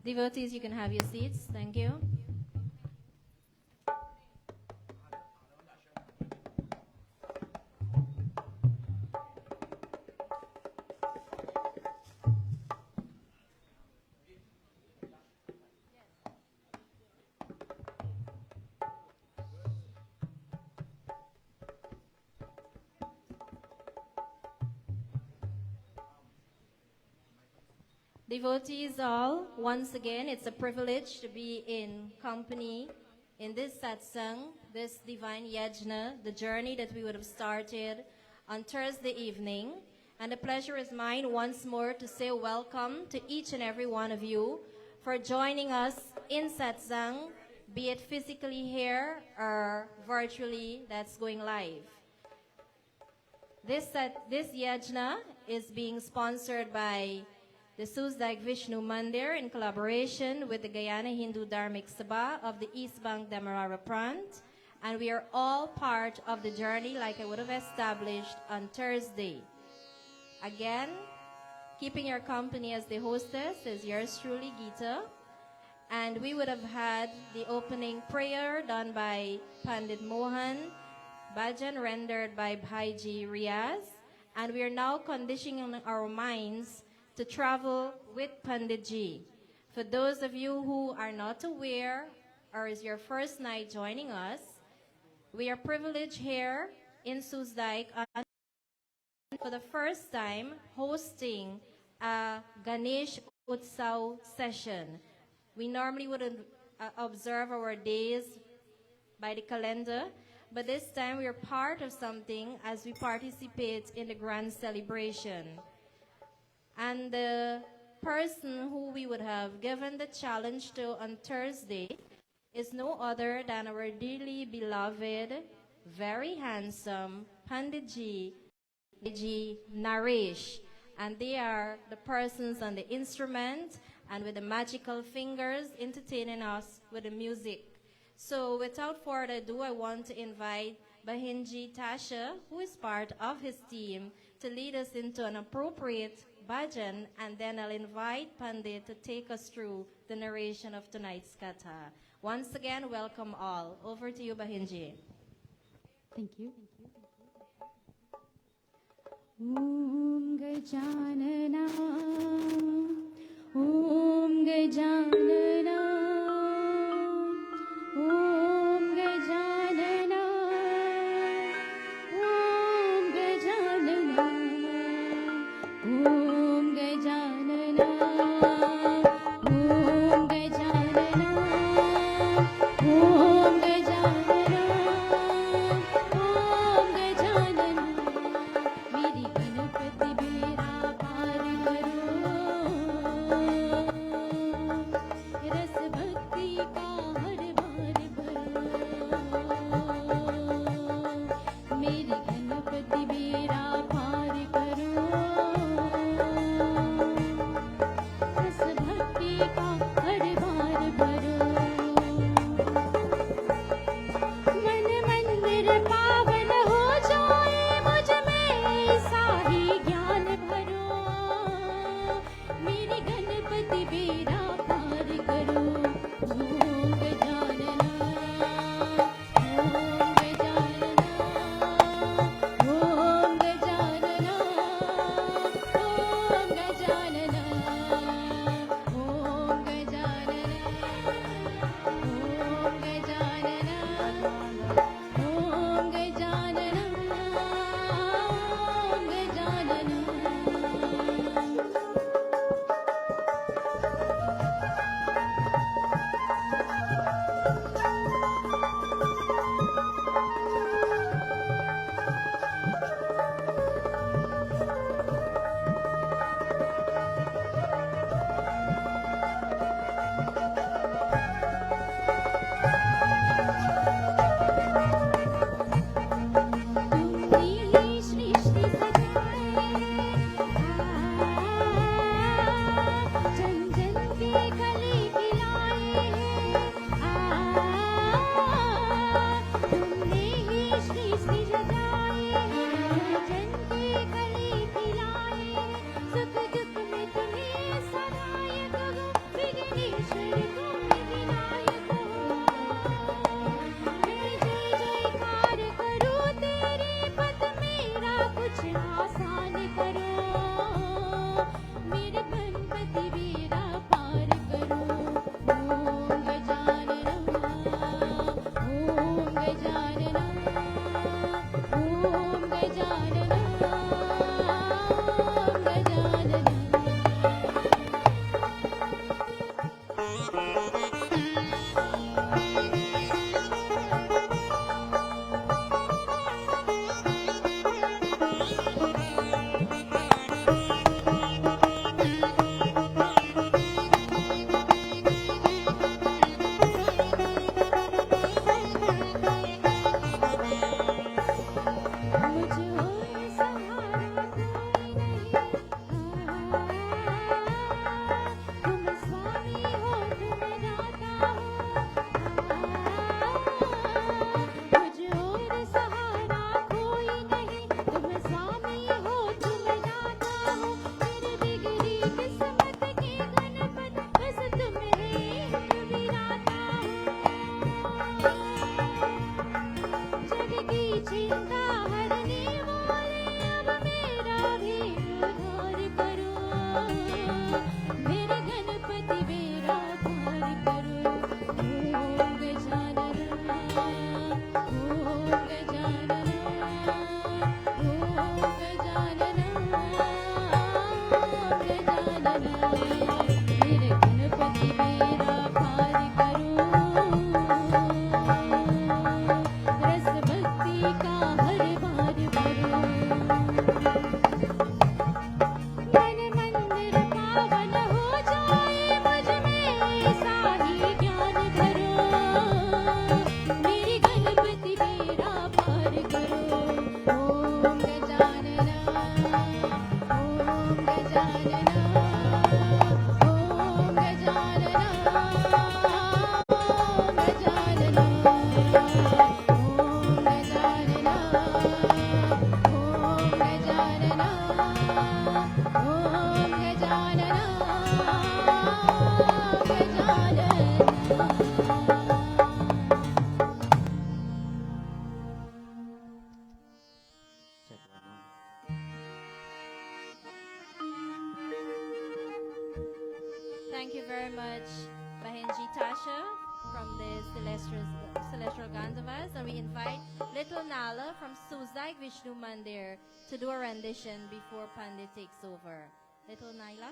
Devotees, you can have your seats. Thank you. Devotees all, once again, it's a privilege to be in company in this satsang, this divine yajna, the journey that we would have started on Thursday evening. And the pleasure is mine once more to say welcome to each and every one of you for joining us in satsang, be it physically here or virtually that's going live. This yajna is being sponsored by the Soesdyke Vishnu Mandir in collaboration with the Guyana Hindu Dharmic Sabha of the East Bank Demerara Prant. And we are all part of the journey like I would have established on Thursday. Again, keeping your company as the hostess is yours truly, Geeta. And we would have had the opening prayer done by Pandit Mohan, bhajan rendered by Bhaiji Riaz. And we are now conditioning our minds to travel with Panditji. For those of you who are not aware or is your first night joining us, we are privileged here in Soesdyke for the first time hosting a Ganesh Utsav session. We normally would observe our days by the calendar, but this time we are part of something as we participate in the grand celebration. And the person who we would have given the challenge to on Thursday is no other than our dearly beloved, very handsome Panditji Naresh. And they are the persons on the instrument and with the magical fingers entertaining us with the music. So without further ado, I want to invite Bahinji Tasha, who is part of his team, to lead us into an appropriate bhajan, and then I'll invite Pundit to take us through the narration of tonight's katha. Once again, welcome all. Over to you, Bahinji. Thank you. Om Gajanana, Om Gajanana, Om Gajanana, Om Gajanana, Om Gajanana, Om Gajanana, Om Gajanana, Om Gajanana, मेरी गणपति बेड़ा पार करो, रस भक्ति का हर बार भरो, मेरी गणपति बेड़ा पार करो, रस भक्ति का हर बार भरो, मन मंदिर पावन हो जाए मुझ में ऐसा ही ज्ञान भरो, मेरी गणपति बेड़ा पार करो, ओम गजानना, ओम गजानना, ओम गजानना, ओम गजानना, ओम गजानना, ओम गजानना, ओम गजानना, ओम Gajanana. Thank you very much, Bahenji Tasha from the Celestial Gandarvas. And we invite Little Nala from Soesdyke Vishnu Mandir to do a rendition before Pundit takes over. Little Naila.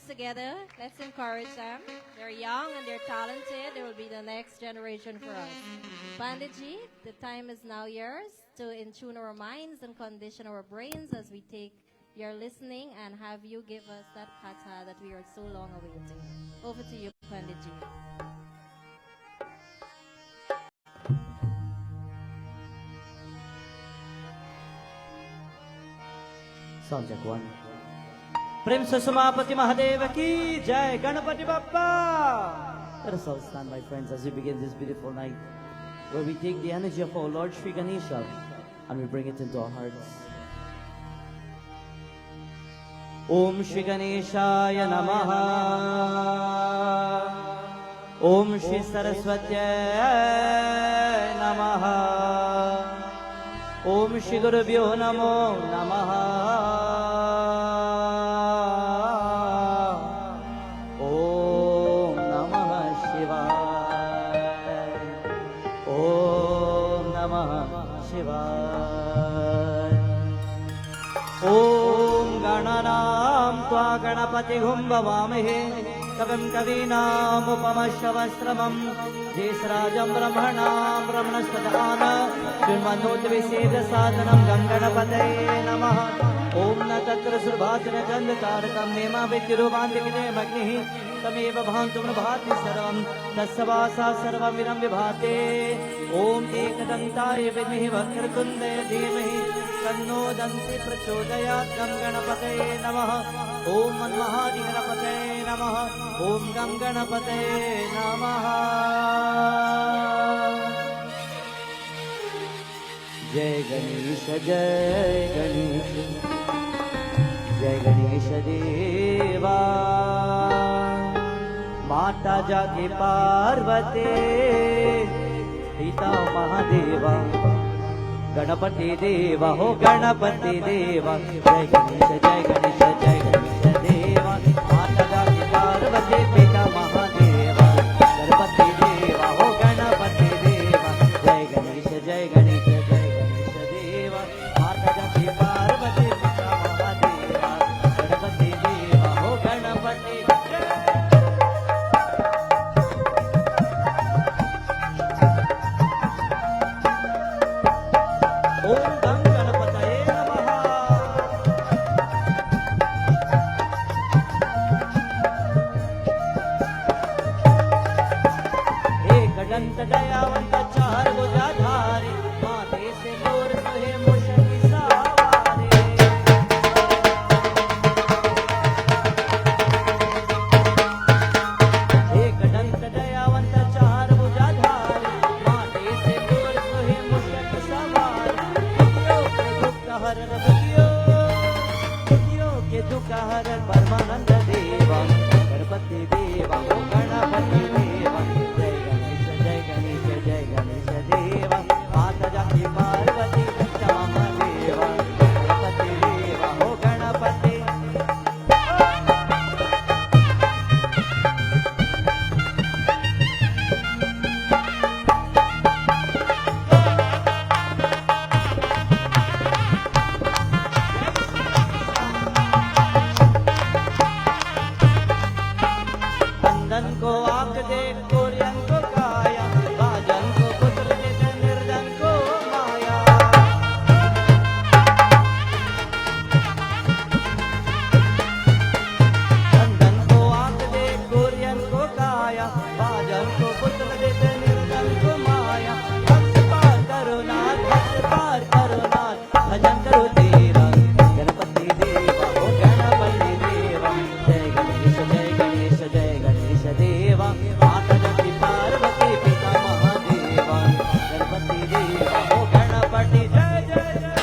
Together. Let's encourage them. They're young and they're talented. They will be the next generation for us. Panditji, the time is now yours to intune our minds and condition our brains as we take your listening and have you give us that kata that we are so long awaiting. Over to you, Panditji. Sound check one. Prem se Samapati Mahadev ki Jai Ganapati Bappa. Let us all stand, my friends, as we begin this beautiful night, where we take the energy of our Lord Sri Ganesha and we bring it into our hearts. Om Shri Ganeshaya Namaha. Om Shri Saraswatya Namaha. Om Shri Gurubhyo Namo Namaha. Om Namah Shivaya. Om Namah Shivaya. Om Gananam Tva Ganapati Hum Bhavamahe Kavam Kavinam Upamashravastramam Jesrajam Brahmanam Brahmanastadana Shunmanot Viseda Sadhanam Gam Ganapataye Namaha Om Natatra Surbhachana Chandakarkam Nema Vidyurubantikine Magnihi Tameva Bhantum Bhati Saram Tasavasa Sarvam Viram Vibhate Om Ekadantare Vidmihi Vakratunde Dhimahi Tanno Danti Prachodayat Gam Ganapataye Namaha Om Manmahadi Ganapataye Namaha Om Gam Ganapataye Namaha Jai Ganesha Jai Ganesha Jai Ganesha Deva Mata Jagi Parvate Pita Mahadeva Ganapati Deva Ho Ganapati Deva Jai Ganesha Jai Ganesha Jai Ganesha Deva Mata Jagi Parvate Pita Mahadeva Ganapati Deva Ho Ganapati Deva Jai Ganesha Jai Ganesha Jai Ganesha Deva Mata Jagi Parvate Pita Mahadeva Ganapati Deva Ho Ganapati Om Gam Ganapataye Namaha. Ek dant dayavant char bujadhari maate se moor sohe mushki saware. Ek dant dayavant char bujadhari maate se moor sohe mushki saware. के दुख हर परमानंद देवा गणपति देवा ओ गणपति देवा जय गणेश जय गणेश जय गणेश देवा माता जाकी पार्वती पिता महादेवा गणपति देवा ओ गणपति कंदन को आंख दे कोरियन को काया बाजन को पुत्र दे निर्धन को माया कंदन को आंख दे कोरियन को काया बाजन को पुत्र दे निर्धन को माया भक्त पार करो नाथ भजन करो तेरा गणपति देवा ओ गणपति देवा जय गणेश जय गणेश जय गणेश देवा माता जाकी पार्वती पिता महादेवा गणपति देवा ओ गणपति जय जय जय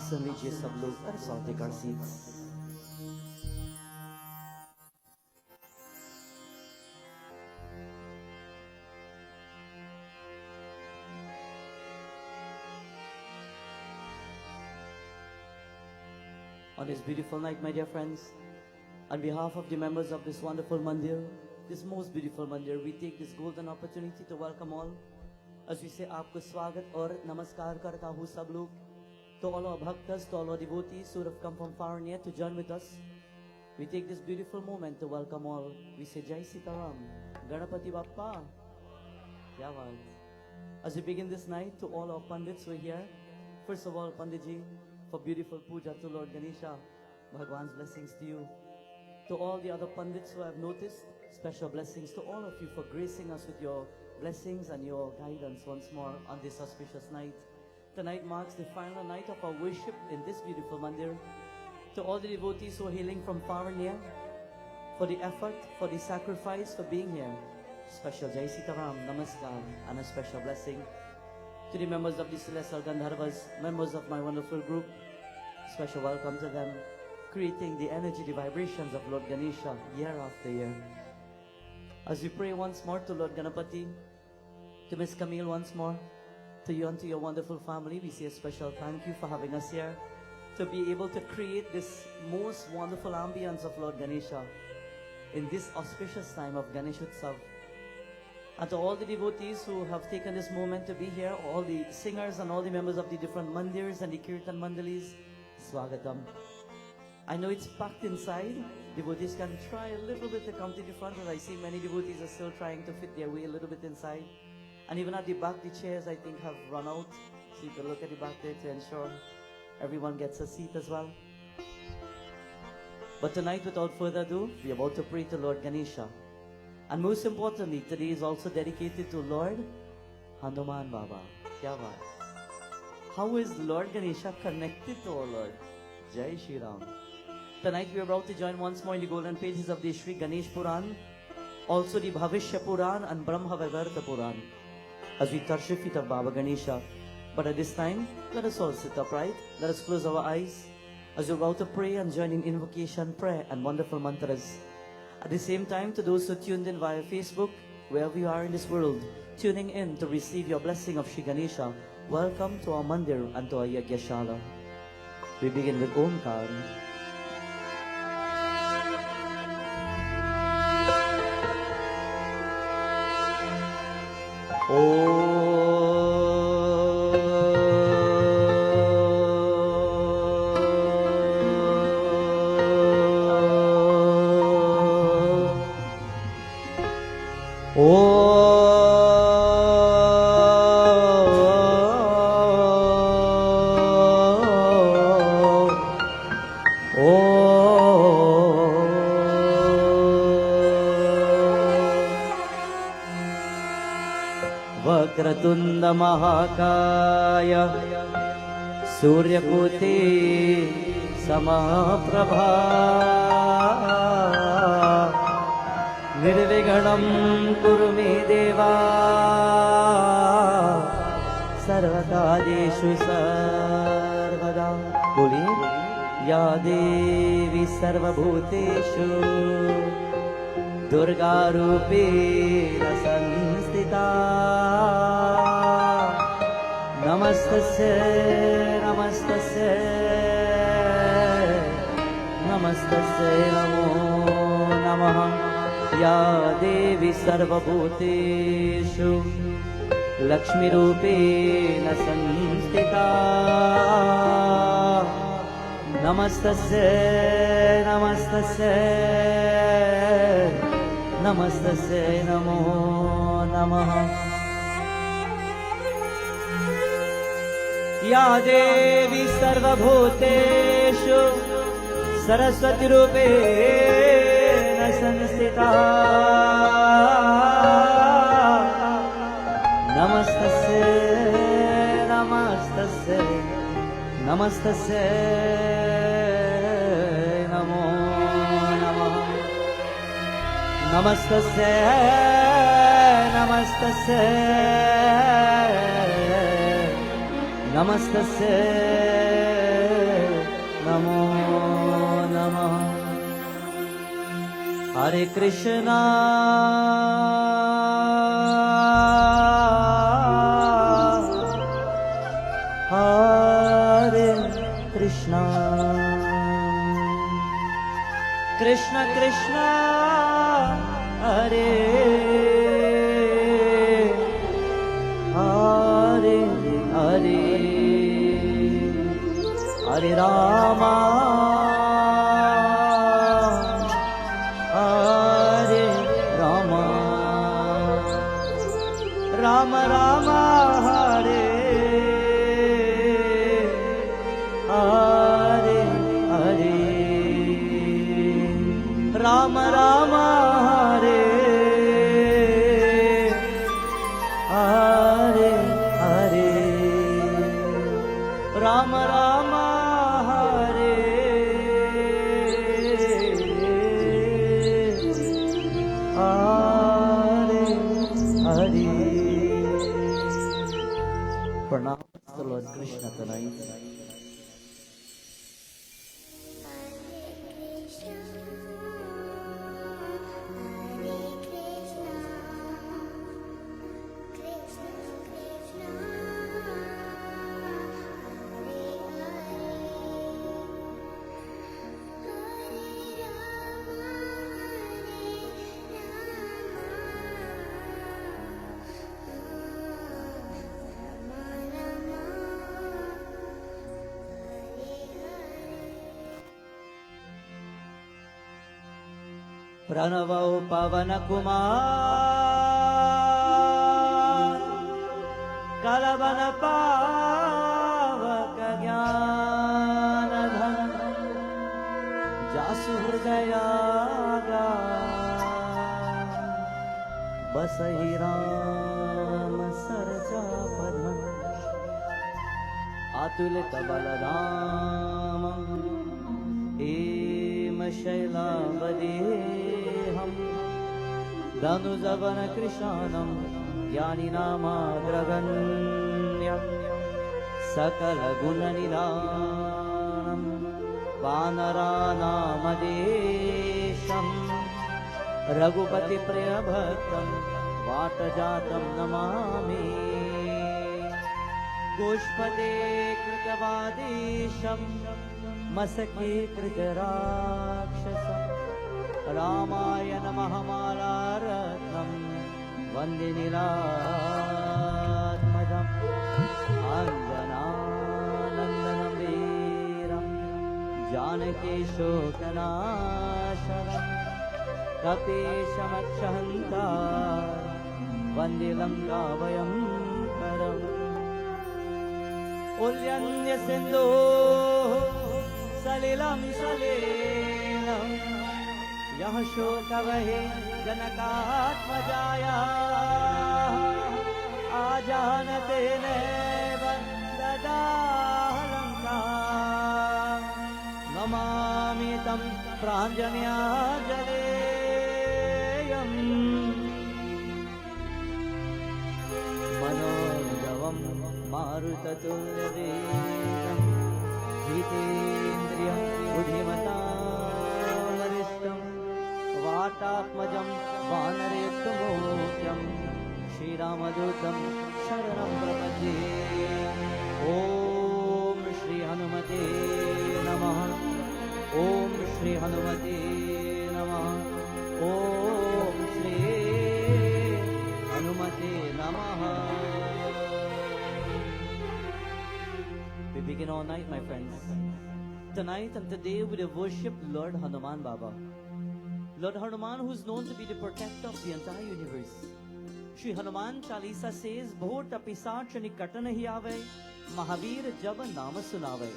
आसन लीजिए सब लोग और सौ take our seats. On this beautiful night, my dear friends, on behalf of the members of this wonderful Mandir, this most beautiful Mandir, we take this golden opportunity to welcome all. As we say, आपको स्वागत और नमस्कार करता हूँ सब लोग. To all our bhaktas, to all our devotees who have come from far and near to join with us, we take this beautiful moment to welcome all. We say Jai Sitaram, Ganapati Bappa. Yeah, well. As we begin this night, to all our Pundits who are here, first of all, Panditji, for beautiful puja to Lord Ganesha, Bhagwan's blessings to you. To all the other Pandits who have noticed, special blessings to all of you for gracing us with your blessings and your guidance once more on this auspicious night. Tonight marks the final night of our worship in this beautiful Mandir. To all the devotees who are hailing from far and near, for the effort, for the sacrifice, for being here, special Jai Sitaram, Namaskar, and a special blessing. To the members of the Celestial Gandarvas, members of my wonderful group, special welcome to them, creating the energy, the vibrations of Lord Ganesha year after year. As we pray once more to Lord Ganapati, to Miss Camille once more, to you and to your wonderful family, we say a special thank you for having us here, to be able to create this most wonderful ambience of Lord Ganesha in this auspicious time of Ganesh Utsav. And to all the devotees who have taken this moment to be here, all the singers and all the members of the different mandirs and the kirtan mandalis, Swagatam. I know it's packed inside. Devotees can try a little bit to come to the front, as I see many devotees are still trying to fit their way a little bit inside. And even at the back, the chairs I think have run out. So you can look at the back there to ensure everyone gets a seat as well. But tonight, without further ado, we are about to pray to Lord Ganesha. And most importantly, today is also dedicated to Lord Hanuman Baba. Kya baat? How is Lord Ganesha connected to our Lord? Jai Shri Ram. Tonight we are about to join once more in the golden pages of the Sri Ganesh Puran, also the Bhavishya Puran and Brahma Vaivarta Puran, as we touch the feet of Baba Ganesha. But at this time, let us all sit upright, let us close our eyes, as we are about to pray and join in invocation, prayer and wonderful mantras. At the same time, to those who tuned in via Facebook, wherever you are in this world, tuning in to receive your blessing of Shri Ganesha, welcome to our Mandir and to our Yagyashala. We begin with Omkar. Vakratunda Mahakaya Suryakote Samaprabha Nirvighanam Kurume Deva Sarvadadeshu Sarvada Boli Ya Devi Sarvabhuteshu Durga Rupena Sanstita Namastasya Namastasya Namastasya Namo Namaha Ya Devi Sarvabhuteshu Lakshmi Rupena Sanstita Namastasya Namastasya Namastasya Namo Namaha Ya Devi Sarvabhuteshu Saraswati Rupena Sanstita Namastasya Namastasya Namastasya Namo Namaha Namastasya Namastasya Namastasya नमो नमः हरे कृष्णा हरे कृष्णा कृष्ण कृष्ण हरे हरे हरे हरे रामा हरे रामा राम राम हरे हरे हरे राम राम हरे हरे हरे राम राम हरे हरे हरे प्रणाम to Lord Krishna tonight. प्रणवो पवन कुमार कलवन पावक ज्ञान धन जासु हृदयागा बसहि राम सरजा बधन अतुलित बलराम हेम शैलावदेहं धनुजवन कृशानं ज्ञानिनामाग्रगण्यं सकलगुणनिधानं वानरानामदेशं रघुपतिप्रियभक्तं वातजातं नमामि गोष्पदे कृतवादेशं मसके कृतराक्षसं रामाय नमः मालारत्नं वन्दे नीलात्मजम् अञ्जनानन्दनं वीरं जानकीशोकनाशनं कपीशमक्षहन्तारं वन्दे लङ्काभयङ्करम् उल्लन्यसिन्धोः सलिलं सलीलं यः शोकवहे जनकात्मजायाः आजानते नैव ददाहलङ्का नमामि तं प्राञ्जन्याजलेयम् मनोजवं मारुततुल्यवेगं जितेन्द्रियं बुद्धिमतामरिष्टं वातात्मजं वानरेत्तमोक्तं श्रीरामदूतं शरणं प्रपद्ये ॐ श्री हनुमते नमः ॐ श्री हनुमते नमः ॐ श्री हनुमते नमः. We begin all night, my friends. Tonight and today we worship Lord Hanuman Baba. Lord Hanuman, who is known to be the protector of the entire universe. Shri Hanuman Chalisa says, "Bhot apisach nikatan hi ave, Mahavir jab nama sunave."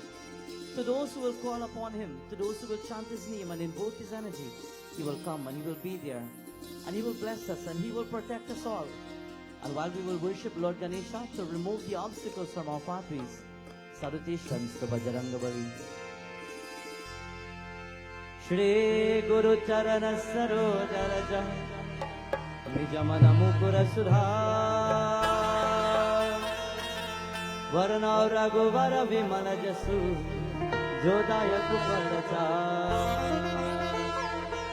To those who will call upon him, to those who will chant his name and invoke his energy, he will come and he will be there, and he will bless us and he will protect us all. And while we will worship Lord Ganesha to remove the obstacles from our pathways, salutations to Bajrangabali. Shri Guru Charana Sarojaraja Nijamana Mukura Sudha Varna Raghuvara Vimala Jasu जो दायक बरसा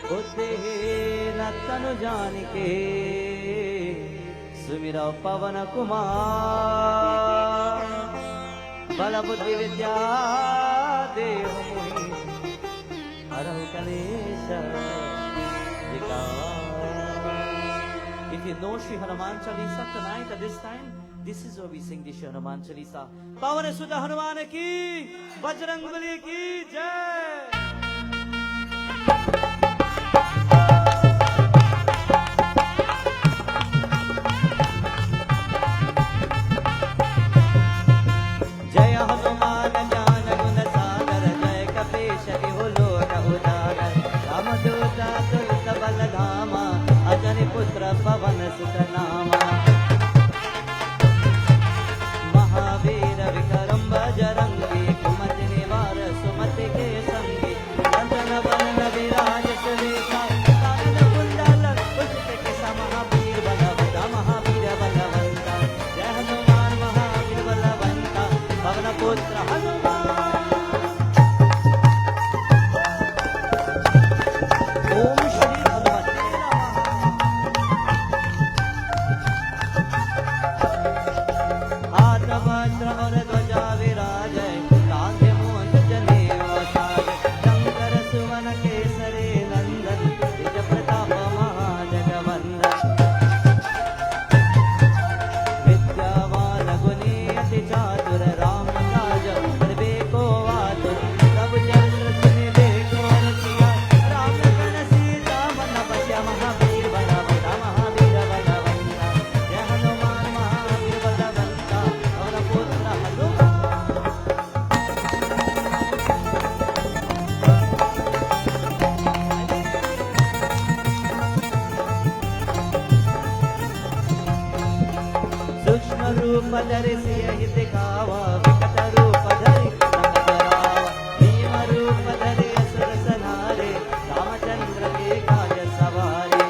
बुद्धिहीन तनु जानिके सुमिरा पवन कुमार बल बुद्धि विद्या देव मोहि हरहु कलेश विकार. If you know Shri Hanuman Chalisa tonight at this time, this is where we sing the Shri Hanuman Chalisa. Pavan Sudha Hanuman ki, Bajrangbali ki jai. जय हनुमान ज्ञान गुण सागर जय कपीश तिहु लोक उजागर रामदूत अतुलित बल धामा अजनि पुत्र पवन सुत नामा महावीर विक्रम बजरंगी कुमति निवार सुमति के संगी कंचन वरण विराज सुरेखा कानन कुंडल पुष्प केसा महावीर बलवंता जय हनुमान महावीर बलवंता पवन पुत्र हनुमान. ओम श्री हनुमते नमः. हाथ वज्र और ध्वजा विराजय कांधे मूंज जनेऊ साजय शंकर सुवन केसरी नंदन निज प्रताप महाजगवंदन विद्यावान गुणी अति चातुर राम काज करबे को आतुर सब चरित्र सुनिबे को रसिया राम लखन सीता मन बसिया महावीर बलवंता जय हनुमान महावीर बलवंता और पुत्र हनुमान. सूक्ष्म रूप धरि सियहि दिखावा विकट रूप धरि संग करावा भीम रूप धरि असुर संहारे रामचंद्र के काज सवारे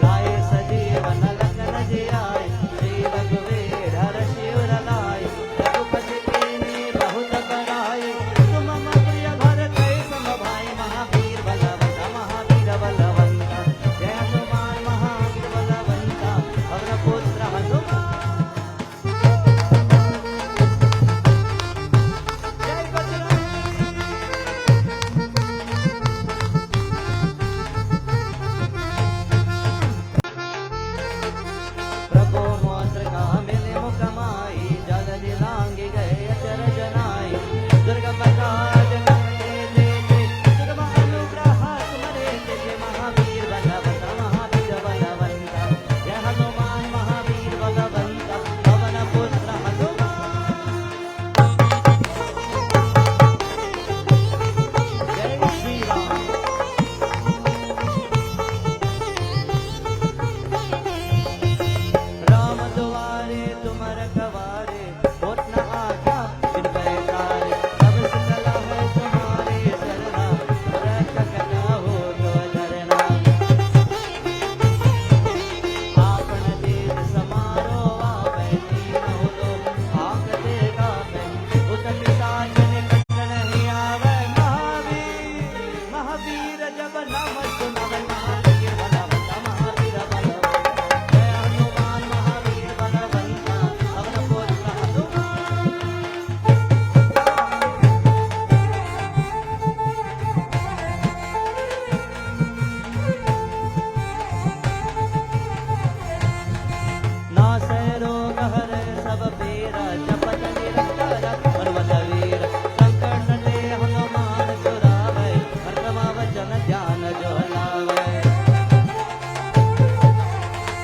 लाए सजीवन लखन जियाए श्री रघुवीर हर शिवर लाए रघुपति कीन्ही बहुत बड़ाई तुम मम प्रिय भरत सम भाई महावीर बलवंता जय हनुमान महावीर बलवंता पवन पुत्र हनुमान. जय बजरंगी. प्रभु मोत्र कामिनी मुख माई जल दिलांगी गए अचर जनाई दुर्गम काज करते देते दुर्गम अनुग्रह तुम्हारे तेजे महावीर बलवंता जय हनुमान महावीर बलवंता पवन पुत्र हनुमान. जय श्री राम. राम दुआरे तुम रखवारे होत न आज्ञा बिन पैसारे सब सकल है तुम्हारे शरणा रक्षक हो तो डरना आपन तेज समारो आपै तीन हो लो आंख देखा मैं उत पिशाच निकट नहीं आवे महावीर जब नाम सुनावे महावीर बलवंता जय हनुमान महावीर बलवंता पवन पुत्र हनुमान. नासै रोग हरै सब पीरा जपत निरंतर हनुमत वीर संकट हटे हनुमान छुड़ावै हरदम वचन ध्यान जो लावै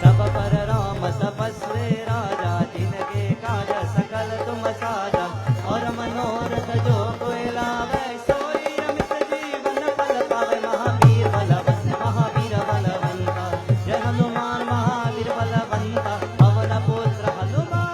सब पर राम तपस्वी राजा जिनके काज सकल तुम साजा और मनोरथ जो कोई लावै सोई अमित जीवन फल पावै महावीर बलवंता जय हनुमान महावीर बलवंता पवन पुत्र हनुमान.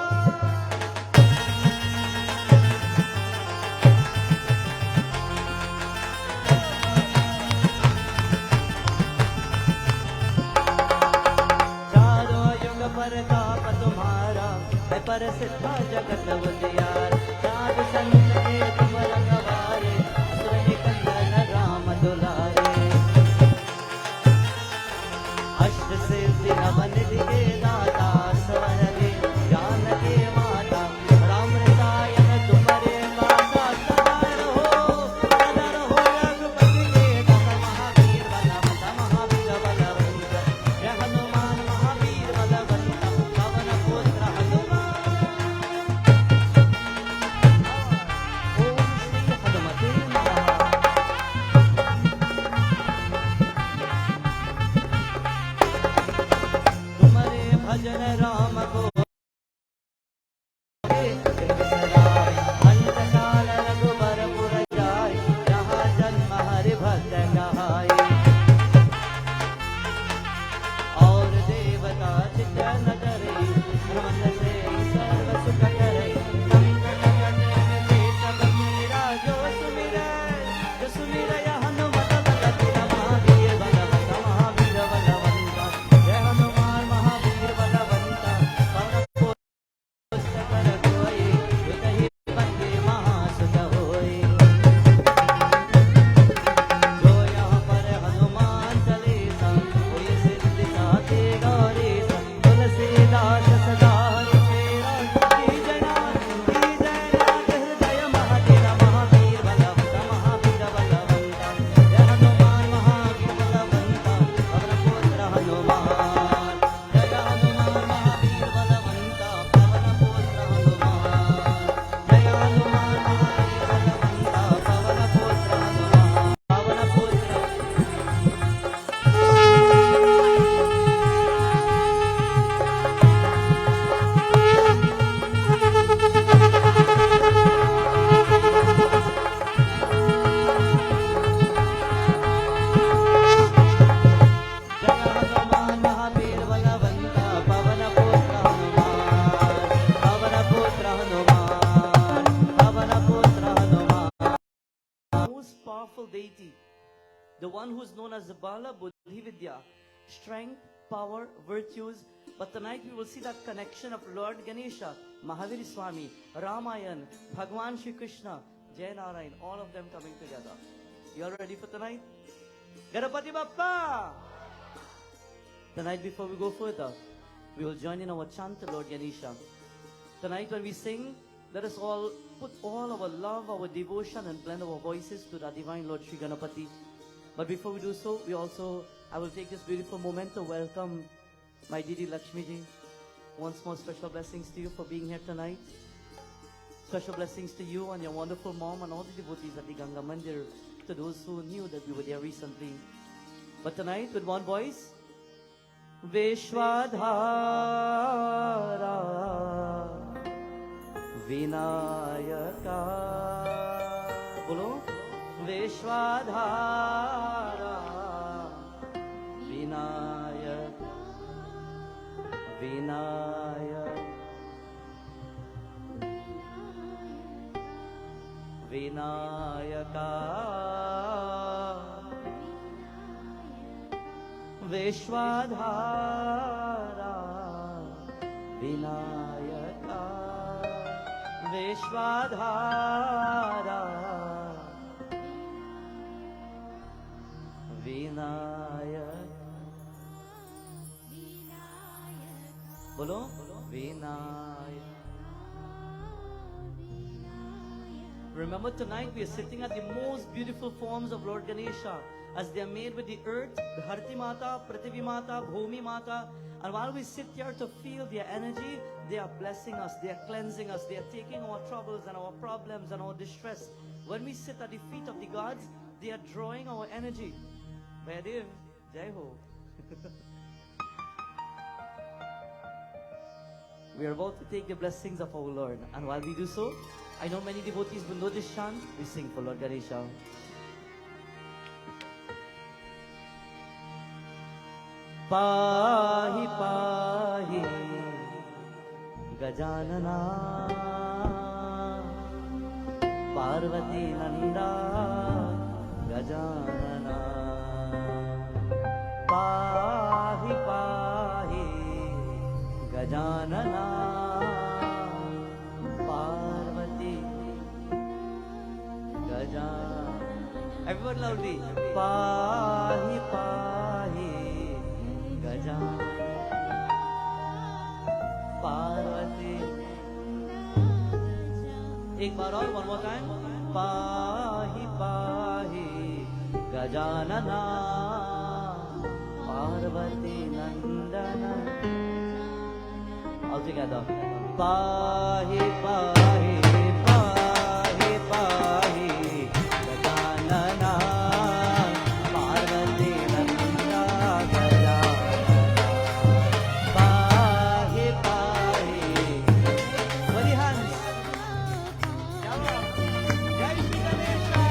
चारों युग पर ताप तुम्हारा है पर सिद्ध जगत उजियार साधु संग one who is known as the Bala Buddhi Vidya, strength, power, virtues. But tonight we will see that connection of Lord Ganesha, Mahavir Swami, Ramayan, Bhagwan Shri Krishna, Jai Narayan, all of them coming together. You all ready for tonight? Ganapati Bappa! Tonight, before we go further, we will join in our chant to Lord Ganesha. Tonight when we sing, let us all put all our love, our devotion and blend our voices to the divine Lord Sri Ganapati. But before we do so, I will take this beautiful moment to welcome my Didi Lakshmi ji. Once more, special blessings to you for being here tonight. Special blessings to you and your wonderful mom and all the devotees at the Ganga Mandir, to those who knew that we were there recently. But tonight, with one voice, Vishwadhara Vinayaka. Bolo, Vishwadhara Vinayaka. Vinayaka. Vinayaka. Vishwadhara Vinayaka. Vishwadhara Vinayaka. Bolo, Vinayaka. Remember, tonight we are sitting at the most beautiful forms of Lord Ganesha, as they are made with the earth, the Dharti Mata, Prithivi Mata, Bhumi Mata. And while we sit here to feel their energy, they are blessing us, they are cleansing us, they are taking our troubles and our problems and our distress. When we sit at the feet of the gods, they are drawing our energy. Vayadev, Jai Ho. We are about to take the blessings of our Lord. And while we do so, I know many devotees will know this chant. We sing for Lord Ganesha. Pahi pahi Gajanana Parvati Nanda Gajanana Pahi pahi Gajanana Parvati Gajanana. Everyone loudly. Pahi pahi Gajanana Parvati. एक बार और, one more time. Pahi pahi Gajanana Parvati Nandana. All together. Pahi pahi pahi pahi Gajanana Parvati Nanda Gajanana. Pahi pahi. With the hands. Jai Shri Ganesha.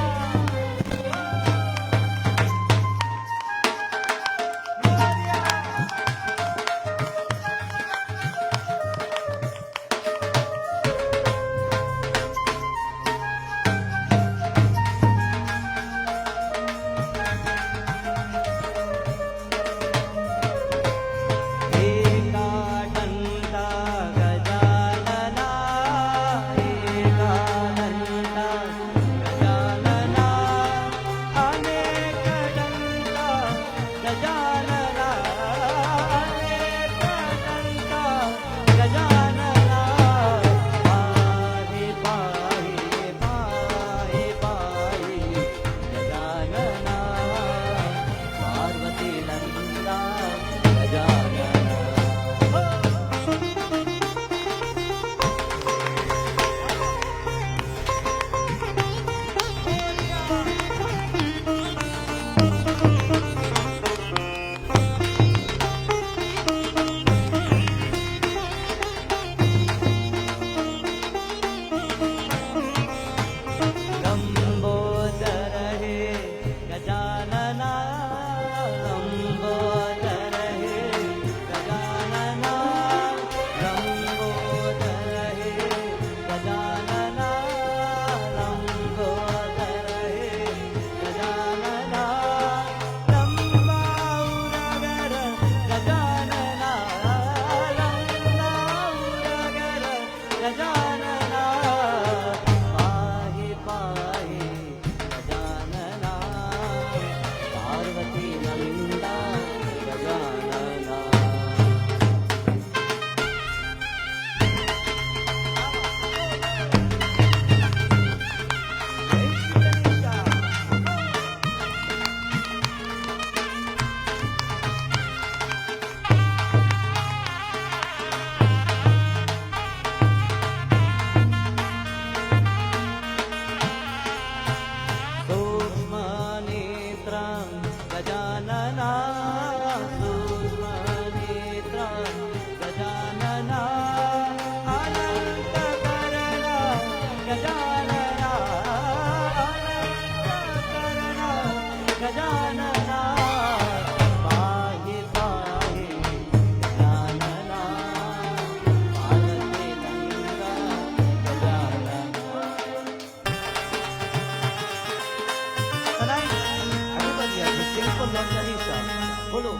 बोलो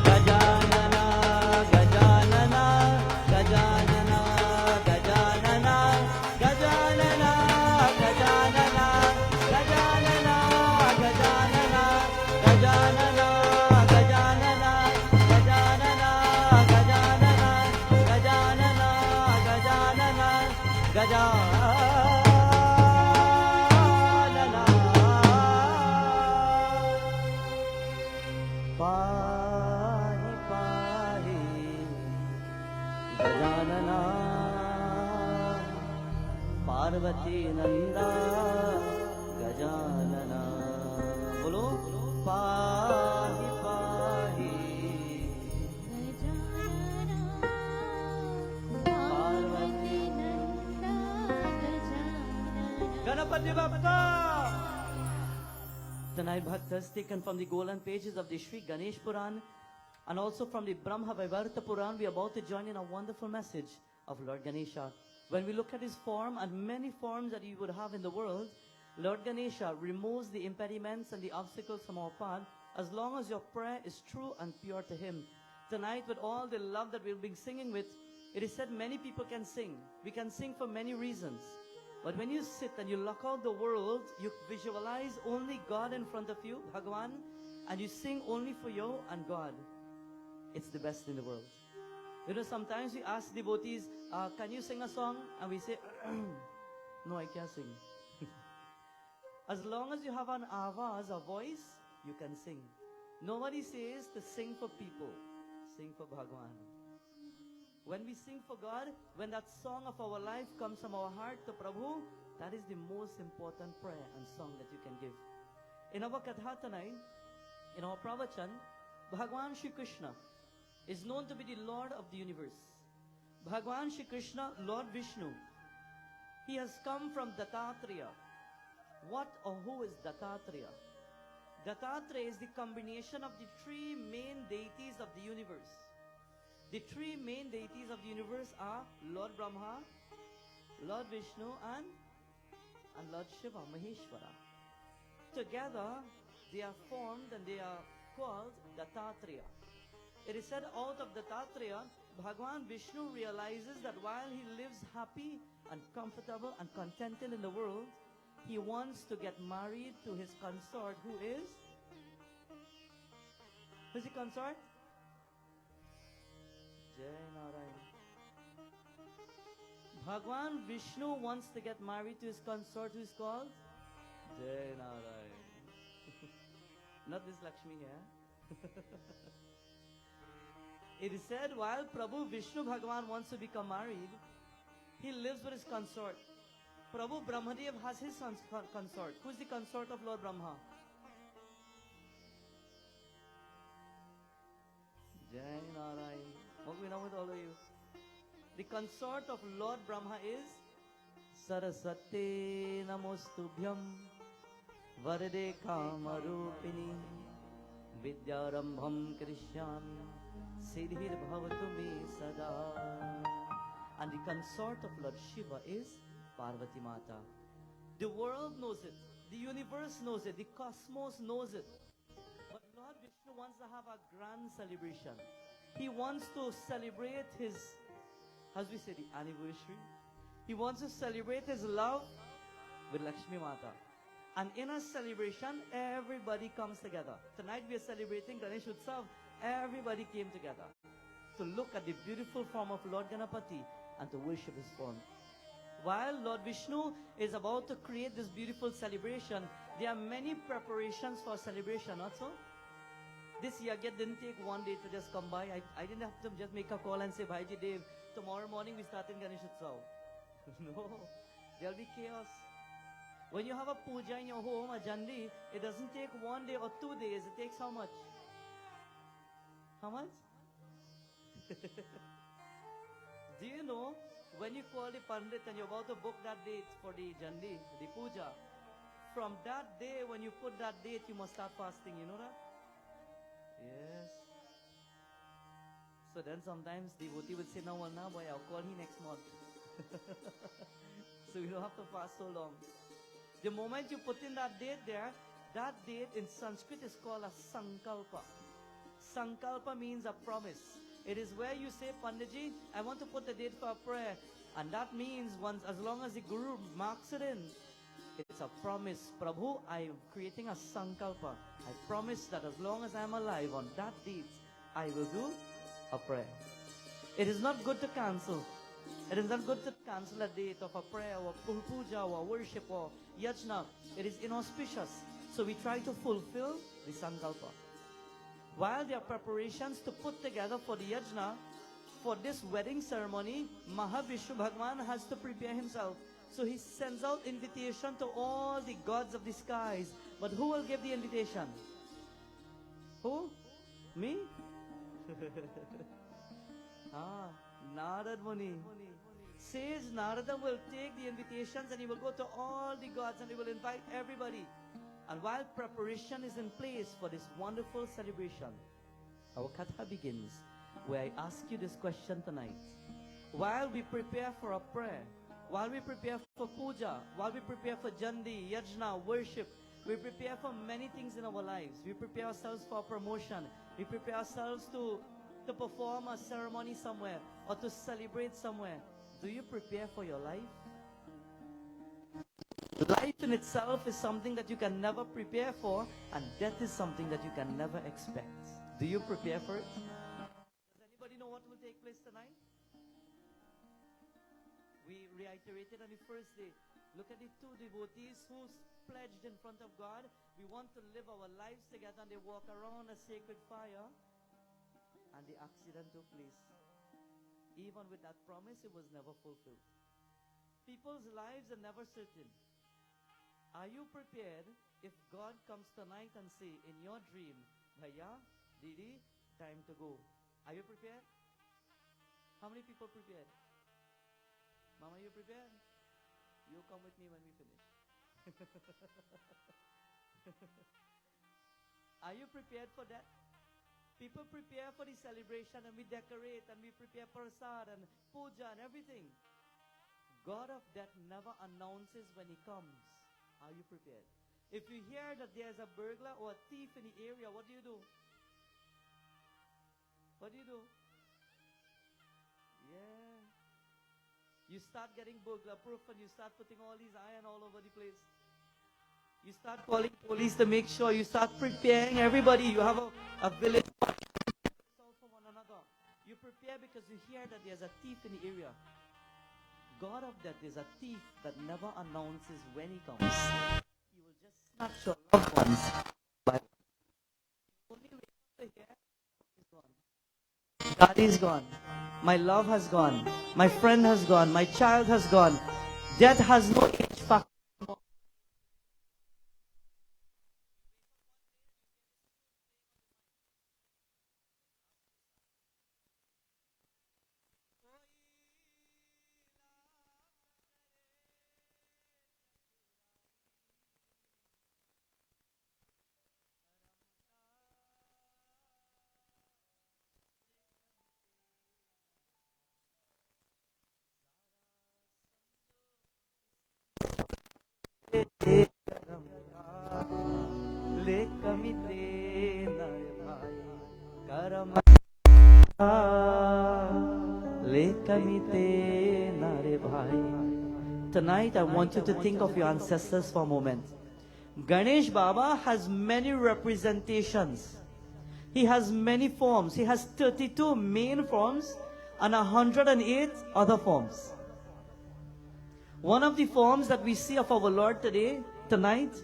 गजानना गजानना गजानना गजानना गजानना गजानना गजानना गजानना गजानना गजानना गजानना गजानना गजानना गजानना गजानना पाहि पाहि गजानना पार्वती नंदा गजानना बोलो पाहि पाहि Parvati Ganpati Bappa. Tonight Bhaktas taken from the golden pages of the Sri Ganesh Puran and also from the Brahma Vaivarta Puran, we are about to join in a wonderful message of Lord Ganesha. When we look at his form and many forms that he would have in the world, Lord Ganesha removes the impediments and the obstacles from our path as long as your prayer is true and pure to him. Tonight, with all the love that we'll be singing with, it is said many people can sing. We can sing for many reasons. But when you sit and you lock out the world, you visualize only God in front of you, Bhagavan, and you sing only for you and God. It's the best in the world. You know, sometimes we ask devotees, can you sing a song? And we say, no, I can't sing. As long as you have an avaz, a voice, you can sing. Nobody says to sing for people. Sing for Bhagavan. When we sing for God, when that song of our life comes from our heart to Prabhu, that is the most important prayer and song that you can give. In our Katha tonight, in our Pravachan, Bhagavan Shri Krishna is known to be the Lord of the universe. Bhagavan Shri Krishna, Lord Vishnu, he has come from Dattatreya. What or who is Dattatreya? Dattatreya is the combination of the three main deities of the universe. The three main deities of the universe are Lord Brahma, Lord Vishnu and Lord Shiva, Maheshwara. Together, they are formed and they are called Dattatreya. It is said out of Dattatreya, Bhagavan Vishnu realizes that while he lives happy and comfortable and contented in the world, he wants to get married to his consort, who is? Who's the consort? Jai Narayan. Bhagwan Vishnu wants to get married to his consort, who is called Jai Narayan. Not this Lakshmi here. It is said while Prabhu Vishnu Bhagavan wants to become married, he lives with his consort. Prabhu Brahmadev has his consort. Who is the consort of Lord Brahma? Jai Narayan. What we know with all of you? The consort of Lord Brahma is Saraswate Namostubhyam Varade Kamarupini Vidyarambham Krishyami Siddhir Bhavatu Me Sada. And the consort of Lord Shiva is Parvati Mata. The world knows it. The universe knows it. The cosmos knows it. But Lord Vishnu wants to have a grand celebration. He wants to celebrate his, as we say, the anniversary. He wants to celebrate his love with Lakshmi Mata. And in a celebration, everybody comes together. Tonight we are celebrating Ganesh Utsav. Everybody came together to look at the beautiful form of Lord Ganapati and to worship his form. While Lord Vishnu is about to create this beautiful celebration, there are many preparations for celebration also. This yagya didn't take one day to just come by. I didn't have to just make a call and say, Bhaiji Dev, tomorrow morning we start in Ganesh Utsav. No, there'll be chaos. When you have a puja in your home, a jandi, it doesn't take 1 day or 2 days. It takes how much? How much? Do you know, when you call the Pundit and you're about to book that date for the jandi, the puja, from that day, when you put that date, you must start fasting. You know that? Yes. So then sometimes devotee would say, no, well, now boy, I'll call him next month. So you don't have to fast so long. The moment you put in that date there, that date in Sanskrit is called a sankalpa. Sankalpa means a promise. It is where you say, Panditji, I want to put the date for a prayer. And that means once, as long as the Guru marks it in, it's a promise. Prabhu, I am creating a sankalpa. I promise that as long as I am alive on that date, I will do a prayer. It is not good to cancel. It is not good to cancel a date of a prayer or puja or worship or yajna. It is inauspicious. So we try to fulfill the sankalpa. While there are preparations to put together for the yajna, for this wedding ceremony, Mahavishnu Bhagwan has to prepare himself. So he sends out invitation to all the gods of the skies. But who will give the invitation? Who? Me? Narad Muni. Says Narada will take the invitations and he will go to all the gods and he will invite everybody. And while preparation is in place for this wonderful celebration, our katha begins, where I ask you this question tonight. While we prepare for a prayer, while we prepare for puja, while we prepare for jandi, yajna, worship, we prepare for many things in our lives. We prepare ourselves for promotion. We prepare ourselves to perform a ceremony somewhere or to celebrate somewhere. Do you prepare for your life? Life in itself is something that you can never prepare for, and death is something that you can never expect. Do you prepare for it? Does anybody know what will take place tonight? We reiterated on the first day. Look at the two devotees who pledged in front of God. We want to live our lives together, and they walk around a sacred fire, and the accident took place. Even with that promise, it was never fulfilled. People's lives are never certain. Are you prepared if God comes tonight and say in your dream, Bhaiya, Didi, time to go? Are you prepared? How many people prepared? Mama, you prepared? You come with me when we finish. Are you prepared for that? People prepare for the celebration and we decorate and we prepare prasad and puja and everything. God of death never announces when he comes. Are you prepared? If you hear that there's a burglar or a thief in the area, what do you do? What do you do? Yeah. You start getting burglar proof and you start putting all these iron all over the place. You start calling police to make sure. You start preparing everybody. You have a village for one another. You prepare because you hear that there's a thief in the area. God of death is a thief that never announces when he comes. He will just snatch your loved ones. But only wait to hear he's gone. Daddy is gone. My love has gone. My friend has gone. My child has gone. Death has no age factor. Tonight I want you to think of your ancestors for a moment. Ganesh Baba has many representations. He has many forms. He has 32 main forms and 108 other forms. One of the forms that we see of our Lord tonight,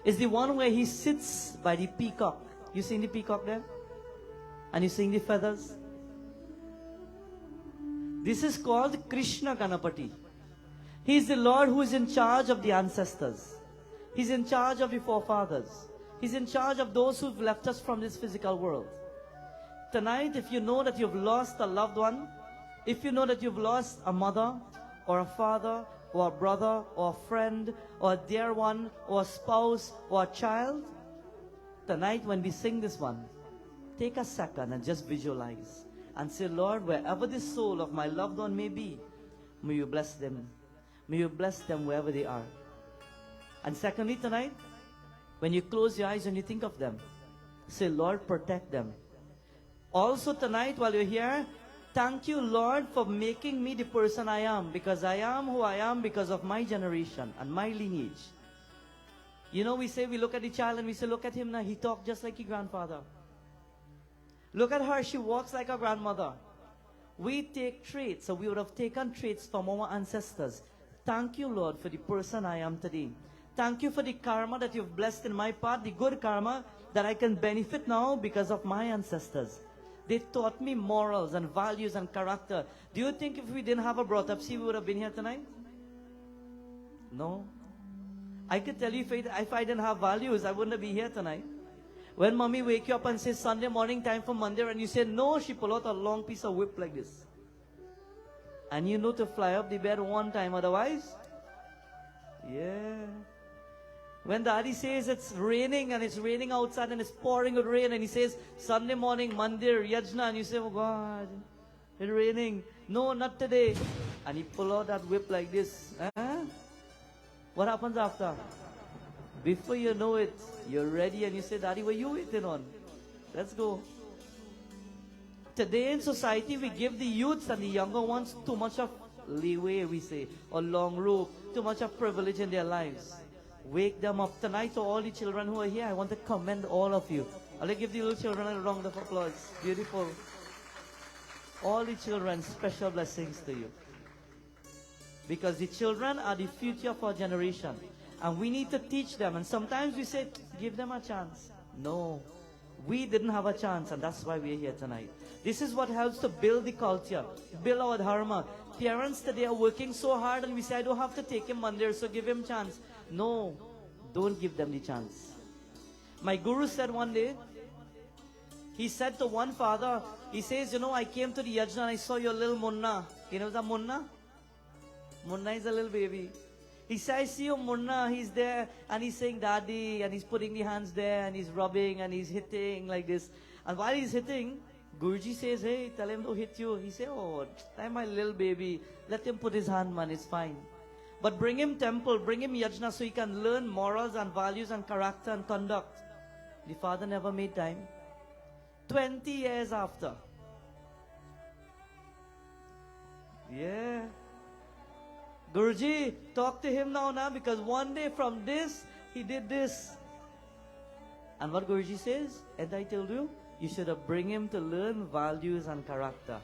is the one where he sits by the peacock. You seeing the peacock there? And you seeing the feathers? This is called Krishna Ganapati. He is the Lord who is in charge of the ancestors. He's in charge of the forefathers. He's in charge of those who've left us from this physical world. Tonight, if you know that you've lost a loved one, if you know that you've lost a mother or a father or a brother or a friend or a dear one or a spouse or a child, tonight when we sing this one, take a second and just visualize and say, Lord, wherever the soul of my loved one may be, may you bless them. May you bless them wherever they are. And secondly, tonight, when you close your eyes and you think of them, say, Lord, protect them. Also tonight, while you're here, thank you, Lord, for making me the person I am, because I am who I am because of my generation and my lineage. You know, we look at the child and we say, look at him now, he talks just like his grandfather. Look at her, she walks like her grandmother. We take traits, so we would have taken traits from our ancestors. Thank you, Lord, for the person I am today. Thank you for the karma that you've blessed in my path, the good karma that I can benefit now because of my ancestors. They taught me morals and values and character. Do you think if we didn't have a brought up, we would have been here tonight? No. I could tell you if I didn't have values, I wouldn't be here tonight. When mommy wake you up and says Sunday morning time for Mandir and you say no, she pull out a long piece of whip like this. And you know to fly up the bed one time, otherwise, yeah. When daddy says it's raining and it's raining outside and it's pouring with rain and he says Sunday morning Mandir, Yajna, and you say, oh God, it's raining. No, not today. And he pull out that whip like this. What happens after? Before you know it, you're ready and you say, Daddy, what are you waiting on? Let's go. Today in society, we give the youths and the younger ones too much of leeway, we say, or long rope, too much of privilege in their lives. Wake them up. Tonight to all the children who are here, I want to commend all of you. I'll give the little children a round of applause. Beautiful. All the children, special blessings to you. Because the children are the future of our generation. And we need to teach them. And sometimes we say, give them a chance. No. We didn't have a chance, and that's why we're here tonight. This is what helps to build the culture, build our dharma. Parents today are working so hard and we say, I don't have to take him Mandir, so give him chance. No, don't give them the chance. My guru said one day, he said to one father, he says, you know, I came to the yajna and I saw your little Munna. You know the Munna? Munna is a little baby. He said, I see your Munna, he's there and he's saying daddy and he's putting the hands there and he's rubbing and he's hitting like this. And while he's hitting, Guruji says, hey, tell him to hit you. He said, oh, I'm my little baby. Let him put his hand, man, it's fine. But bring him temple, bring him yajna so he can learn morals and values and character and conduct. The father never made time. 20 years after. Yeah. Guruji, talk to him now, because one day from this, he did this. And what Guruji says, and I told you, you should have bring him to learn values and character.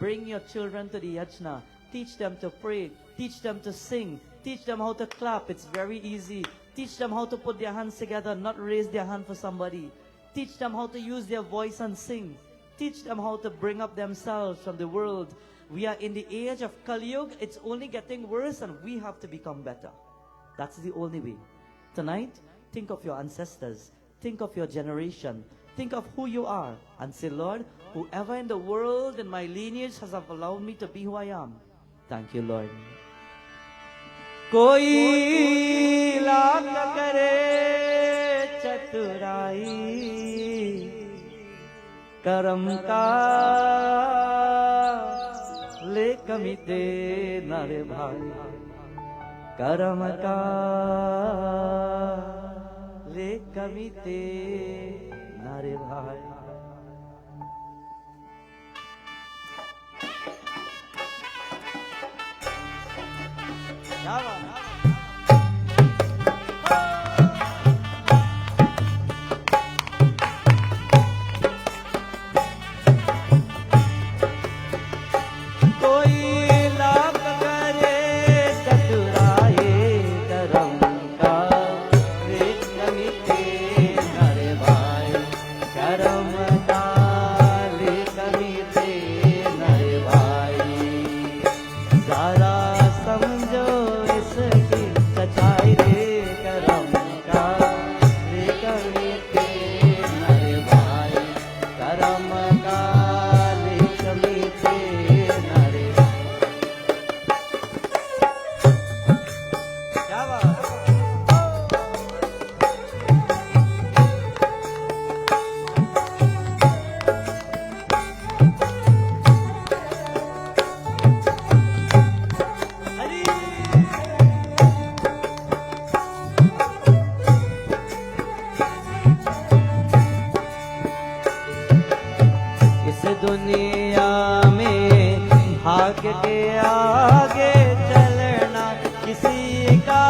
Bring your children to the yajna. Teach them to pray. Teach them to sing. Teach them how to clap. It's very easy. Teach them how to put their hands together, not raise their hand for somebody. Teach them how to use their voice and sing. Teach them how to bring up themselves from the world. We are in the age of Kali Yuga. It's only getting worse and we have to become better. That's the only way. Tonight, think of your ancestors. Think of your generation. Think of who you are and say, Lord, whoever in the world in my lineage has allowed me to be who I am. Thank you, Lord. Koi lakh kare chaturai karam ka le kamite nare bhai karam ka le kamite nare bhai. के आगे चलना किसी का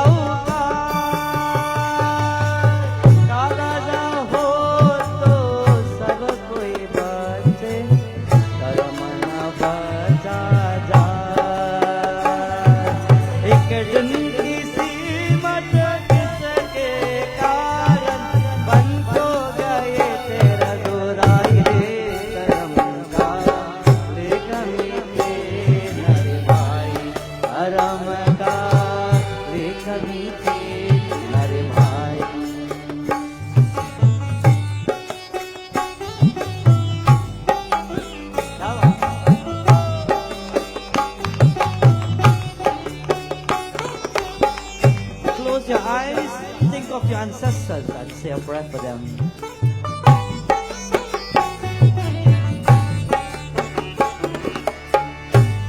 ancestors and say a prayer for them.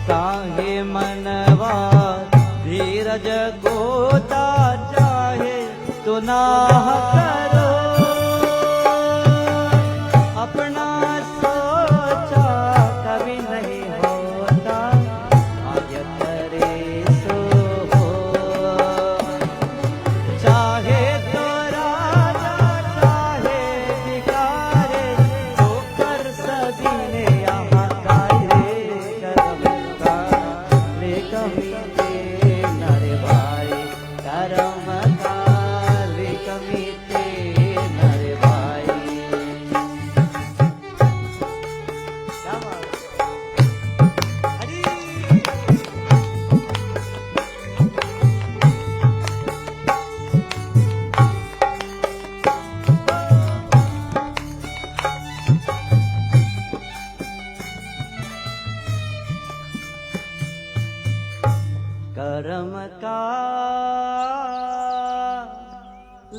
काहे मनवा धीरज गोता चाहे तो ना करो अपना सोचा कभी नहीं होता आगे करे सो हो चाहे तो राजा चाहे भिखारे होकर सभी ने यहाँ काहे करम का ले कभी ते नरे भाई करम का ले कभी ते नरे भाई क्या बात हरी करम का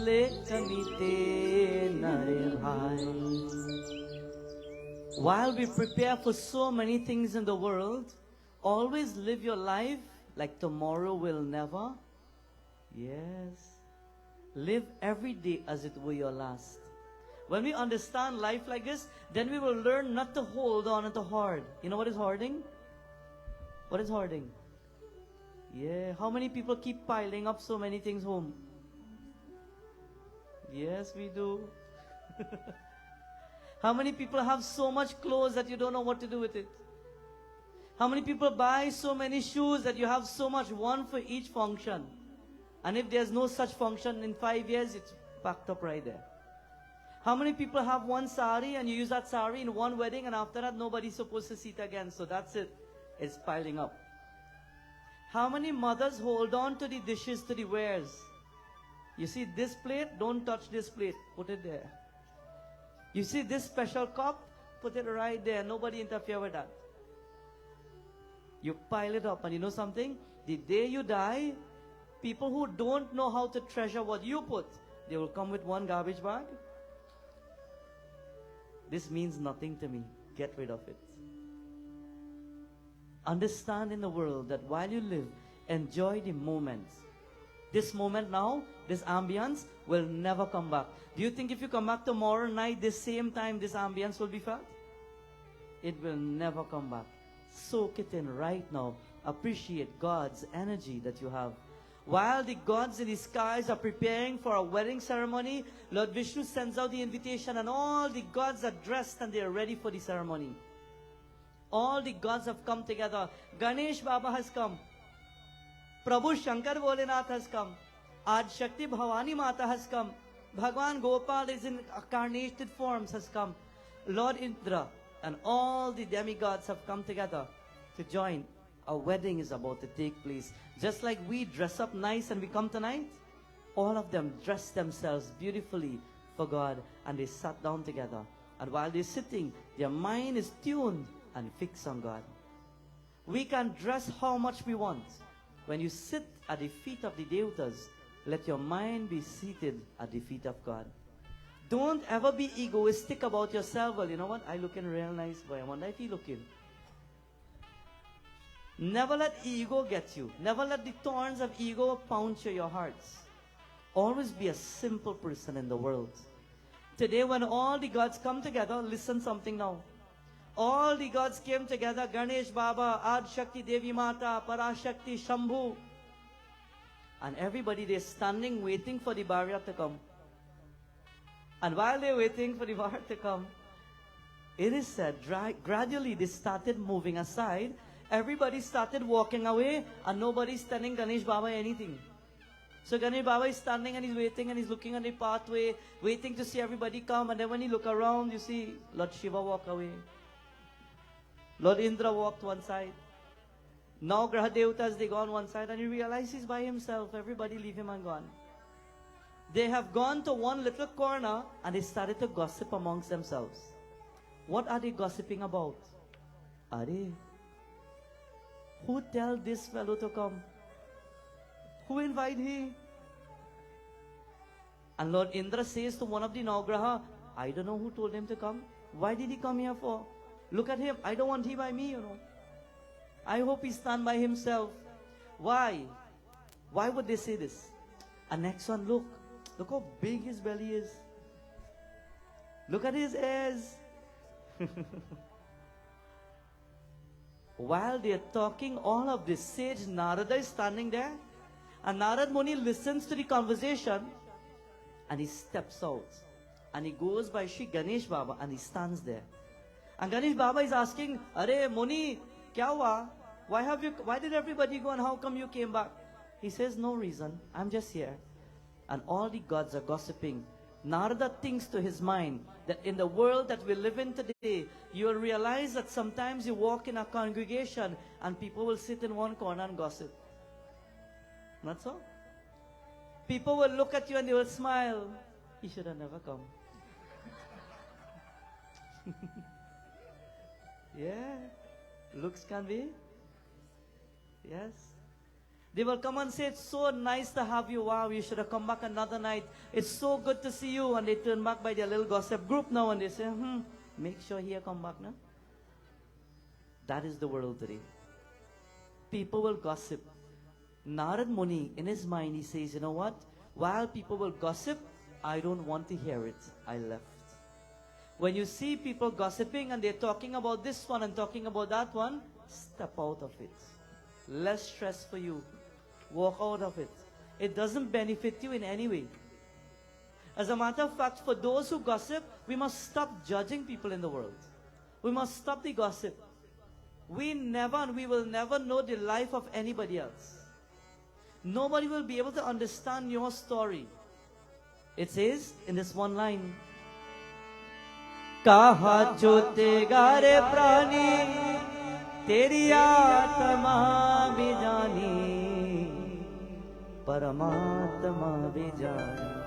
ले कमीते नरे भाई. While we prepare for so many things in the world, always live your life like tomorrow will never. Yes. Live every day as it were your last. When we understand life like this, then we will learn not to hold on to hoard. You know what is hoarding? What is hoarding? Yeah, how many people keep piling up so many things home? Yes, we do. How many people have so much clothes that you don't know what to do with it? How many people buy so many shoes that you have so much, one for each function? And if there's no such function in 5 years, it's packed up right there. How many people have one sari and you use that sari in one wedding and after that nobody's supposed to see it again, so that's it. It's piling up. How many mothers hold on to the dishes, to the wares? You see this plate, don't touch this plate, put it there. You see this special cup, put it right there, nobody interfere with that. You pile it up and you know something? The day you die, people who don't know how to treasure what you put, they will come with one garbage bag. This means nothing to me, get rid of it. Understand in the world that while you live, enjoy the moments. This moment now, this ambience will never come back. Do you think if you come back tomorrow night, this same time, this ambience will be felt? It will never come back. Soak it in right now. Appreciate God's energy that you have. While the gods in the skies are preparing for a wedding ceremony, Lord Vishnu sends out the invitation and all the gods are dressed and they are ready for the ceremony. All the gods have come together. Ganesh Baba has come. Prabhu Shankar Bholenath has come. Adi Shakti Bhavani Mata has come. Bhagwan Gopal is in incarnated forms has come. Lord Indra and all the demigods have come together to join. A wedding is about to take place. Just like we dress up nice and we come tonight, all of them dress themselves beautifully for God and they sat down together. And while they're sitting, their mind is tuned and fixed on God. We can dress how much we want. When you sit at the feet of the devatas, let your mind be seated at the feet of God. Don't ever be egoistic about yourself. Well, you know what? I looking real nice, boy. I wonder if he looking. Never let ego get you. Never let the thorns of ego puncture your hearts. Always be a simple person in the world. Today when all the gods come together, listen something now. All the gods came together, Ganesh Baba, Ad Shakti Devi Mata, Parashakti, Shambhu. And everybody, they're standing waiting for the barrier to come. And while they're waiting for the barrier to come, it is said, gradually they started moving aside. Everybody started walking away, and nobody's telling Ganesh Baba anything. So Ganesh Baba is standing and he's waiting and he's looking on the pathway, waiting to see everybody come. And then when he look around, you see Lord Shiva walk away. Lord Indra walked one side. Now Graha Devatas, they gone one side, and he realizes he's by himself. Everybody leave him and gone. They have gone to one little corner and they started to gossip amongst themselves. What are they gossiping about? Are who tell this fellow to come? Who invite he? And Lord Indra says to one of the Navgraha, I don't know who told him to come. Why did he come here for? Look at him. I don't want he by me, you know. I hope he stand by himself. Why? Why would they say this? And next one, look. Look how big his belly is. Look at his ears. While they are talking all of this, sage Narada is standing there. And Narad Muni listens to the conversation. And he steps out. And he goes by Shri Ganesh Baba and he stands there. And Ganesh Baba is asking, Are Muni, kya hua? Why did everybody go and how come you came back? He says, no reason. I'm just here. And all the gods are gossiping. Narada thinks to his mind that in the world that we live in today, you will realize that sometimes you walk in a congregation and people will sit in one corner and gossip. Not so? People will look at you and they will smile. He should have never come. Yeah. Looks can be. Yes. They will come and say, it's so nice to have you. Wow, you should have come back another night. It's so good to see you. And they turn back by their little gossip group now and they say, make sure he come back now. That is the world today. People will gossip. Narad Muni, in his mind, he says, you know what? While people will gossip, I don't want to hear it. I left. When you see people gossiping and they're talking about this one and talking about that one, step out of it. Less stress for you. Walk out of it. It doesn't benefit you in any way. As a matter of fact, for those who gossip, we must stop judging people in the world. We must stop the gossip. We never and we will never know the life of anybody else. Nobody will be able to understand your story. It says in this one line, Kaha chote gare prani Teri atma bijani Paramatma bijani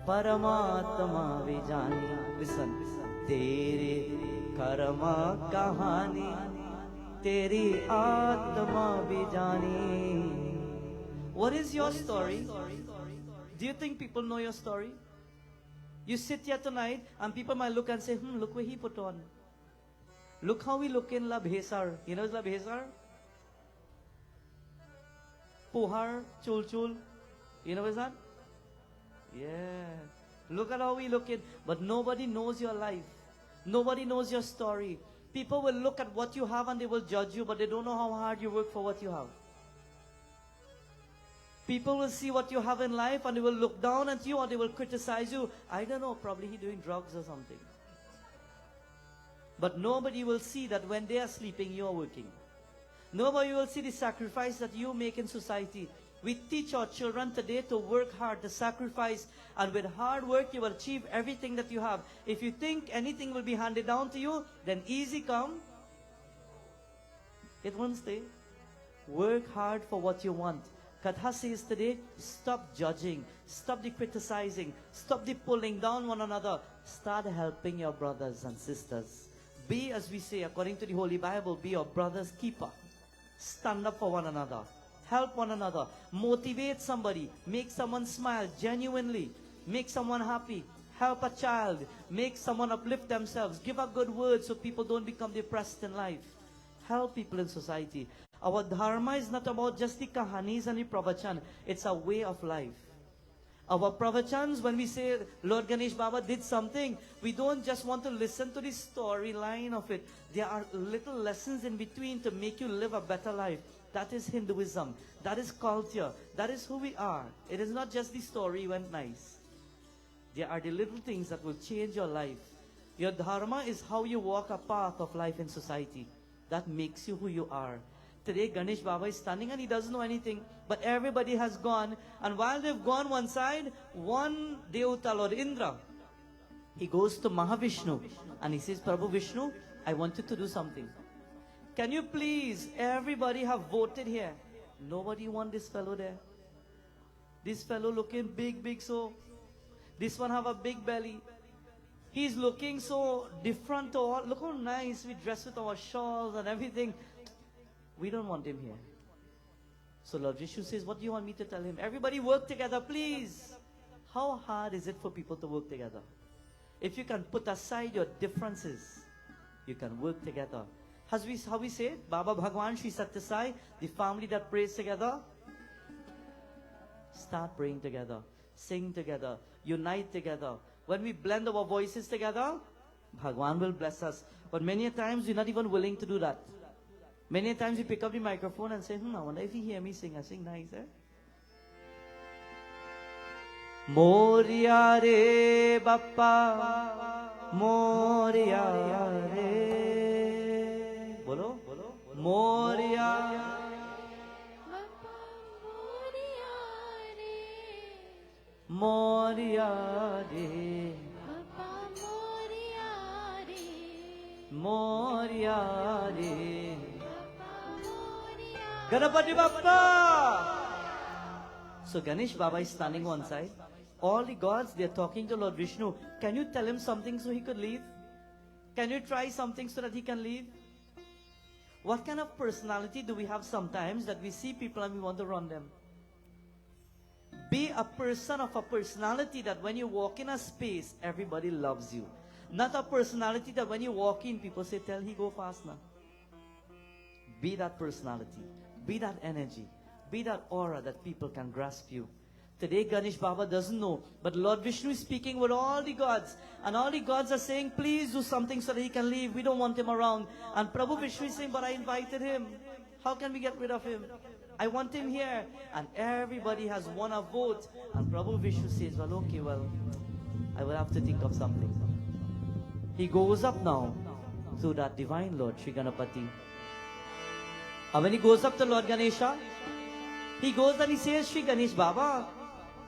Paramatma bijani. Listen. Tere karma kahani Teri atma bijani. What is your story? Do you think people know your story? You sit here tonight and people might look and say, look what he put on. Look how we look in La Bhesar. You know La Bhesar? Pohar, chul chul. You know what is that? Yeah. Look at how we look in. But nobody knows your life. Nobody knows your story. People will look at what you have and they will judge you, but they don't know how hard you work for what you have. People will see what you have in life and they will look down at you or they will criticize you. I don't know, probably he's doing drugs or something. But nobody will see that when they are sleeping, you are working. Nobody will see the sacrifice that you make in society. We teach our children today to work hard, to sacrifice, and with hard work you will achieve everything that you have. If you think anything will be handed down to you, then easy come. It won't stay. Work hard for what you want. Katha says today, stop judging, stop the criticizing, stop the pulling down one another. Start helping your brothers and sisters. Be, as we say, according to the Holy Bible, be your brother's keeper. Stand up for one another. Help one another. Motivate somebody. Make someone smile genuinely. Make someone happy. Help a child. Make someone uplift themselves. Give a good word so people don't become depressed in life. Help people in society. Our dharma is not about just the kahanis and the pravachan. It's a way of life. Our pravachans, when we say Lord Ganesh Baba did something, we don't just want to listen to the storyline of it. There are little lessons in between to make you live a better life. That is Hinduism. That is culture. That is who we are. It is not just the story went nice. There are the little things that will change your life. Your dharma is how you walk a path of life in society. That makes you who you are. Today Ganesh Baba is standing and he doesn't know anything. But everybody has gone. And while they've gone one side, one Devta, Lord Indra, he goes to Mahavishnu and he says, Prabhu Vishnu, I want you to do something. Can you please, everybody have voted here. Nobody want this fellow there. This fellow looking big so. This one have a big belly. He's looking so different to all. Look how nice we dress with our shawls and everything. We don't want him here. So Lord Vishnu says, what do you want me to tell him? Everybody work together, please. How hard is it for people to work together? If you can put aside your differences, you can work together. How we say it? Baba Bhagwan Shri Satya Sai, the family that prays together. Start praying together. Sing together. Unite together. When we blend our voices together, Bhagwan will bless us. But many a times we're not even willing to do that. Many a times we pick up the microphone and say, I wonder if you hear me sing. I sing nice, eh? Moria re Bappa, Moria re. Bolo? Moria. Moria re. Moria re. Ganapati Bappa. So Ganesh Baba is standing one side. All the gods, they are talking to Lord Vishnu. Can you tell him something so he could leave? Can you try something so that he can leave? What kind of personality do we have sometimes that we see people and we want to run them? Be a person of a personality that when you walk in a space, everybody loves you. Not a personality that when you walk in, people say, tell he go fast now. Be that personality. Be that energy. Be that aura that people can grasp you. Today Ganesh Baba doesn't know, but Lord Vishnu is speaking with all the gods. And all the gods are saying, please do something so that he can leave. We don't want him around. And Prabhu Vishnu is saying, but I invited him. How can we get rid of him? I want him here. And everybody has won a vote. And Prabhu Vishnu says, well, okay, I will have to think of something. He goes up now to that divine Lord, Sri Ganapati. And when he goes up to Lord Ganesha, he goes and he says, Sri Ganesh Baba,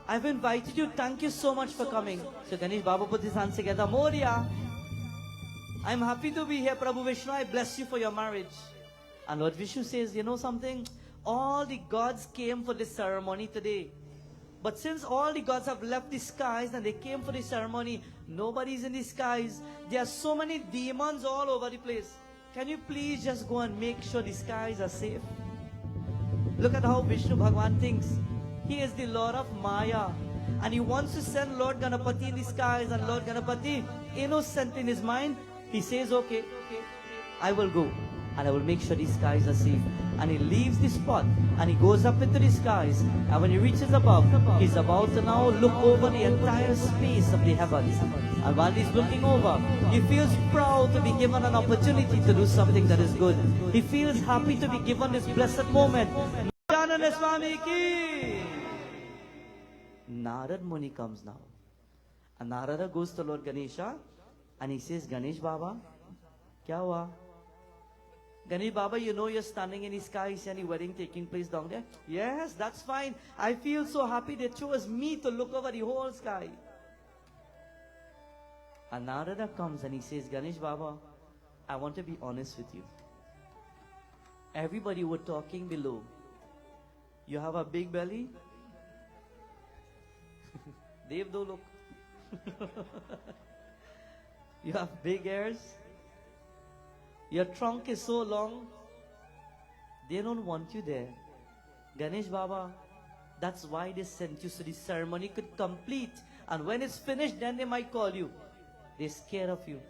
I've invited you. Thank you so much for coming. So Ganesh Baba put his hands together. Moria, I'm happy to be here, Prabhu Vishnu. I bless you for your marriage. And Lord Vishnu says, you know something? All the gods came for this ceremony today. But since all the gods have left the skies and they came for the ceremony, nobody's in the skies. There are so many demons all over the place. Can you please just go and make sure the skies are safe? Look at how Vishnu Bhagwan thinks. He is the Lord of Maya. And he wants to send Lord Ganapati in the skies. And Lord Ganapati, innocent in his mind, he says, okay, I will go. And I will make sure the skies are safe. And he leaves the spot. And he goes up into the skies. And when he reaches above, he's about to now look over the entire space of the heavens. And while he's looking over, he feels proud to be given an opportunity to do something that is good. He feels happy to be given this blessed moment. Narad Swami ki. Narad Muni comes now. And Narada goes to Lord Ganesha and he says, Ganesh Baba, kya hua? Ganesh Baba, you know you're standing in the sky. Is any wedding taking place down there? Yes, that's fine. I feel so happy they chose me to look over the whole sky. And Narada comes and he says, Ganesh Baba, I want to be honest with you. Everybody were talking below. You have a big belly? Dev Dholak. You have big ears? Your trunk is so long. They don't want you there. Ganesh Baba, that's why they sent you so the ceremony could complete. And when it's finished, then they might call you. They're scared of you.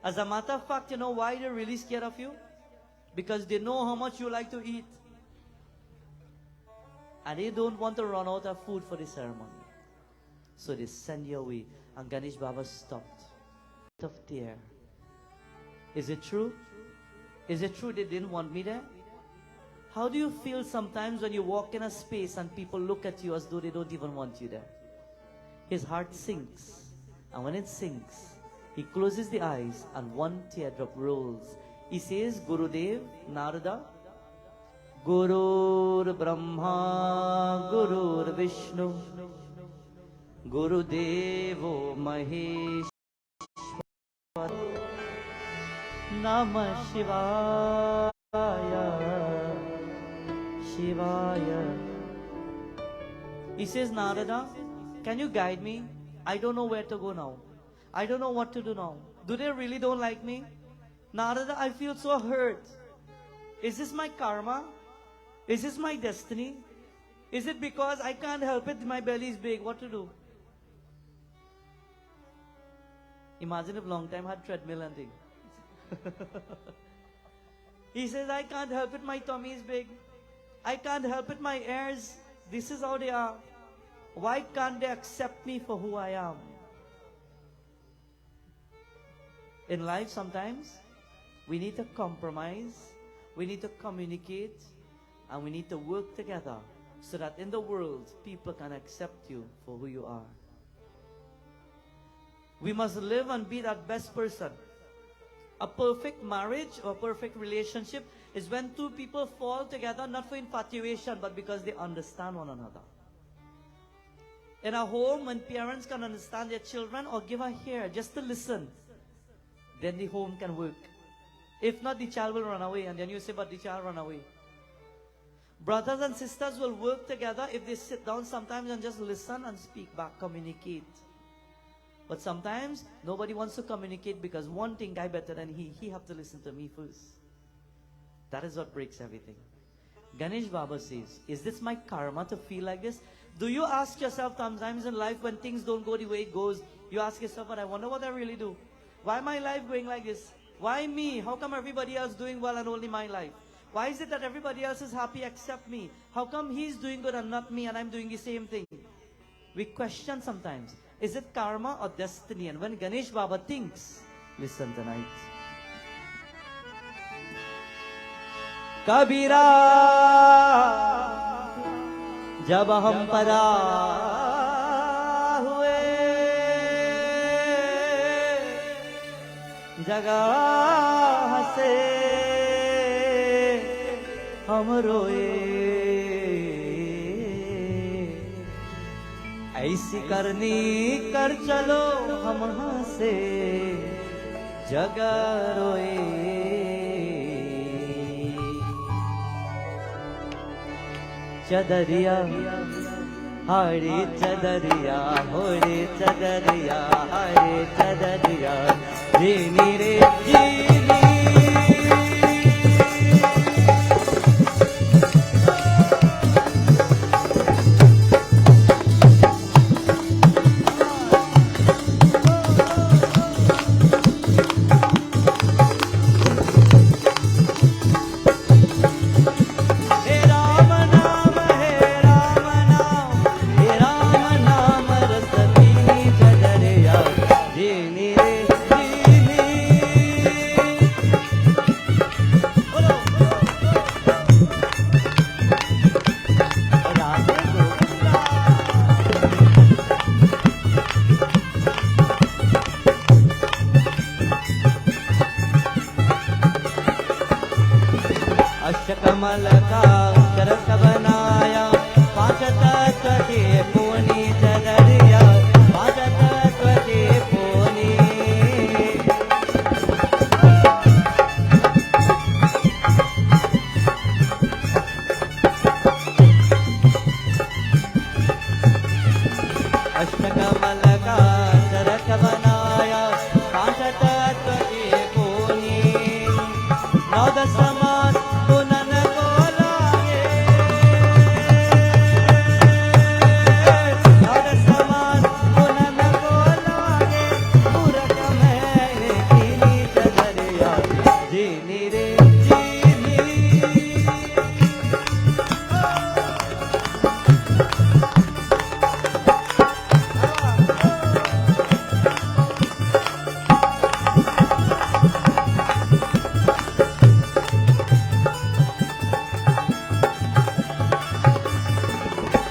As a matter of fact, you know why they're really scared of you? Because they know how much you like to eat. And they don't want to run out of food for the ceremony. So they send you away. And Ganesh Baba stopped. Of tear. Is it true? Is it true they didn't want me there? How do you feel sometimes when you walk in a space and people look at you as though they don't even want you there? His heart sinks. And when it sinks, he closes the eyes and one teardrop rolls. He says, Gurudev, Narada, Gurur Brahma, Gurur Vishnu, Gurudevo Mahesh, Namah Shivaya, Shivaya. He says, Narada, can you guide me? I don't know where to go now. I don't know what to do now. Do they really don't like me? Narada, I feel so hurt. Is this my karma? Is this my destiny? Is it because I can't help it? My belly is big. What to do? Imagine if long time had treadmill and thing. He says, I can't help it. My tummy is big. I can't help it. My ears. This is how they are. Why can't they accept me for who I am? In life, sometimes, we need to compromise, we need to communicate, and we need to work together so that in the world, people can accept you for who you are. We must live and be that best person. A perfect marriage or perfect relationship is when two people fall together, not for infatuation, but because they understand one another. In a home, when parents can understand their children or give a ear just to listen, then the home can work. If not, the child will run away. And then you say, but the child run away. Brothers and sisters will work together if they sit down sometimes and just listen and speak back, communicate. But sometimes, nobody wants to communicate because one thing I better than he have to listen to me first. That is what breaks everything. Ganesh Baba says, is this my karma to feel like this? Do you ask yourself sometimes in life when things don't go the way it goes, you ask yourself, but I wonder what I really do. Why my life going like this? Why me? How come everybody else doing well and only my life? Why is it that everybody else is happy except me? How come he's doing good and not me and I'm doing the same thing? We question sometimes. Is it karma or destiny? And when Ganesh Baba thinks, listen tonight. Kabira, jab hum pada hue, jagah se hum roye. ऐसी करनी कर चलो हम हंसे जगा रोए चदरिया हारे चदरिया होरे चदरिया हारे चदरिया जीनी रे जीनी कमल का शरत बनाया पांच तत्व के पूनी चदरिया पांच तत्व के पूनी अष्टकमल का शरत बनाया पांच तत्व के पूनी नौ दस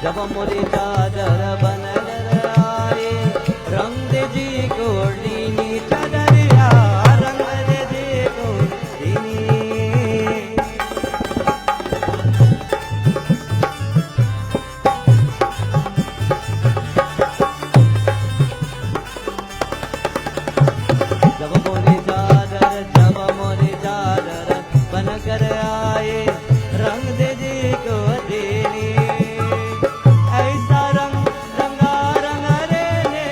जब मोरे चादर बन कर आए रंग दे जी को लीनी चादरिया रंग दे जी को लीनी जब मोरे चादर बन कर आए रंग दे जी को देनी ऐसा रंग रंगा रंग रे ने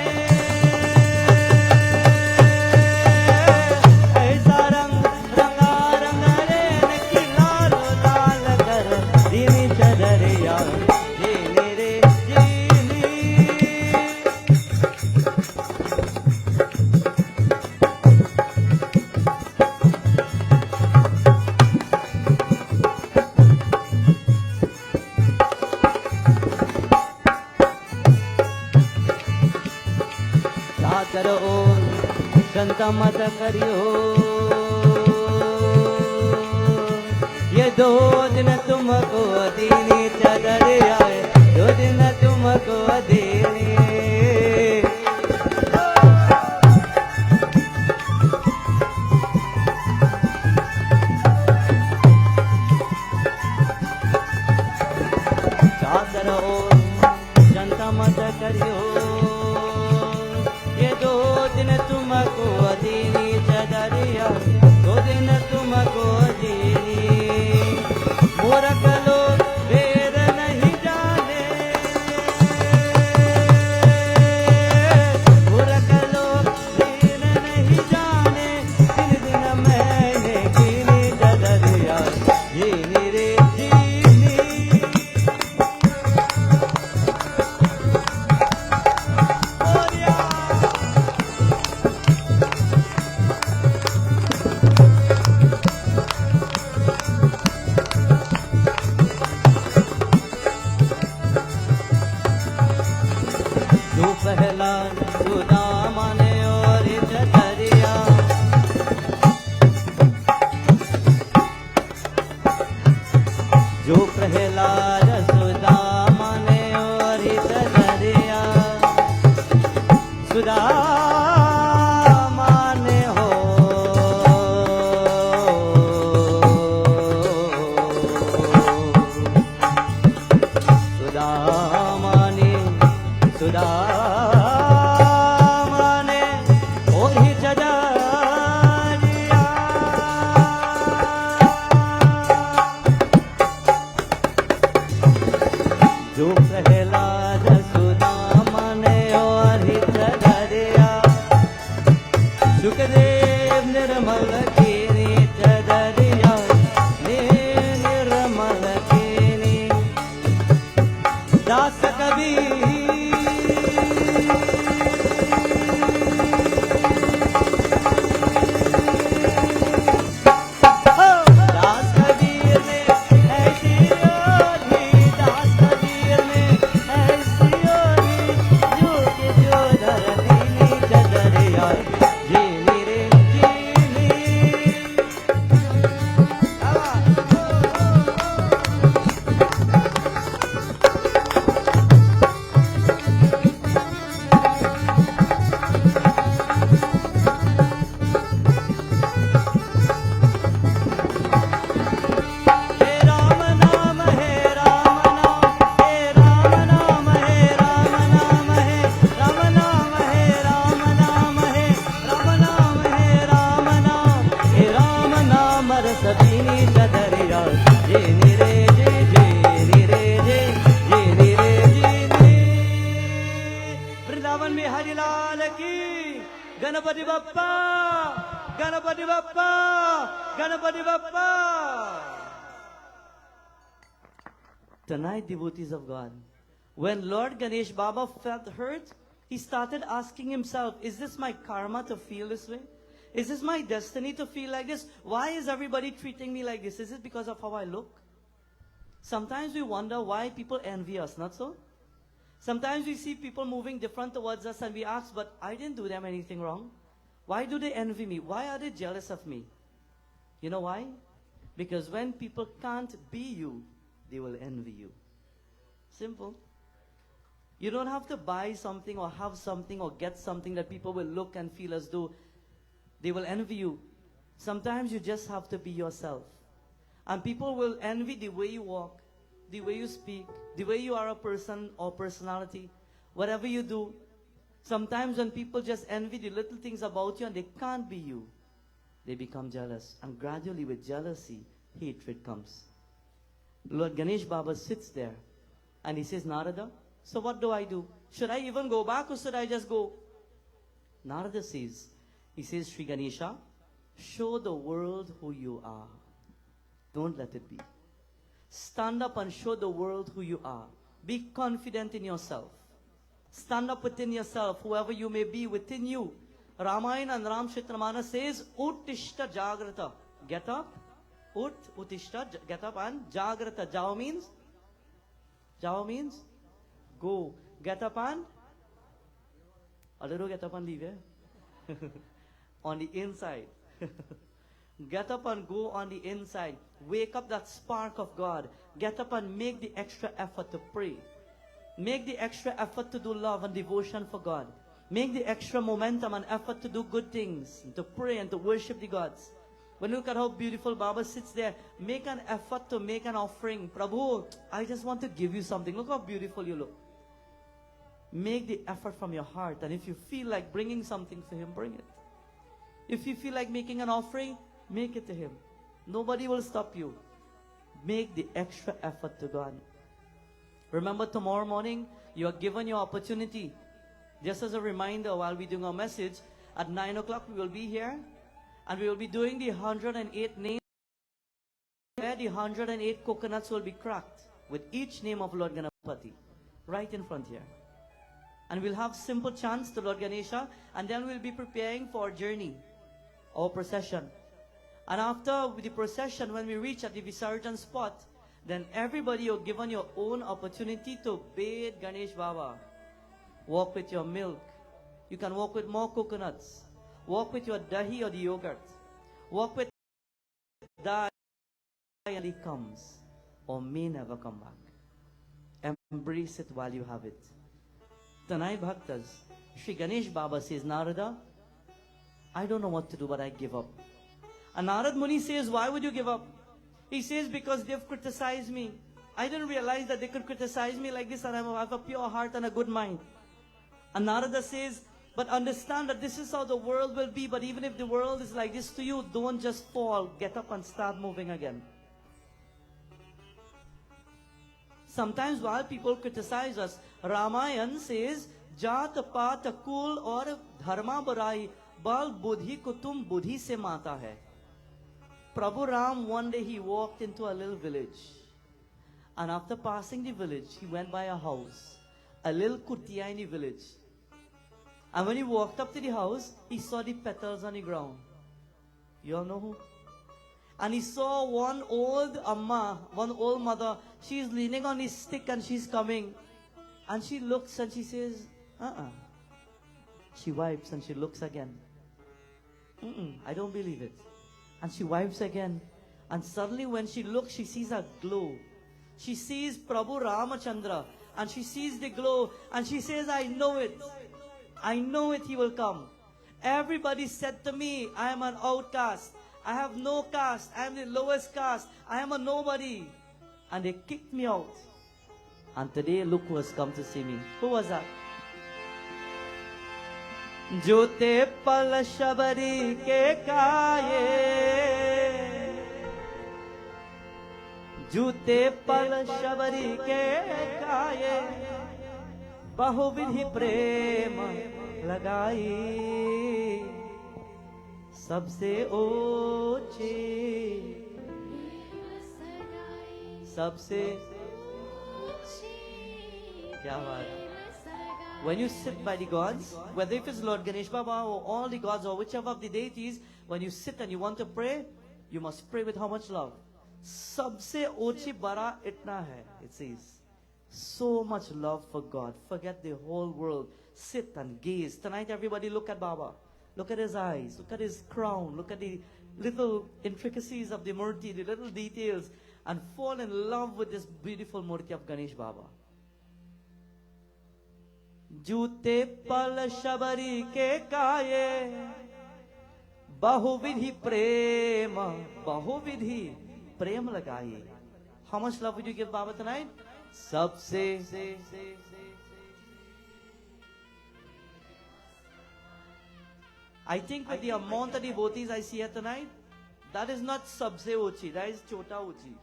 ऐसा रंग रंगा रंग रे ने कि लाल लाल कर दीनी चदरिया जीनी रे जीनी करो संता मत करियो ये दो दिन तुमको दीनी चदर आए दो दिन तुमको दीनी चादर जनता मत करियो ये दो दिन तुमको दीनी चदरिया दो दिन तुमको दीनी मूर्ख लोग वेद नहीं जाने मूर्ख लोग वेद नहीं जाने दिन दिन मैंने दीनी चदरिया जीनी रे जीनी पहला सुदामा ने और चदरिया जो प्रहलाद सुदामा ने और चदरिया सुदामा ने हो सुदामा ने और ही चदरिया जो प्रहलाद सुदामा ने और ही चदरिया सुखदेव निर्मल कीनी चदरिया निर्मल कीनी दास Kabir Ganpati Bappa Ganpati Bappa Ganpati Bappa. Tonight, devotees of God, when Lord Ganesh Baba felt hurt, he started asking himself, is this my karma to feel this way? Is this my destiny to feel like this? Why is everybody treating me like this? Is it because of how I look? Sometimes we wonder why people envy us, not so? Sometimes we see people moving different towards us and we ask, but I didn't do them anything wrong. Why do they envy me? Why are they jealous of me? You know why? Because when people can't be you, they will envy you. Simple. You don't have to buy something or have something or get something that people will look and feel as though they will envy you. Sometimes you just have to be yourself. And people will envy the way you walk, the way you speak, the way you are a person or personality, whatever you do. Sometimes when people just envy the little things about you and they can't be you, they become jealous. And gradually with jealousy, hatred comes. Lord Ganesh Baba sits there and he says, Narada, so what do I do? Should I even go back or should I just go? Narada says, he says, Sri Ganesha, show the world who you are. Don't let it be. Stand up and show the world who you are. Be confident in yourself. Stand up within yourself, whoever you may be within you. Ramayana and Ram Chitramana says, Uttishta Jagrata. Get up. Uttishta, get up, and Jagrata. Jao means? Jao means? Go. Get up and? Adaro get up and leave, eh? On the inside. Get up and go on the inside. Wake up that spark of God. Get up and make the extra effort to pray. Make the extra effort to do love and devotion for God. Make the extra momentum and effort to do good things, to pray and to worship the gods. When you look at how beautiful Baba sits there, make an effort to make an offering. Prabhu, I just want to give you something. Look how beautiful you look. Make the effort from your heart. And if you feel like bringing something for Him, bring it. If you feel like making an offering, make it to Him. Nobody will stop you. Make the extra effort to God. Remember, tomorrow morning, you are given your opportunity. Just as a reminder, while we're doing our message, at 9 o'clock we will be here. And we will be doing the 108 names. Where the 108 coconuts will be cracked with each name of Lord Ganapati. Right in front here. And we'll have simple chants to Lord Ganesha. And then we'll be preparing for our journey. Our procession. And after the procession, when we reach at the Visarjan spot, then everybody, you're given your own opportunity to bathe Ganesh Baba. Walk with your milk. You can walk with more coconuts. Walk with your dahi or the yogurt. Walk with dahi and he comes or may never come back. Embrace it while you have it. Tanai Bhaktas, Sri Ganesh Baba says, Narada, I don't know what to do, but I give up. And Narad Muni says, why would you give up? He says, because they've criticized me. I didn't realize that they could criticize me like this, and I have a pure heart and a good mind. And Narada says, but understand that this is how the world will be. But even if the world is like this to you, don't just fall. Get up and start moving again. Sometimes while people criticize us, Ramayan says, Jat paat kul aur dharma burai bal buddhi ko tum buddhi se mata hai. Prabhu Ram, one day he walked into a little village. And after passing the village, he went by a house. A little kutia in the village. And when he walked up to the house, he saw the petals on the ground. You all know who? And he saw one old amma, one old mother. She's leaning on his stick and she's coming. And she looks and she says, She wipes and she looks again. I don't believe it. And she wipes again. And suddenly when she looks, she sees a glow. She sees Prabhu Ramachandra. And she sees the glow. And she says, I know it. I know it, he will come. Everybody said to me, I am an outcast. I have no caste. I am the lowest caste. I am a nobody. And they kicked me out. And today, look who has come to see me. Who was that? Jute pal shabari ke kaaye. Jute pal shabari ke kaaye. Bahuvidhi prema लगाई सबसे ऊंची सबसे क्या बात है. When you sit by the gods, whether if it's Lord Ganesh Baba or all the gods or whichever of the deities, when you sit and you want to pray, you must pray with how much love. सबसे ऊंची बड़ा इतना है, it says. So much love for God. Forget the whole world. Sit and gaze. Tonight everybody look at Baba. Look at his eyes. Look at his crown. Look at the little intricacies of the murti, the little details. And fall in love with this beautiful murti of Ganesh Baba. जूते पल शबरी के काये बहुविधि प्रेम बहुविधि प्रेम लगाए. How much love would you give Baba tonight? सबसे I think with the amount of devotees I see here tonight, that is not sabse uchi, that is chota uchi.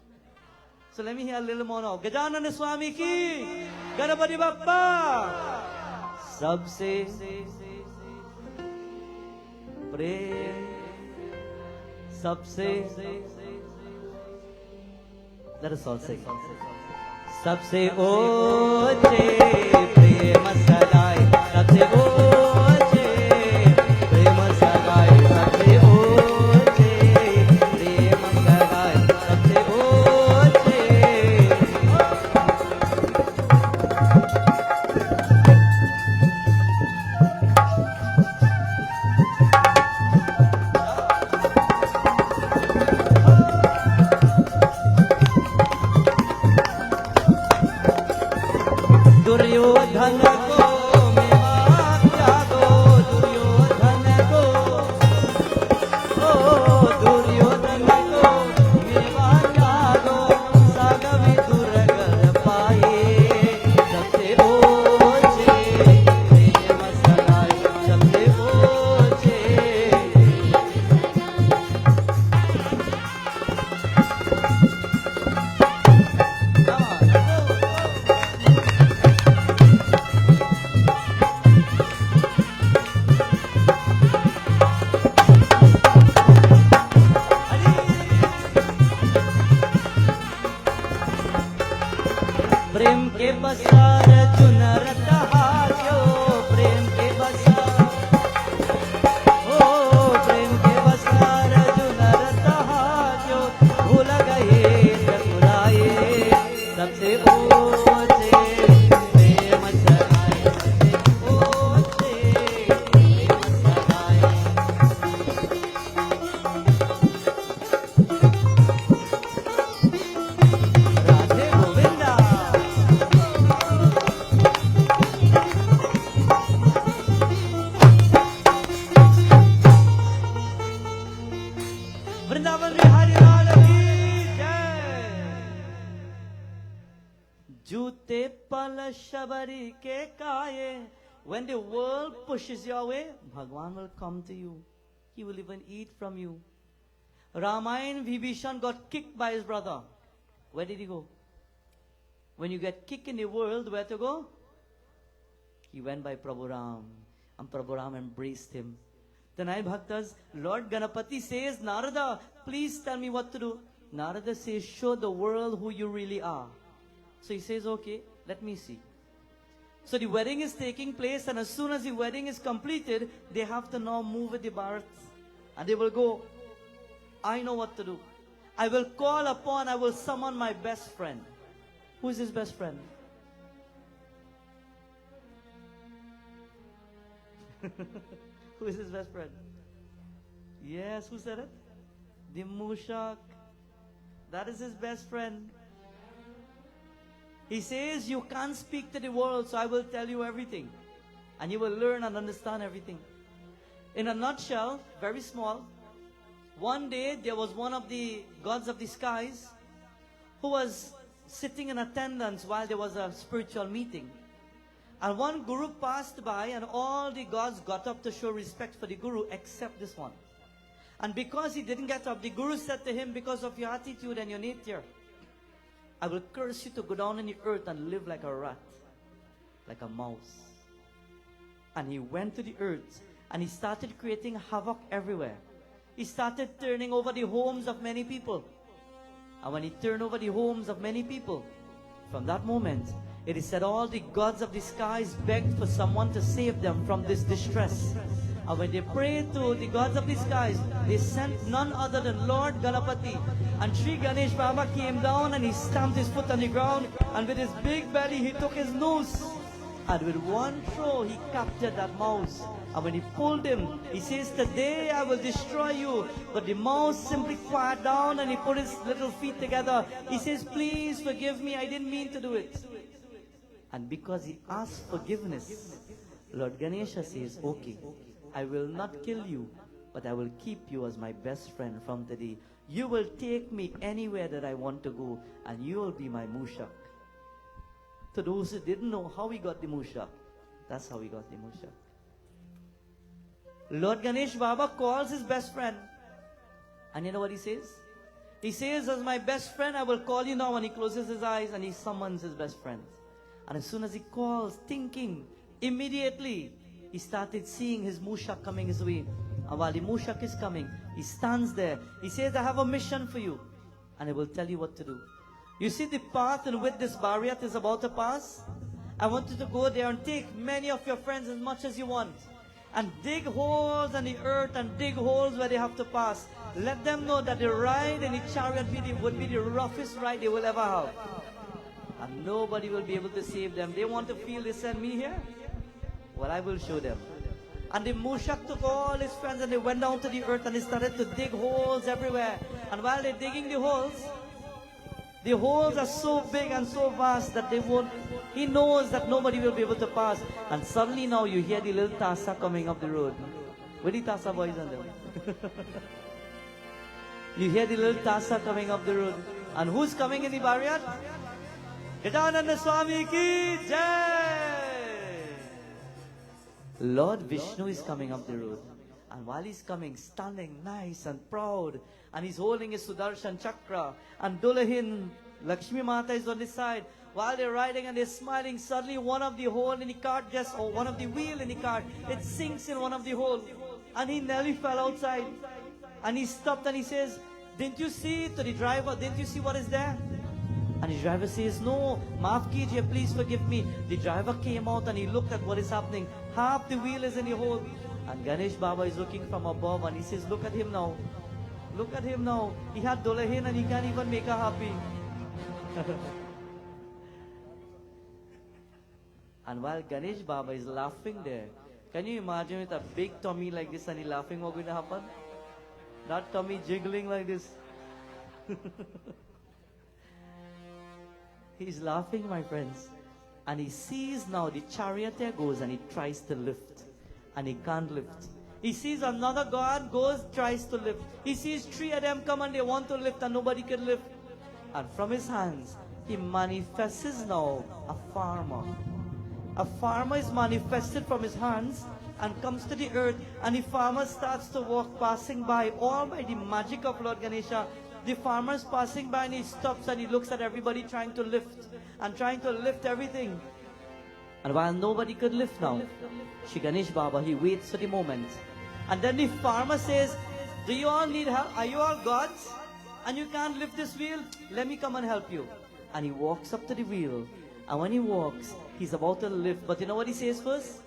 So let me hear a little more now. Gajanana Swami ki, Ganapati Bappa. Sabse prem, sabse. Let us all sing. सबसे ऊंचे प्रेम सगाई सबसे ऊंचे प्रेम सगाई सबसे ऊंचे प्रेम सगाई सबसे ऊंचे दुर्योधन को मेवा त्यागो दुर्योधन को ओ दुर्योधन को मेवा त्यागो सागवी दुर्गल पाए सबसे ऊंचे प्रेम सगाई सबसे ऊंचे प्रेम के बसार चुनर हाथो प्रेम के बसार ओ प्रेम के बसार चुनर हाथो भूल गए सकुलाए सबसे ऊंचे प्रेम सगाई सबसे ऊंचे प्रेम सगाई राधे गोविंदा वृंदावन बिहारी लाल की जय. जूते पल शबरी के काये. When the world pushes you away, Bhagwan will come to you. He will even eat from you. Ramayana Vibhishan got kicked by his brother. Where did he go? When you get kicked in the world, where to go? He went by Prabhu Ram, and Prabhu Ram embraced him. Tonight, Bhaktas, Lord Ganapati says, Narada, please tell me what to do. Narada says, show the world who you really are. So he says, okay, let me see. So the wedding is taking place, and as soon as the wedding is completed, they have to now move with the Bharat. And they will go, I know what to do. I will call upon, I will summon my best friend. Who is his best friend? Who is his best friend? Yes, who said it? The Mushak. That is his best friend. He says, you can't speak to the world, so I will tell you everything. And you will learn and understand everything. In a nutshell, very small, one day there was one of the gods of the skies who was sitting in attendance while there was a spiritual meeting. And one guru passed by, and all the gods got up to show respect for the guru except this one. And because he didn't get up, the guru said to him, because of your attitude and your nature, I will curse you to go down in the earth and live like a rat, like a mouse. And he went to the earth and he started creating havoc everywhere. He started turning over the homes of many people. And when he turned over the homes of many people, from that moment, it is said all the gods of the skies begged for someone to save them from this distress. And when they prayed to the gods of the skies, they sent none other than Lord Ganapati. And Sri Ganesh Baba came down and he stamped his foot on the ground. And with his big belly, he took his nose. And with one throw, he captured that mouse. And when he pulled him, he says, today I will destroy you. But the mouse simply quieted down and he put his little feet together. He says, please forgive me, I didn't mean to do it. And because he asked forgiveness, Lord Ganesha says, okay, I will not kill you, but I will keep you as my best friend from today. You will take me anywhere that I want to go, and you will be my Mushak. To those who didn't know how he got the Mushak, that's how he got the Mushak. Lord Ganesh Baba calls his best friend. And you know what he says? He says, as my best friend, I will call you now. And he closes his eyes and he summons his best friend. And as soon as he calls, thinking, immediately, he started seeing his Mushak coming his way. And while the Mushak is coming, he stands there. He says, I have a mission for you. And I will tell you what to do. You see the path in which this Bariat is about to pass? I want you to go there and take many of your friends as much as you want. And dig holes in the earth and dig holes where they have to pass. Let them know that the ride in the chariot would be the roughest ride they will ever have. And nobody will be able to save them. They want to feel they send me here? Well, I will show them. And the Mushak took all his friends and they went down to the earth and they started to dig holes everywhere. And while they're digging the holes are so big and so vast that they won't, he knows that nobody will be able to pass. And suddenly now you hear the little Tassa coming up the road. Where the Tassa boys are there? You hear the little Tassa coming up the road. And who's coming in the Bariat? Gajananda Swami ki Jai! Lord Vishnu is coming up the road. And while he's coming, standing nice and proud, and he's holding his Sudarshan Chakra, and Dulahin, Lakshmi Mata is on this side. While they're riding and they're smiling, suddenly one of the hole in the cart or one of the wheel in the cart, it sinks in one of the holes. And he nearly fell outside. And he stopped and he says, didn't you see to the driver, didn't you see what is there? And the driver says, no, maaf kijiye, please forgive me. The driver came out and he looked at what is happening. Half the wheel is in the hole. And Ganesh Baba is looking from above and he says, look at him now. Look at him now. He had Dolahin and he can't even make her happy. And while Ganesh Baba is laughing there, can you imagine with a big tummy like this and he laughing, what going to happen? That tummy jiggling like this. He's laughing, my friends. And he sees now the charioteer goes and he tries to lift. And he can't lift. He sees another god goes, tries to lift. He sees 3 of them come and they want to lift and nobody can lift. And from his hands, he manifests now a farmer. A farmer is manifested from his hands and comes to the earth, and the farmer starts to walk, passing by, all by the magic of Lord Ganesha. The farmer is passing by and he stops and he looks at everybody trying to lift and trying to lift everything. And while nobody could lift now, Shri Ganesh Baba, he waits for the moment. And then the farmer says, do you all need help? Are you all gods? And you can't lift this wheel? Let me come and help you. And he walks up to the wheel. And when he walks, he's about to lift. But you know what he says first?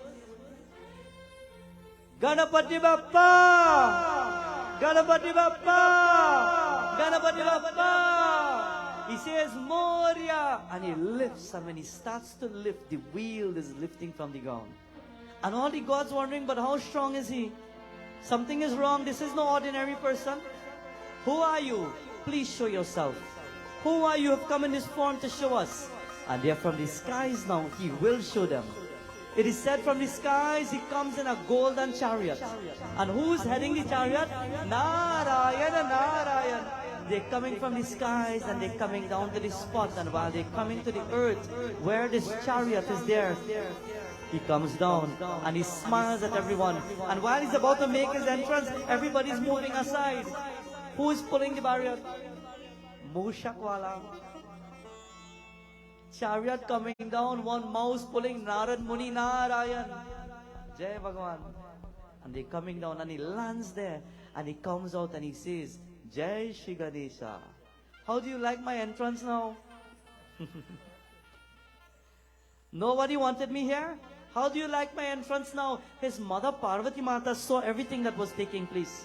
Ganapati Bappa! Ganapati Bappa! Ganapati Bappa! He says, Moria! And he lifts, and when he starts to lift, the wheel is lifting from the ground. And all the gods wondering, but how strong is he? Something is wrong. This is no ordinary person. Who are you? Please show yourself. Who are you? You have come in this form to show us. And there from the skies now, he will show them. It is said from the skies, he comes in a golden chariot. And who's heading the chariot? Narayana, Narayana. They're coming from the skies and they're coming down to the spot. And while they're coming to the earth, where this chariot is there, he comes down and he smiles at everyone. And while he's about to make his entrance, everybody's moving aside. Who is pulling the barrier? Mushakwala. Chariot coming down, one mouse pulling Narad Muni Narayan. Jai Bhagavan. And they're coming down and he lands there and he comes out and he says, Jai Shri Ganesha. How do you like my entrance now? Nobody wanted me here? How do you like my entrance now? His mother Parvati Mata saw everything that was taking place.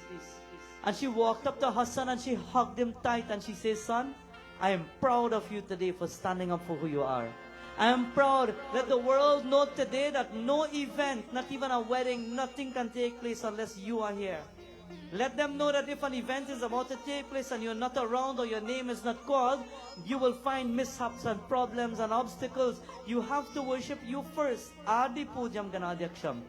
And she walked up to her son and she hugged him tight and she says, son, I am proud of you today for standing up for who you are. I am proud. Let the world know today that no event, not even a wedding, nothing can take place unless you are here. Let them know that if an event is about to take place and you're not around or your name is not called, you will find mishaps and problems and obstacles. You have to worship you first. Adi Pujam Ganadhyaksham.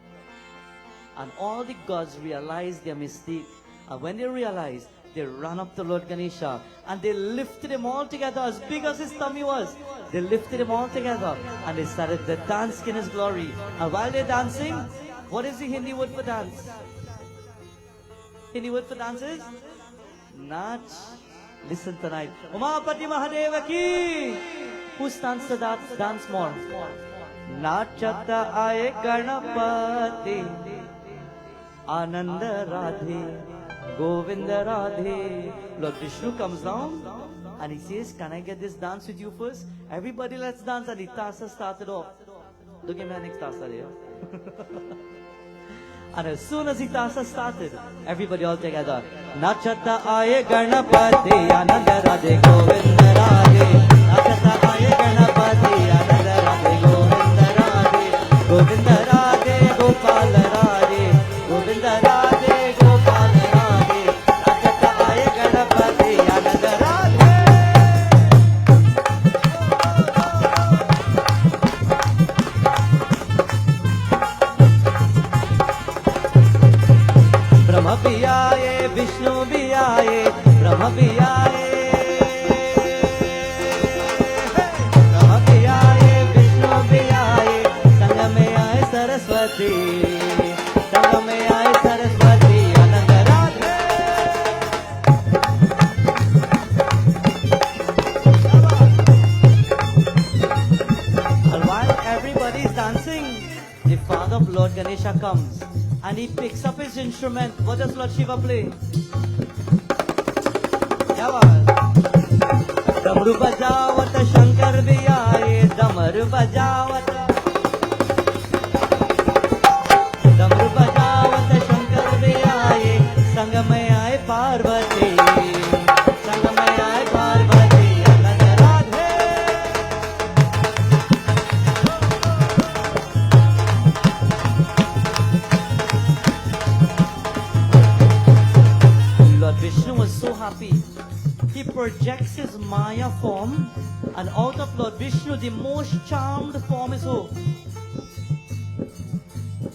And all the gods realize their mistake. And when they realize, they ran up to Lord Ganesha and they lifted him all together as big as his tummy was. They lifted him all together and they started to dance in his glory. And while they're dancing, what is the Hindi word for dance? Hindi word for dance is? Nach. Listen tonight. Umapati Mahadeva ki! Who stands to dance more? Nachata aaye Ganapati Ananda Radhe Govinda Radhe. Lord Vishnu comes down and he says, can I get this dance with you first? Everybody let's dance. And the tassa started off. Look at my next tassa there. And as soon as the tassa started, everybody all together. Nachata aaye Ganapati Ananda Radhe Govinda Radhe. Nachata aaye Ganapati Ananda Radhe Govinda Radhe. Govinda Radhe Gopal Radhe. Govinda Radhe Gopal Radhe. Nachata aaye Ganapati Ananda Radhe. Brahma bhi aaye, Vishnu bhi aaye, Brahma bhi aaye. Brahma bhi aaye, Vishnu bhi aaye, Sangha mein aaye Saraswati, Sangha mein aaye Saraswati, Ananda Radhe. And while everybody is dancing, the father of Lord Ganesha comes. And he picks up his instrument. What does Lord Shiva play? Damru bajawat Shankar bhi aaye, Damar bajawat. Damru bajawat Shankar bhi aaye, Sangha mein aaye Parvati, Sangha mein aaye Parvati, Ananda Radhe. Lord Vishnu was so happy. He projects his Maya form, and out of Lord Vishnu, the most charmed form is who?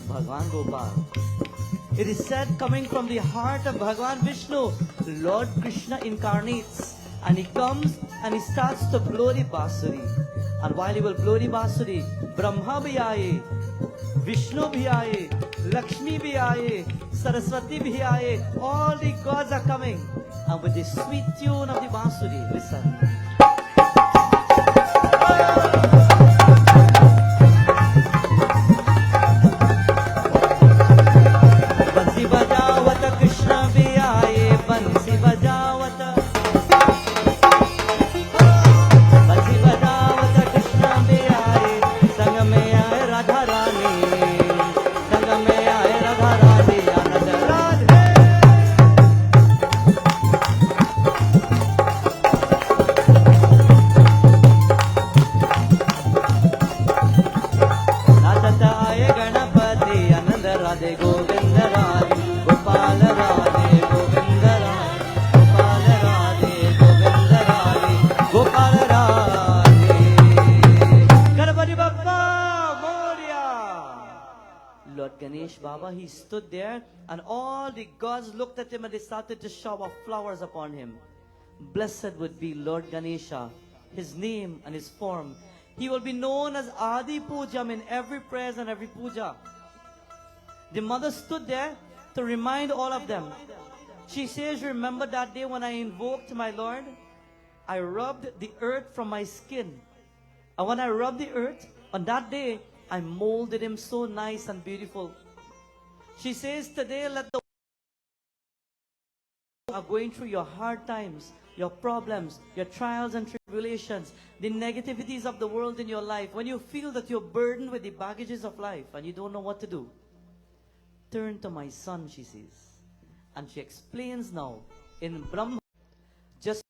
Bhagwan Gopal. It is said, coming from the heart of Bhagwan Vishnu, Lord Krishna incarnates, and he comes and he starts to blow the basuri. And while he will blow the basuri, Brahma bhi aaye, Vishnu bhi aaye, Lakshmi bhi aaye, Saraswati bhi aaye, all the gods are coming. And with the sweet tune of the basuri, listen. Bansi bajawat Krishna bhi aaye, Bansi bajawat. Bansi bajawat Krishna bhi aaye, Sangha mein aaye Radha Rani, Sangha mein aaye Radha Rani, Ananda Radhe. Nachata aaye Ganapati Ananda Radhe Govinda Radhe Gopal Radhe Govinda Radhe Gopal Radhe Govinda Radhe Gopal Radhe. Ganapati Bappa Moria. Lord Ganesh Baba, he stood there and all the gods looked at him and they started to shower flowers upon him. Blessed would be Lord Ganesha, his name and his form. He will be known as Adi Pujam in every prayers and every puja. The mother stood there to remind all of them. She says, remember that day when I invoked my Lord? I rubbed the earth from my skin. And when I rubbed the earth, on that day, I molded him so nice and beautiful. She says, today let the are going through your hard times, your problems, your trials and tribulations, the negativities of the world in your life, when you feel that you're burdened with the baggages of life and you don't know what to do, turn to my son, she says. And she explains now in Brahma, just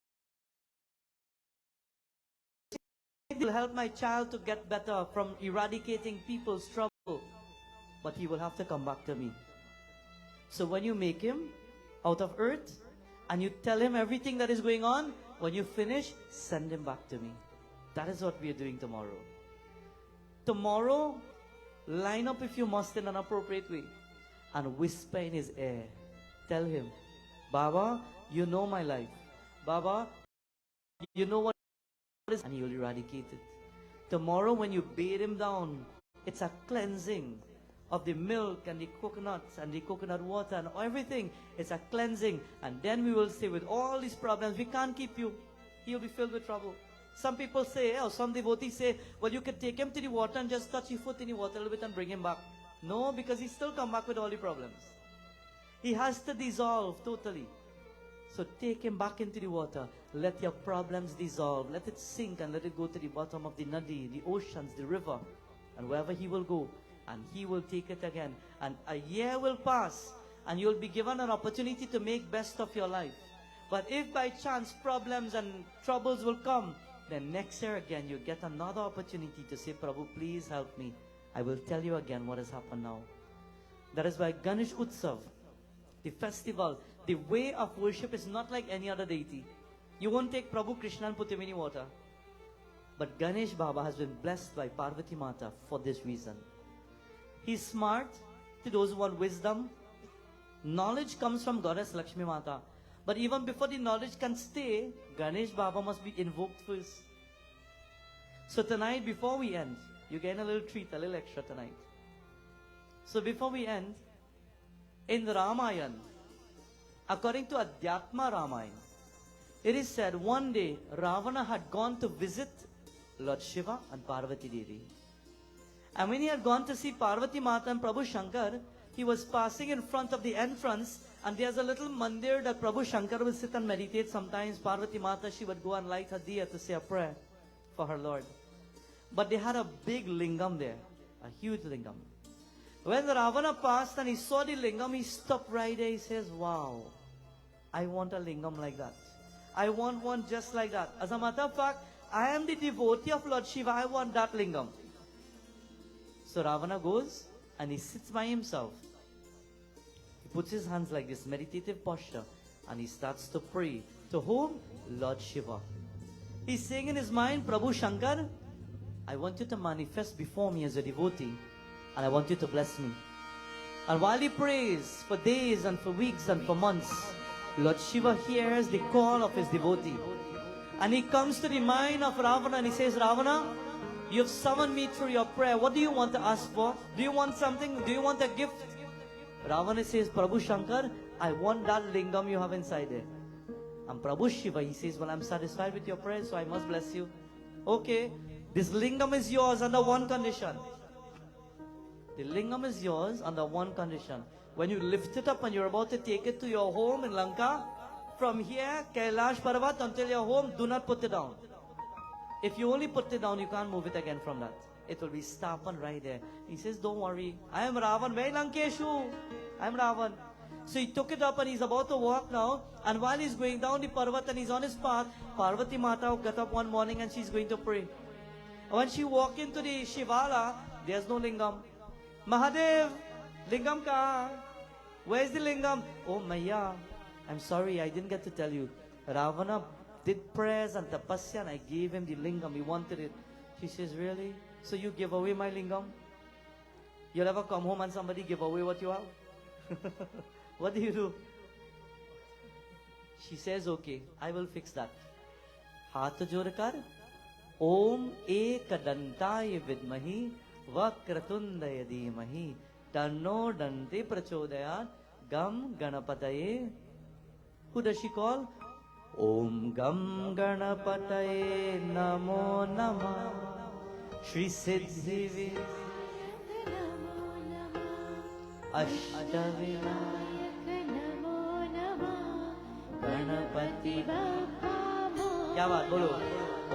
will help my child to get better from eradicating people's trouble, but he will have to come back to me. So when you make him, out of earth, and you tell him everything that is going on. When you finish, send him back to me. That is what we are doing tomorrow. Tomorrow, line up if you must in an appropriate way and whisper in his ear. Tell him, Baba, you know my life. Baba, you know what is, and he will eradicate it. Tomorrow when you bathe him down, it's a cleansing of the milk and the coconuts and the coconut water and everything. It's a cleansing. And then we will say, with all these problems, we can't keep you. He'll be filled with trouble. Some people say, or some devotees say, well, you can take him to the water and just touch your foot in the water a little bit and bring him back. No, because he still come back with all the problems. He has to dissolve totally. So take him back into the water. Let your problems dissolve. Let it sink and let it go to the bottom of the nadi, the oceans, the river. And wherever he will go, and he will take it again. And a year will pass, and you'll be given an opportunity to make best of your life. But if by chance problems and troubles will come, then next year again you get another opportunity to say, Prabhu, please help me. I will tell you again what has happened now. That is why Ganesh Utsav, the festival, the way of worship is not like any other deity. You won't take Prabhu Krishna and put him in the water. But Ganesh Baba has been blessed by Parvati Mata for this reason. He's smart to those who want wisdom. Knowledge comes from Goddess Lakshmi Mata. But even before the knowledge can stay, Ganesh Baba must be invoked first. So tonight, before we end, you get a little treat, a little extra tonight. So before we end, in Ramayana, according to Adhyatma Ramayana, it is said one day Ravana had gone to visit Lord Shiva and Parvati Devi. And when he had gone to see Parvati Mata and Prabhu Shankar, he was passing in front of the entrance, and there's a little mandir that Prabhu Shankar will sit and meditate. Sometimes Parvati Mata, she would go and light her diya to say a prayer for her Lord. But they had a big lingam there, a huge lingam. When Ravana passed and he saw the lingam, he stopped right there. He says, wow, I want a lingam like that. I want one just like that. As a matter of fact, I am the devotee of Lord Shiva. I want that lingam. So Ravana goes and he sits by himself. He puts his hands like this, meditative posture, and he starts to pray. To whom? Lord Shiva. He's saying in his mind, Prabhu Shankar, I want you to manifest before me as a devotee, and I want you to bless me. And while he prays for days and for weeks and for months, Lord Shiva hears the call of his devotee. And he comes to the mind of Ravana and he says, Ravana, you have summoned me through your prayer. What do you want to ask for? Do you want something? Do you want a gift? Ravana says, Prabhu Shankar, I want that lingam you have inside there. And Prabhu Shiva, he says, well, I'm satisfied with your prayer, so I must bless you. Okay, this lingam is yours under one condition. The lingam is yours under one condition. When you lift it up and you're about to take it to your home in Lanka, from here, Kailash Parvat, until your home, do not put it down. If you only put it down, you can't move it again from that. It will be stopping right there. He says, don't worry. I am Ravan. Where Lankeshu? I am Ravan. So he took it up and he's about to walk now. And while he's going down the Parvat and he's on his path, Parvati Mata got up one morning and she's going to pray. When she walked into the Shivala, there's no lingam. Mahadev, lingam ka? Where's the lingam? Oh, Maya, I'm sorry, I didn't get to tell you. Ravana did prayers and tapasya and I gave him the lingam. He wanted it. She says, really? So you give away my lingam? You'll ever come home and somebody give away what you have? What do you do? She says, okay, I will fix that. Haath jodkar, Om Ekadantaya Vidmahi Vakratundaya Dhimahi Tanno Dante Prachodayat Gam Ganapataye. Who does she call? Om Gam Ganapataye Namo Namah Shri Siddhi Ashtavinaya Ganapati Bappa. क्या बात बोलो?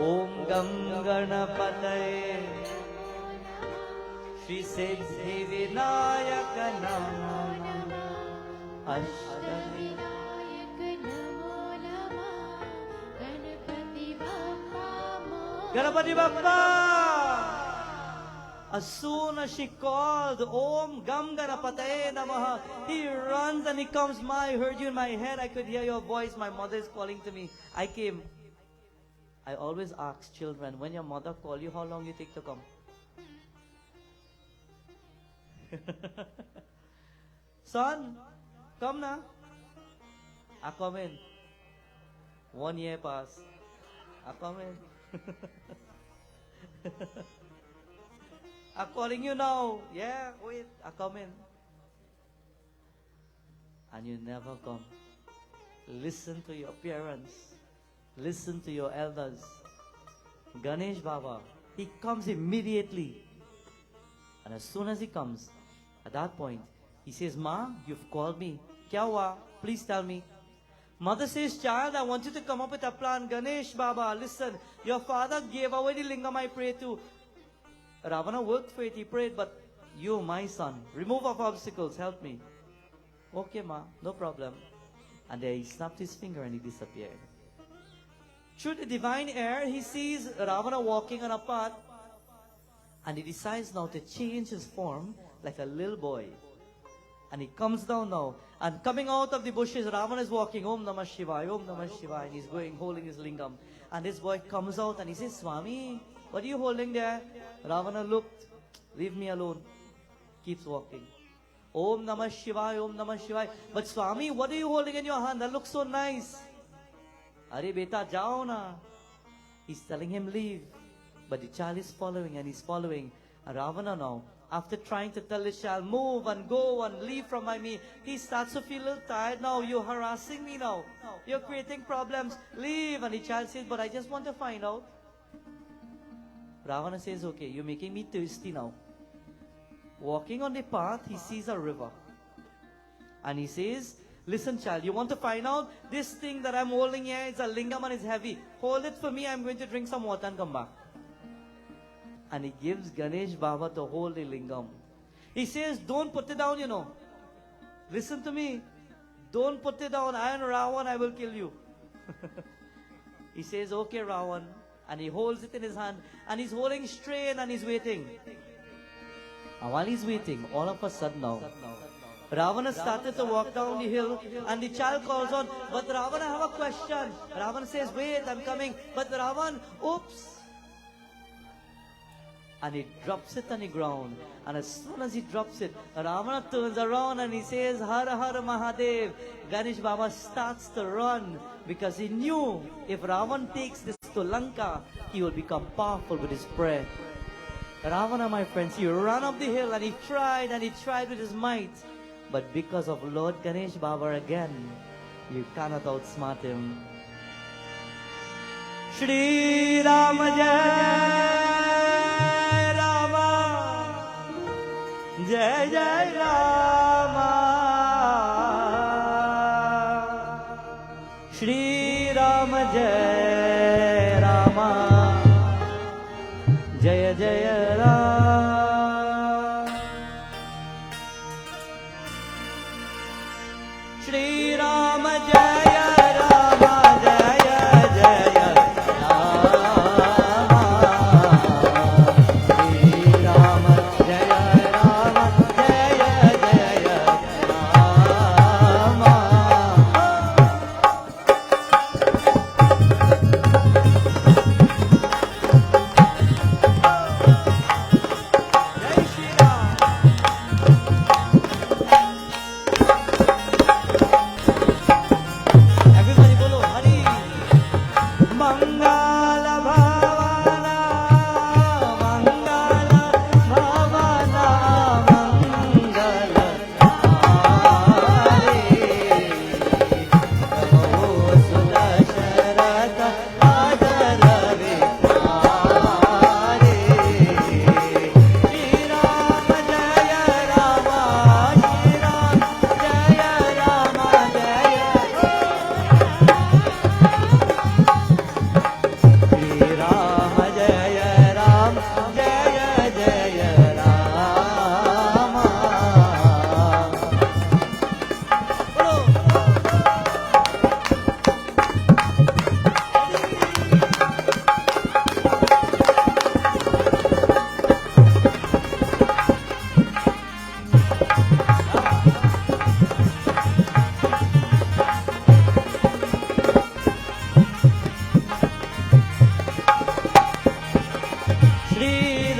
ओम गम गणपतये श्री सिद्धि विनायक नमो नमः अष्टविनायक नमो नमः Ganpati Bappa As soon as she called, Om Gam Ganapataye Namaha, he runs and he comes. Ma, I heard you in my head. I could hear your voice. My mother is calling to me. I came. I always ask children, when your mother call you, how long you take to come? Son, come now. I come in. 1 year passed. I come in. I'm calling you now. Yeah, wait. I come in. And you never come. Listen to your parents. Listen to your elders. Ganesh Baba, he comes immediately. And as soon as he comes, at that point, he says, Ma, you've called me. Kya hua? Please tell me. Mother says, child, I want you to come up with a plan. Ganesh Baba, listen, your father gave away the lingam I prayed to. Ravana worked for it, he prayed, but you, my son, remove our obstacles, help me. Okay, Ma, no problem. And there he snapped his finger and he disappeared. Through the divine air, he sees Ravana walking on a path, and he decides now to change his form like a little boy. And he comes down now, and coming out of the bushes, Ravana is walking, Om Namah Shivaya, Om Namah Shivaya, and he's going, holding his lingam. And this boy comes out and he says, Swami, what are you holding there? Ravana looked, leave me alone. Keeps walking. Om Namah Shivaya, Om Namah Shivaya. But Swami, what are you holding in your hand? That looks so nice. Are beta, jao na. He's telling him leave. But the child is following and he's following. And Ravana now, after trying to tell the child, move and go and leave from me, he starts to feel a little tired now. You're harassing me now. You're creating problems. Leave. And the child says, but I just want to find out. Ravana says, okay, you're making me thirsty now. Walking on the path, he sees a river. And he says, listen child, you want to find out? This thing that I'm holding here, it's a lingam and it's heavy. Hold it for me, I'm going to drink some water and come back. And he gives Ganesh Baba to hold the lingam. He says, don't put it down, you know. Listen to me. Don't put it down. I am Ravan, I will kill you. He says, okay Ravan. And he holds it in his hand. And he's holding straight and he's waiting. And while he's waiting, all of a sudden now, Ravana started to walk down the hill and the child calls on, but Ravana, I have a question. Ravana says, wait, I'm coming. But Ravan, oops. And he drops it on the ground. And as soon as he drops it, Ravana turns around and he says, Hara Hara Mahadev. Ganesh Baba starts to run because he knew if Ravan takes this to Lanka, he will become powerful with his prayer. Ravana, my friends, he ran up the hill and he tried with his might. But because of Lord Ganesh Baba again, you cannot outsmart him. Shri Rama Jai Rama Jai Jai Rama Shri Rama Jai Rama Jaya Jaya Rama Shri Rama Jaya Rama Jaya Jaya Rama Shri Rama Jaya Rama Jaya Jaya Rama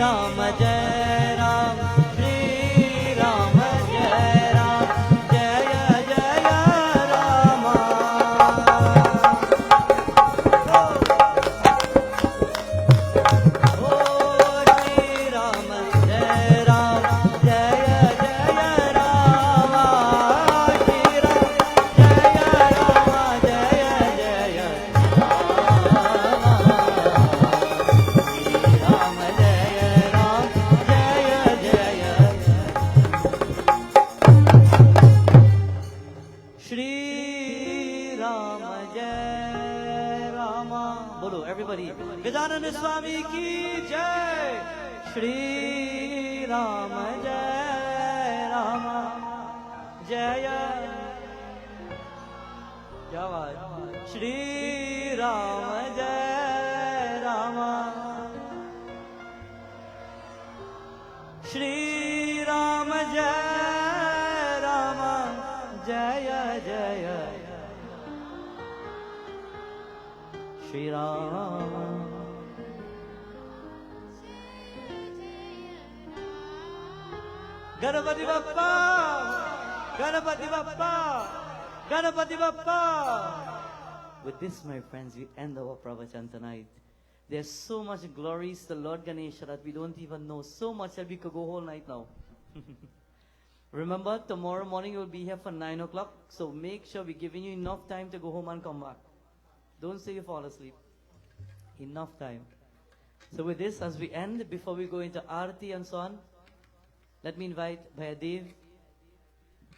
Ram Jai Ram, Shri Ram Jai Ram, Jaya Jaya Rama. Oh, Shri Ram Jai Ram, Jaya Jaya Rama, Shri Ram Jaya Rama, Jaya Jaya Rama. Ram Jaya Ram, Jaya Jaya Shri Ram Jai Rama. Bolo everybody. Gajanana Swami ki jai. Shri Ram Jai Rama, Jaya. क्या बात? श्री राम जय रामा, श्री राम जय रामा, जय जय Shri Ram. Ganpati Bappa, Ganpati Bappa, Ganpati Bappa. With this, my friends, we end our pravachan tonight. There's so much glories to Lord Ganesh that we don't even know. So much that we could go whole night now. Remember, tomorrow morning we'll be here for 9 o'clock. So make sure we're giving you enough time to go home and come back. Don't say you fall asleep. Enough time. So with this, as we end, before we go into Aarti and so on, let me invite Bhaiya Dev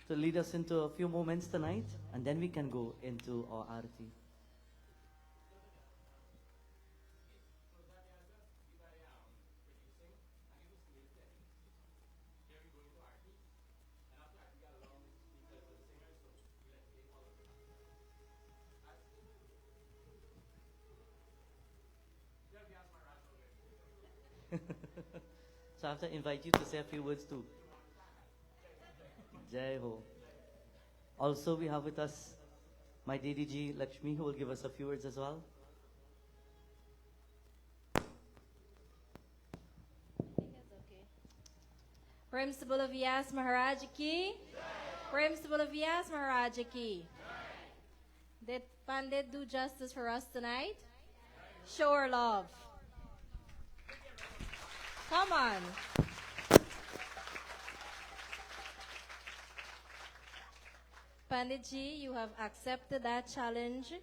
to lead us into a few moments tonight, and then we can go into our Aarti. So I have to invite you to say a few words too. Jai Ho. Also we have with us my DDG Lakshmi, who will give us a few words as well. Prem se bolo Vyas Maharaj ki. Prem se bolo Vyas Maharaj ki. Did Pandit do justice for us tonight? Show her love. Come on. Panditji, you have accepted that challenge,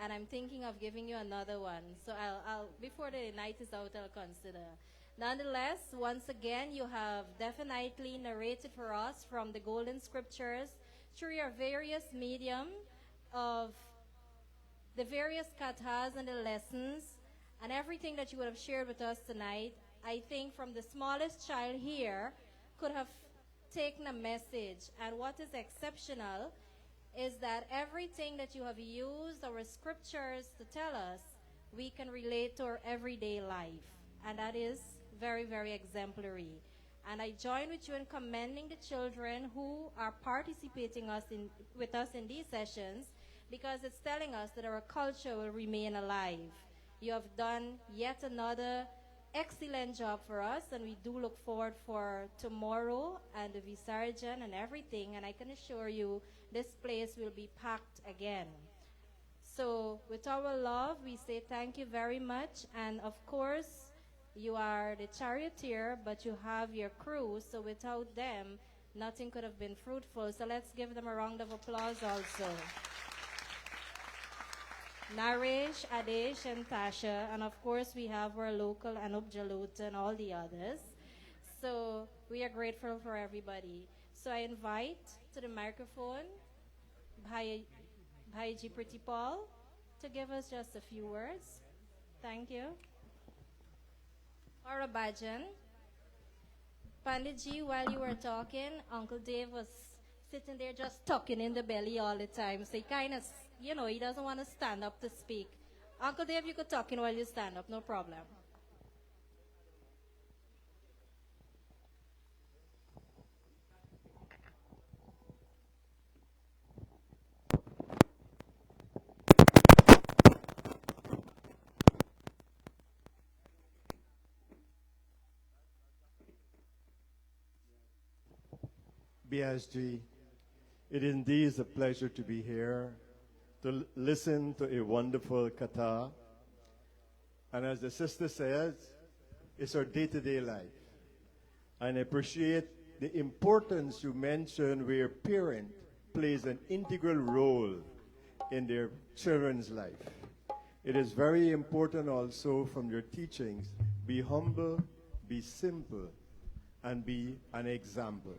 and I'm thinking of giving you another one. So I'll before the night is out, I'll consider. Nonetheless, once again, you have definitely narrated for us from the Golden Scriptures through your various medium of the various kathas and the lessons and everything that you would have shared with us tonight. I think from the smallest child here could have taken a message. And what is exceptional is that everything that you have used our scriptures to tell us, we can relate to our everyday life. And that is very, very exemplary. And I join with you in commending the children who are participating with us in these sessions, because it's telling us that our culture will remain alive. You have done yet another excellent job for us, and we do look forward for tomorrow and the Visarjan and everything, and I can assure you this place will be packed again. So with our love, we say thank you very much, and of course, you are the charioteer, but you have your crew, so without them, nothing could have been fruitful. So let's give them a round of applause also. Naresh, Adesh, and Tasha, and of course we have our local Anup Jalut and all the others. So we are grateful for everybody. So I invite to the microphone Bhaiji Pritipal to give us just a few words. Thank you. Aura Bhajan. Panditji, while you were talking, Uncle Dave was sitting there just tucking in the belly all the time. So he kind of, he doesn't want to stand up to speak. Uncle Dave, you could talk in while you stand up, no problem. BSG. It indeed is a pleasure to be here to listen to a wonderful katha. And as the sister says, it's our day-to-day life. And I appreciate the importance you mentioned where parent plays an integral role in their children's life. It is very important also from your teachings, be humble, be simple, and be an example.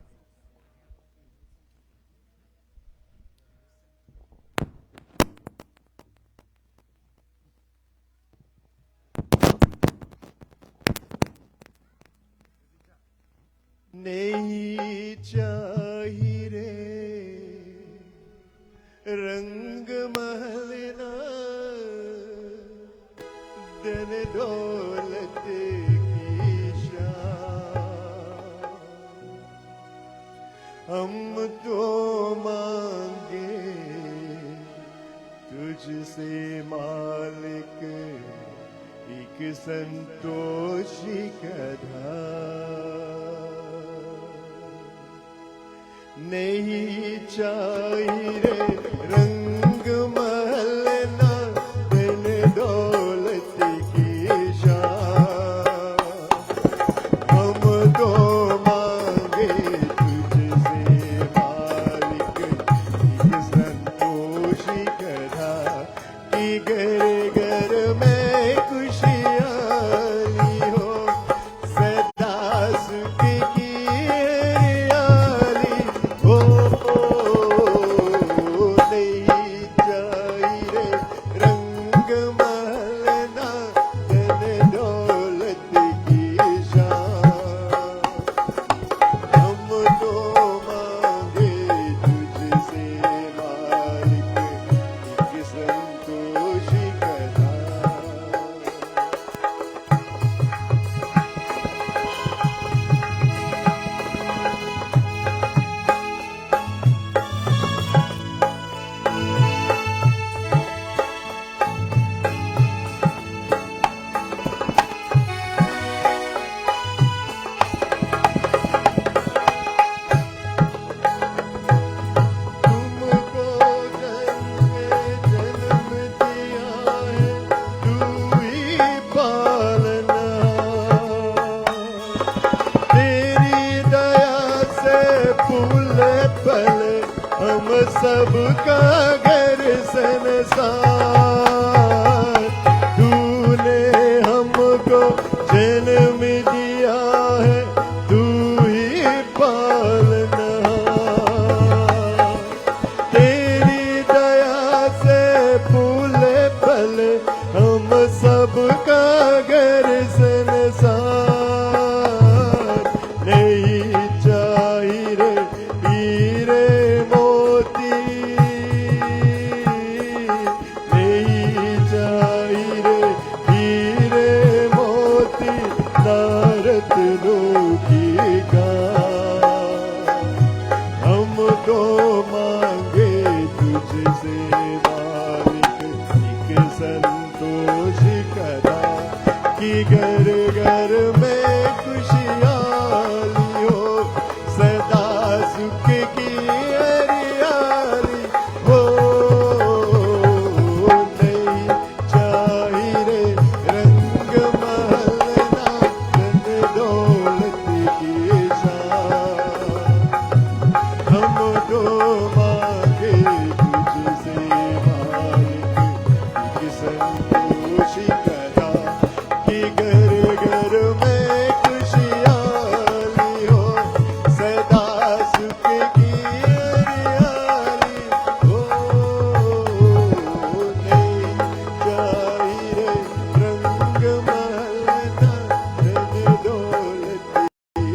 नहीं चाहिए रंग महलना धन दौलत की शान हम तो मांगे तुझसे मालिक एक संतोषी कथा नहीं चाहिए रंग महलना धन दौलत की शान हम तो मांगे तुझसे मालिक एक संतोषी कथा कि घर घर में खुशियाली हो सदा सुख की हरियाली हो नहीं चाहिए रंग महलना धन दौलत की शान हम तो मांगे तुझसे मालिक एक संतोषी कथा तुमको जन्म दिया है तू ही पालना तेरी दया से फूल फल हम सबका घर संसार तूने हमको जन्म दिया है तू ही पालना तेरी दया से फूल फल हम सबका घर संसार नहीं चाहिए हीरे मोती नहीं चाहिए हीरे मोती रत्नों की गान हम तो मांगे तुझसे मालिक एक संतोषी कथा कि घर घर में खुशियाली हो सदा सुख की हरियाली हो नहीं चाहिए रंग महलना धन दौलत की शान हम तो मांगे तुझसे मालिक एक संतोषी कथा कि घर घर में खुशियाली हो सदा सुख की हरियाली हो नहीं चाहिए रंग महलना धन दौलत की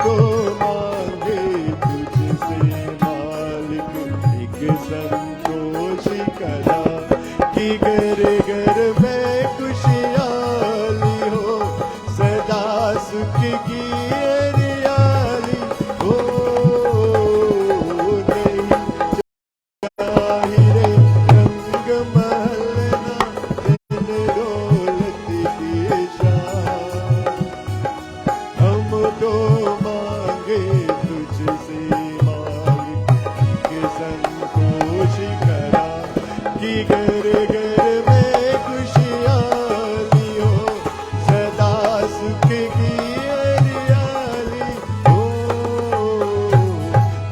तो मांगे तुझसे मालिक एक संतोष करा कि घर घर में खुशहाली हो सदा सुख की हरियाली हो नहीं चाहिए रंग महलना धन दौलत की शान हम तो मांगे तुझसे मालिक के संतोष करा कि घर घर में खुशहाली हो सदा सुख की हरियाली हो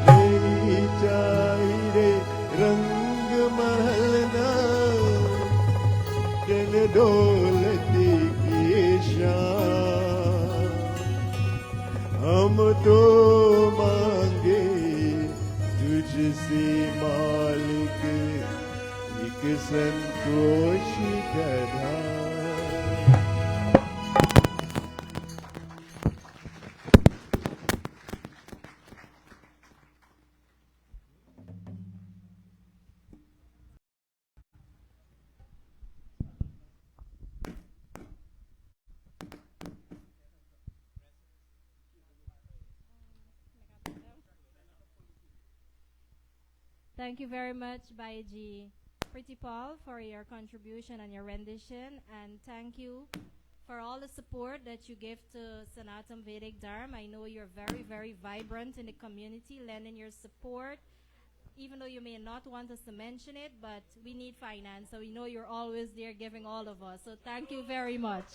नहीं चाहिए रंग महलना धन दौलत की शान हम तो मांगे तुझसे मालिक एक संतोष करा Thank you very much, Baiji Pretty Paul, for your contribution and your rendition. And thank you for all the support that you give to Sanatam Vedic Dharma. I know you're very, very vibrant in the community, lending your support, even though you may not want us to mention it, but we need finance, so we know you're always there giving all of us. So thank you very much.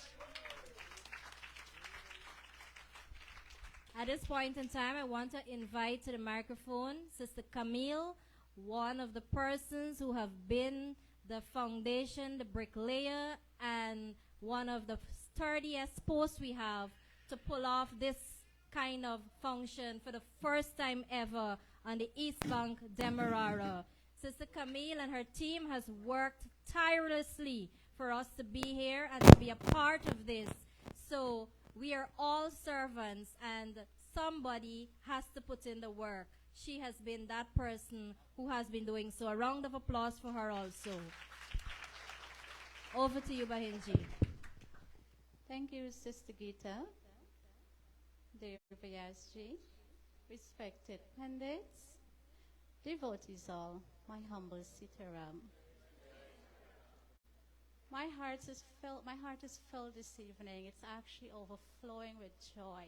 At this point in time, I want to invite to the microphone Sister Camille, one of the persons who have been the foundation, the bricklayer, and one of the sturdiest posts we have to pull off this kind of function for the first time ever on the East Bank Demerara. Sister Camille and her team has worked tirelessly for us to be here and to be a part of this. So we are all servants and somebody has to put in the work. She has been that person who has been doing so. A round of applause for her also. Over to you, Bahinji. Thank you, Sister Gita, dear Vyasji, respected pundits, devotees all, my humble Sitaram. My heart is filled this evening. It's actually overflowing with joy.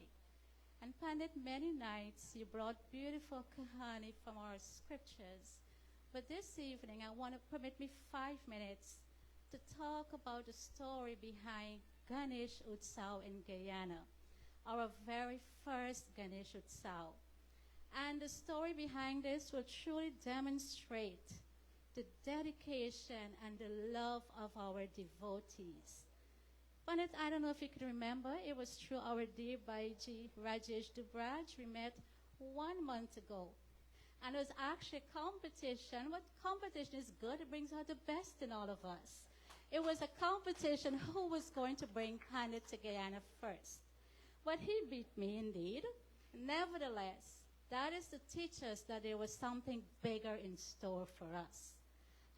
And Pandit, many nights you brought beautiful kahani from our scriptures. But this evening I want to permit me 5 minutes to talk about the story behind Ganesh Utsav in Guyana, our very first Ganesh Utsav. And the story behind this will truly demonstrate the dedication and the love of our devotees. Pandit, I don't know if you can remember, it was through our dear Baiji Rajesh Dubraj we met 1 month ago. And it was actually a competition. What competition is good, it brings out the best in all of us. It was a competition who was going to bring Pandit to Guyana first. But he beat me indeed. Nevertheless, that is to teach us that there was something bigger in store for us.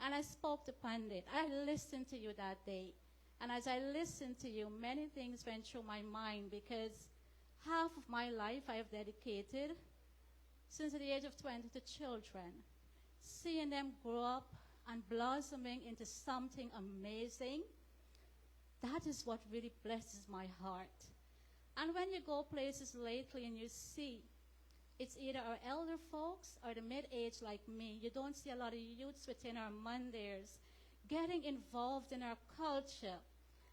And I spoke to Pandit. I listened to you that day. And as I listened to you, many things went through my mind because half of my life I have dedicated since the age of 20 to children, seeing them grow up and blossoming into something amazing. That is what really blesses my heart. And when you go places lately and you see it's either our elder folks or the mid-age like me, you don't see a lot of youths within our mandirs getting involved in our culture.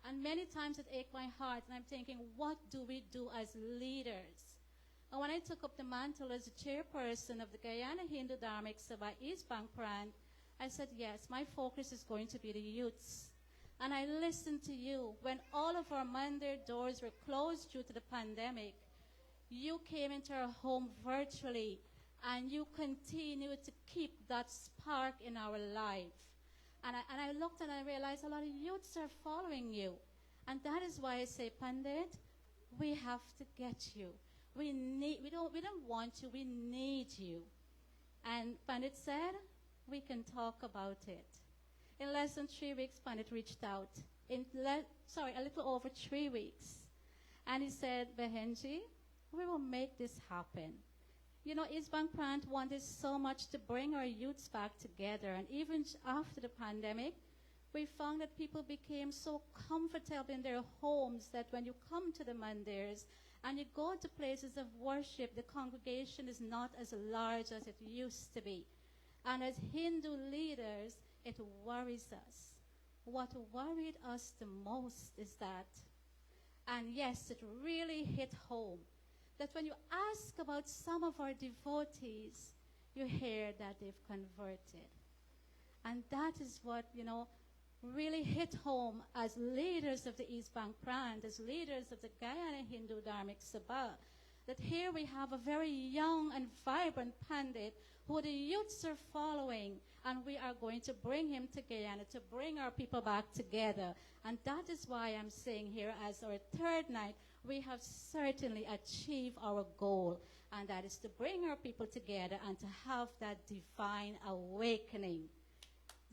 And many times it aches my heart, and I'm thinking, what do we do as leaders? And when I took up the mantle as the chairperson of the Guyana Hindu Dharmic Sabha East Bank Prant, I said, yes, my focus is going to be the youths. And I listened to you. When all of our mandir doors were closed due to the pandemic, you came into our home virtually, and you continued to keep that spark in our life. And I looked and I realized a lot of youths are following you. And that is why I say, Pandit, we have to get you. we don't want you, we need you. And Pandit said, we can talk about it. In less than 3 weeks, Pandit reached out. A little over 3 weeks. And he said, Behenji, we will make this happen. You know, East Bank Prant wanted so much to bring our youths back together. And even after the pandemic, we found that people became so comfortable in their homes that when you come to the Mandirs and you go to places of worship, the congregation is not as large as it used to be. And as Hindu leaders, it worries us. What worried us the most is that, and yes, it really hit home, that when you ask about some of our devotees, you hear that they've converted. And that is what, you know, really hit home as leaders of the East Bank Prant, as leaders of the Guyana Hindu Dharmic Sabha, that here we have a very young and vibrant Pandit who the youths are following, and we are going to bring him to Guyana to bring our people back together. And that is why I'm saying here, as our third night, we have certainly achieved our goal, and that is to bring our people together and to have that divine awakening.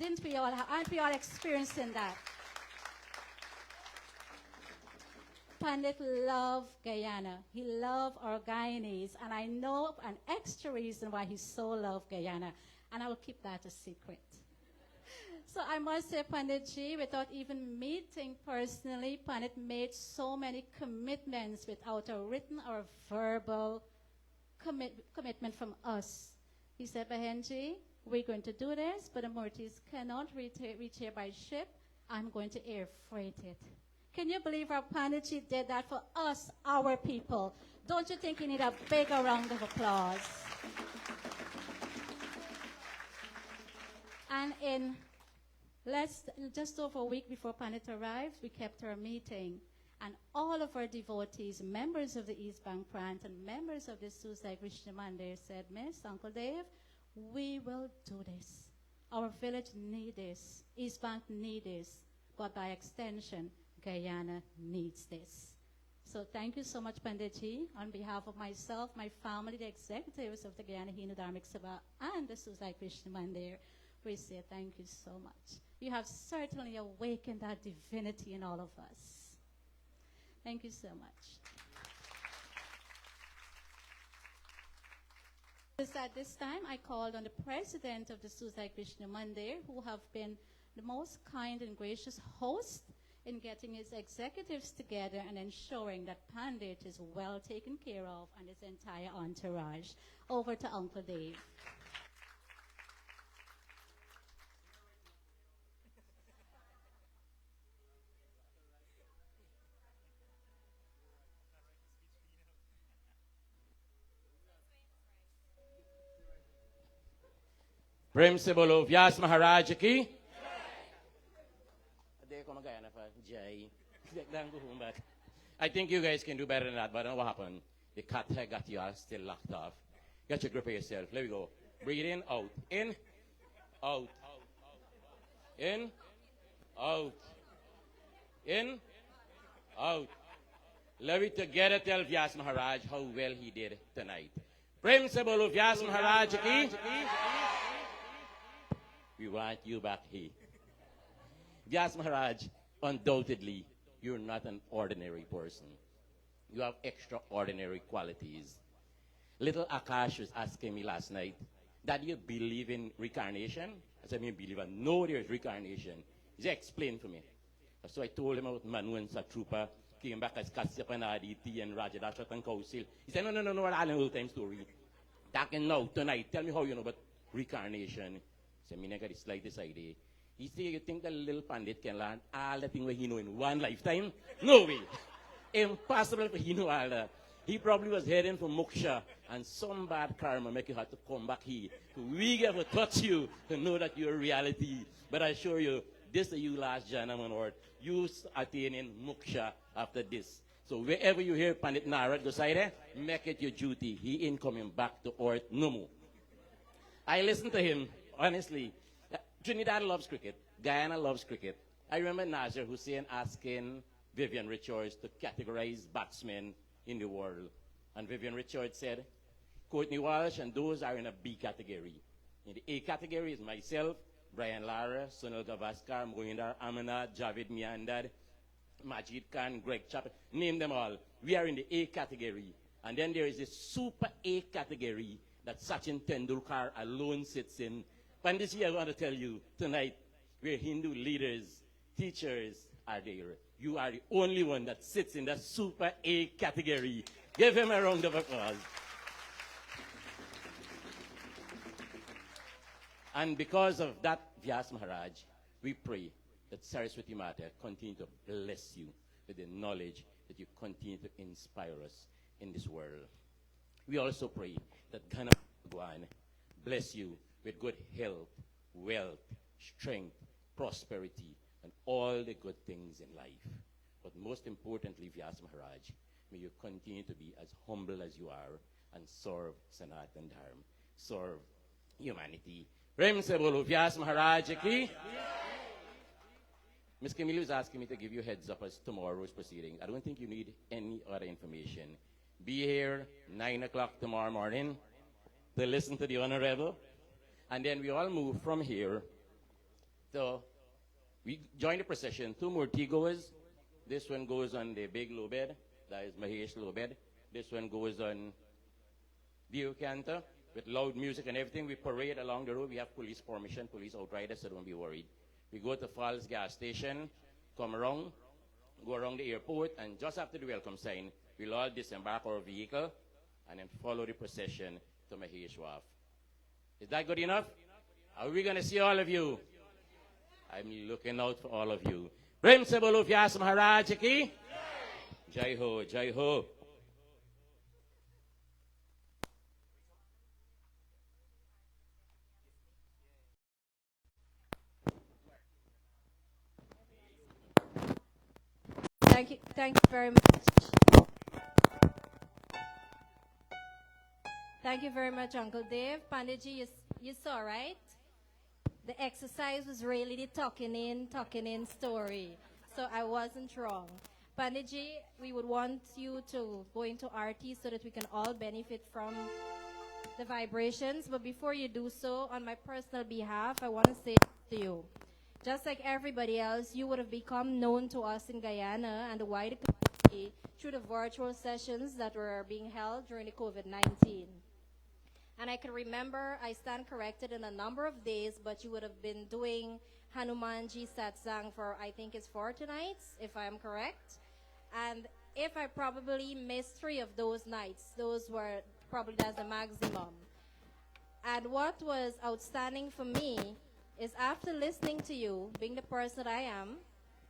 Aren't we all experiencing that? Pandit loved Guyana. He loved our Guyanese, and I know an extra reason why he so loved Guyana, and I will keep that a secret. So I must say, Panditji, without even meeting personally, Pandit made so many commitments without a written or verbal commitment from us. He said, Bahenji, we're going to do this, but the Murtis cannot reach here by ship. I'm going to air freight it. Can you believe our Panditji did that for us, our people? Don't you think you need a bigger round of applause? And in just over a week before Pandit arrived, we kept our meeting. And all of our devotees, members of the East Bank Prant and members of the Soesdyke Vishnu Mandir said, Miss, Uncle Dave, we will do this. Our village needs this. East Bank needs this. But by extension, Guyana needs this. So thank you so much, Panditji. On behalf of myself, my family, the executives of the Guyana Hindu Dharmic Sabha and the Soesdyke Vishnu Mandir, we say thank you so much. You have certainly awakened that divinity in all of us. Thank you so much. At this time, I called on the president of the Soesdyke Vishnu Mandir, who have been the most kind and gracious host in getting his executives together and ensuring that Pandit is well taken care of and his entire entourage. Over to Uncle Dave. Prem se bolo Vyas Maharaj ki. I think you guys can do better than that, but I don't know what happened. The cat had got you all still locked off. Get your grip of yourself. Let me go. Breathe in, out. In, out. In, out. In, out. Let me together tell Vyas Maharaj how well he did tonight. Prem se bolo Vyas Maharaj ki. We want you back here. Vyas Maharaj, undoubtedly, you're not an ordinary person. You have extraordinary qualities. Little Akash was asking me last night, Dad, you believe in reincarnation? I said, I believe in no, there's reincarnation. He said, explain for me. So I told him about Manu and Satrupa, came back as Kasyapa and Aditi and Rajadashat and Kausil. He said, no, all an old-time story. Talking now, tonight, tell me how you know about reincarnation. I mean, I got the slightest idea. He said, you think that little Pandit can learn all the things he know in one lifetime? No way. Impossible for he know all that. He probably was heading for Moksha, and some bad karma make you have to come back here. So we get to touch you to know that you're reality. But I assure you, this is you last gentleman, or you attaining Moksha after this. So wherever you hear Pandit Narad Gosine, make it your duty. He ain't coming back to earth no more. I listen to him. Honestly, Trinidad loves cricket. Guyana loves cricket. I remember Nazir Hussain asking Vivian Richards to categorize batsmen in the world. And Vivian Richards said, Courtney Walsh and those are in a B category. In the A category is myself, Brian Lara, Sunil Gavaskar, Mohinder Amanat, Javid Miandad, Majid Khan, Greg Chappell, name them all. We are in the A category. And then there is a super A category that Sachin Tendulkar alone sits in. Panditji, I want to tell you tonight, where Hindu leaders, teachers are there. You are the only one that sits in that super A category. Give him a round of applause. And because of that, Vyas Maharaj, we pray that Saraswati Mata continue to bless you with the knowledge that you continue to inspire us in this world. We also pray that Gandarvas Bhagwan bless you with good health, wealth, strength, prosperity, and all the good things in life. But most importantly, Vyas Maharaj, may you continue to be as humble as you are and serve Sanatan Dharma, serve humanity. Prem se bolo Vyas Maharaj ki. Ms. Camille is asking me to give you heads up as tomorrow's proceeding. I don't think you need any other information. Be here 9 o'clock tomorrow morning to listen to the Honorable. And then we all move from here. So we join the procession. 2 more tea-goers. This one goes on the big low bed. That is Mahesh low bed. This one goes on Dio Cantor with loud music and everything. We parade along the road. We have police permission, police outriders, so don't be worried. We go to Falls gas station, come around, go around the airport, and just after the welcome sign, we'll all disembark our vehicle and then follow the procession to Mahesh Wharf. Is that good enough? Are we going to see all of you? I'm looking out for all of you. Prem se bolo Vyas Maharaj ki. Jai ho, jai ho. Thank you very much. Thank you very much, Uncle Dave. Panditji, you saw, right? The exercise was really the talking in story. So I wasn't wrong. Panditji, we would want you to go into RT so that we can all benefit from the vibrations. But before you do so, on my personal behalf, I want to say to you, just like everybody else, you would have become known to us in Guyana and the wider community through the virtual sessions that were being held during the COVID-19. And I can remember, I stand corrected in a number of days, but you would have been doing Hanumanji Satsang for, I think it's 40 nights, if I am correct. And if I probably missed 3 of those nights, those were probably that's the maximum. And what was outstanding for me is after listening to you, being the person that I am,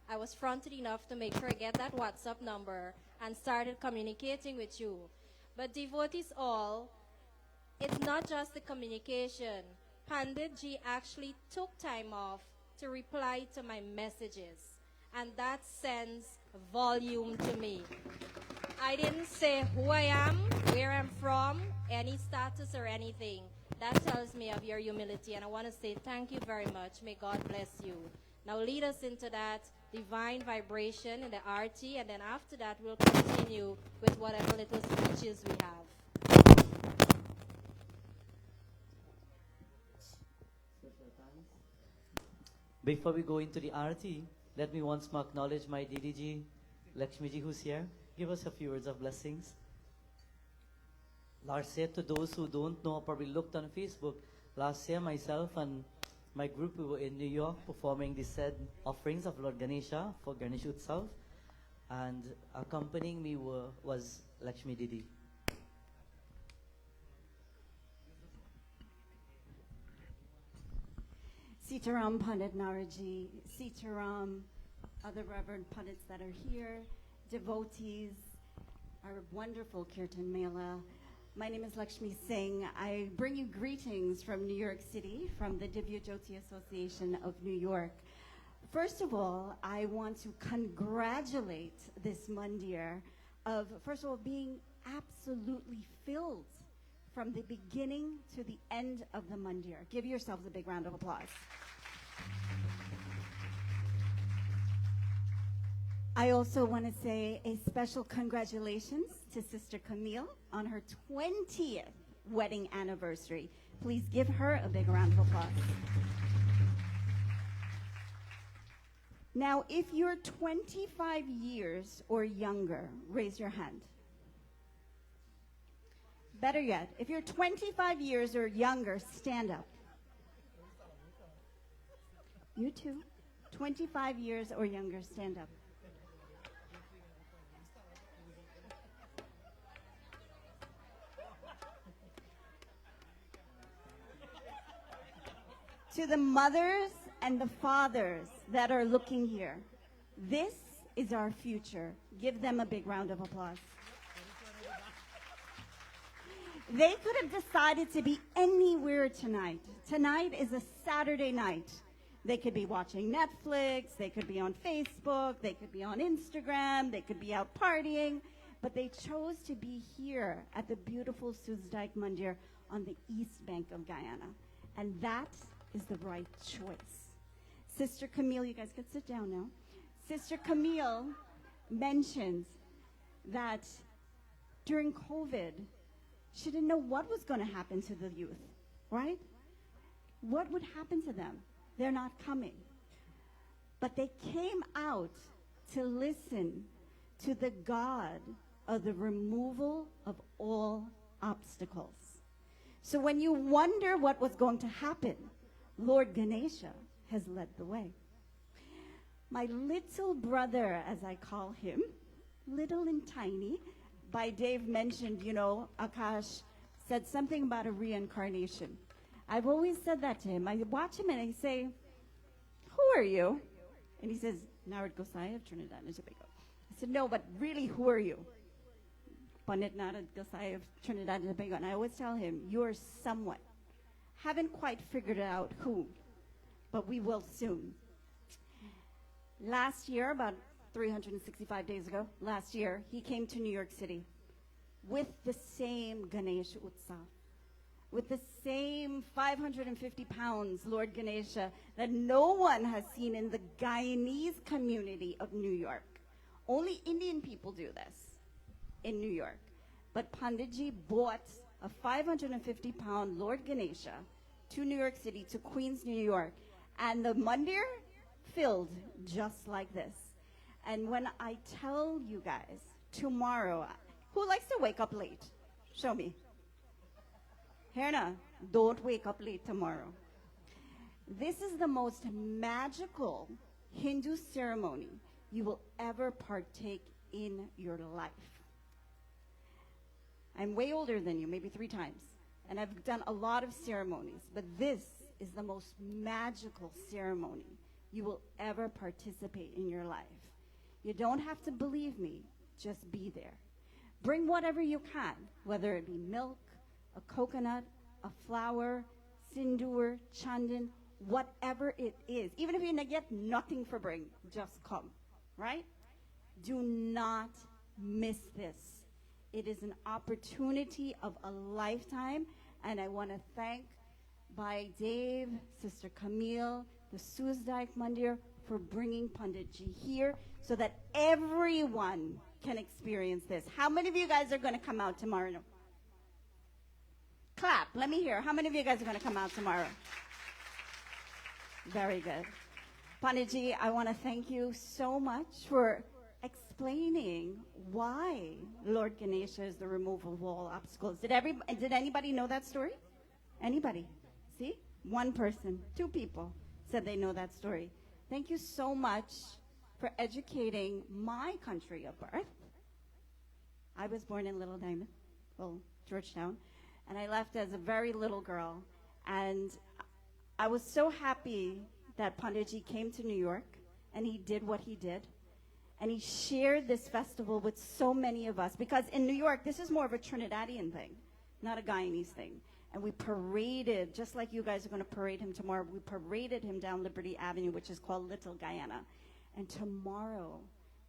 I was fronted enough to make sure I get that WhatsApp number and started communicating with you. But devotees all, it's not just the communication. Panditji actually took time off to reply to my messages. And that sends volume to me. I didn't say who I am, where I'm from, any status or anything. That tells me of your humility, and I want to say thank you very much. May God bless you. Now lead us into that divine vibration in the RT, and then after that we'll continue with whatever little speeches we have. Before we go into the RT, let me once more acknowledge my DDG, Lakshmiji, who's here. Give us a few words of blessings. Last year, to those who don't know, probably looked on Facebook, last year myself and my group, we were in New York performing the said offerings of Lord Ganesha for Ganesh Utsav, and accompanying me was Lakshmi Didi. Sitaram Pandit Naraji, Sitaram, other Reverend Pundits that are here, devotees, our wonderful Kirtan Mela. My name is Lakshmi Singh. I bring you greetings from New York City, from the Divya Jyoti Association of New York. First of all, I want to congratulate this Mandir of, first of all, being absolutely filled from the beginning to the end of the Mandir. Give yourselves a big round of applause. I also want to say a special congratulations to Sister Camille on her 20th wedding anniversary. Please give her a big round of applause. Now, if you're 25 years or younger, raise your hand. Better yet, if you're 25 years or younger, stand up. You too. 25 years or younger, stand up. To the mothers and the fathers that are looking here, this is our future. Give them a big round of applause. They could have decided to be anywhere tonight. Tonight is a Saturday night. They could be watching Netflix, they could be on Facebook, they could be on Instagram, they could be out partying, but they chose to be here at the beautiful Soesdyke Mandir on the east bank of Guyana. And that is the right choice. Sister Camille, you guys can sit down now. Sister Camille mentions that during COVID, she didn't know what was going to happen to the youth, right? What would happen to them? They're not coming. But they came out to listen to the God of the removal of all obstacles. So when you wonder what was going to happen, Lord Ganesha has led the way. My little brother, as I call him, little and tiny, by Dave mentioned, Akash said something about a reincarnation. I've always said that to him. I watch him and I say, who are you? And he says, Narad Gosine of Trinidad and Tobago. I said, no, but really, who are you? Pundit Narad Gosine of Trinidad and Tobago. And I always tell him, you're someone. Haven't quite figured out who, but we will soon. Last year, about 365 days ago, last year, he came to New York City with the same Ganesh Utsav, with the same 550 pounds Lord Ganesha that no one has seen in the Guyanese community of New York. Only Indian people do this in New York. But Panditji bought a 550-pound Lord Ganesha to New York City, to Queens, New York, and the Mandir filled just like this. And when I tell you guys, tomorrow, who likes to wake up late? Show me. Herna, don't wake up late tomorrow. This is the most magical Hindu ceremony you will ever partake in your life. I'm way older than you, maybe 3 times, and I've done a lot of ceremonies, but this is the most magical ceremony you will ever participate in your life. You don't have to believe me, just be there. Bring whatever you can, whether it be milk, a coconut, a flower, sindoor, chandan, whatever it is. Even if you get nothing for bring, just come, right? Do not miss this. It is an opportunity of a lifetime, and I want to thank by Dave, Sister Camille, the Soesdyke Mandir for bringing Punditji here so that everyone can experience this. How many of you guys are going to come out tomorrow? Clap. Let me hear. How many of you guys are going to come out tomorrow? Very good. Punditji, I want to thank you so much for explaining why Lord Ganesha is the removal of all obstacles. Did anybody know that story? Anybody? See? 1 person, 2 people said they know that story. Thank you so much for educating my country of birth. I was born in Little Diamond, Georgetown, and I left as a very little girl. And I was so happy that Punditji came to New York, and he did what he did. And he shared this festival with so many of us, because in New York, this is more of a Trinidadian thing, not a Guyanese thing. And we paraded, just like you guys are going to parade him tomorrow, we paraded him down Liberty Avenue, which is called Little Guyana. And tomorrow,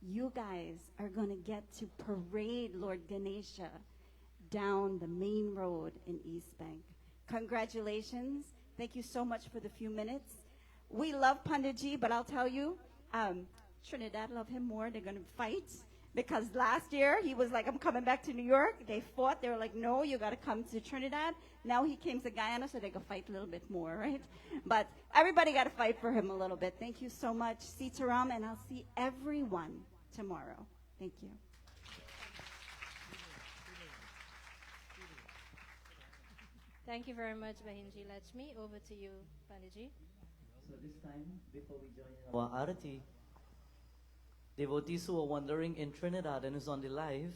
you guys are going to get to parade Lord Ganesha down the main road in East Bank. Congratulations. Thank you so much for the few minutes. We love Punditji, but I'll tell you, Trinidad love him more. They're going to fight. Because last year, he was like, I'm coming back to New York. They fought. They were like, no, you got to come to Trinidad. Now he came to Guyana, so they could fight a little bit more, right? But everybody got to fight for him a little bit. Thank you so much, Sitaram, and I'll see everyone tomorrow. Thank you. Thank you very much, Bahinji Lakshmi. Over to you, Panditji. So this time, before we join in our arati, devotees who are wandering in Trinidad and is on the live,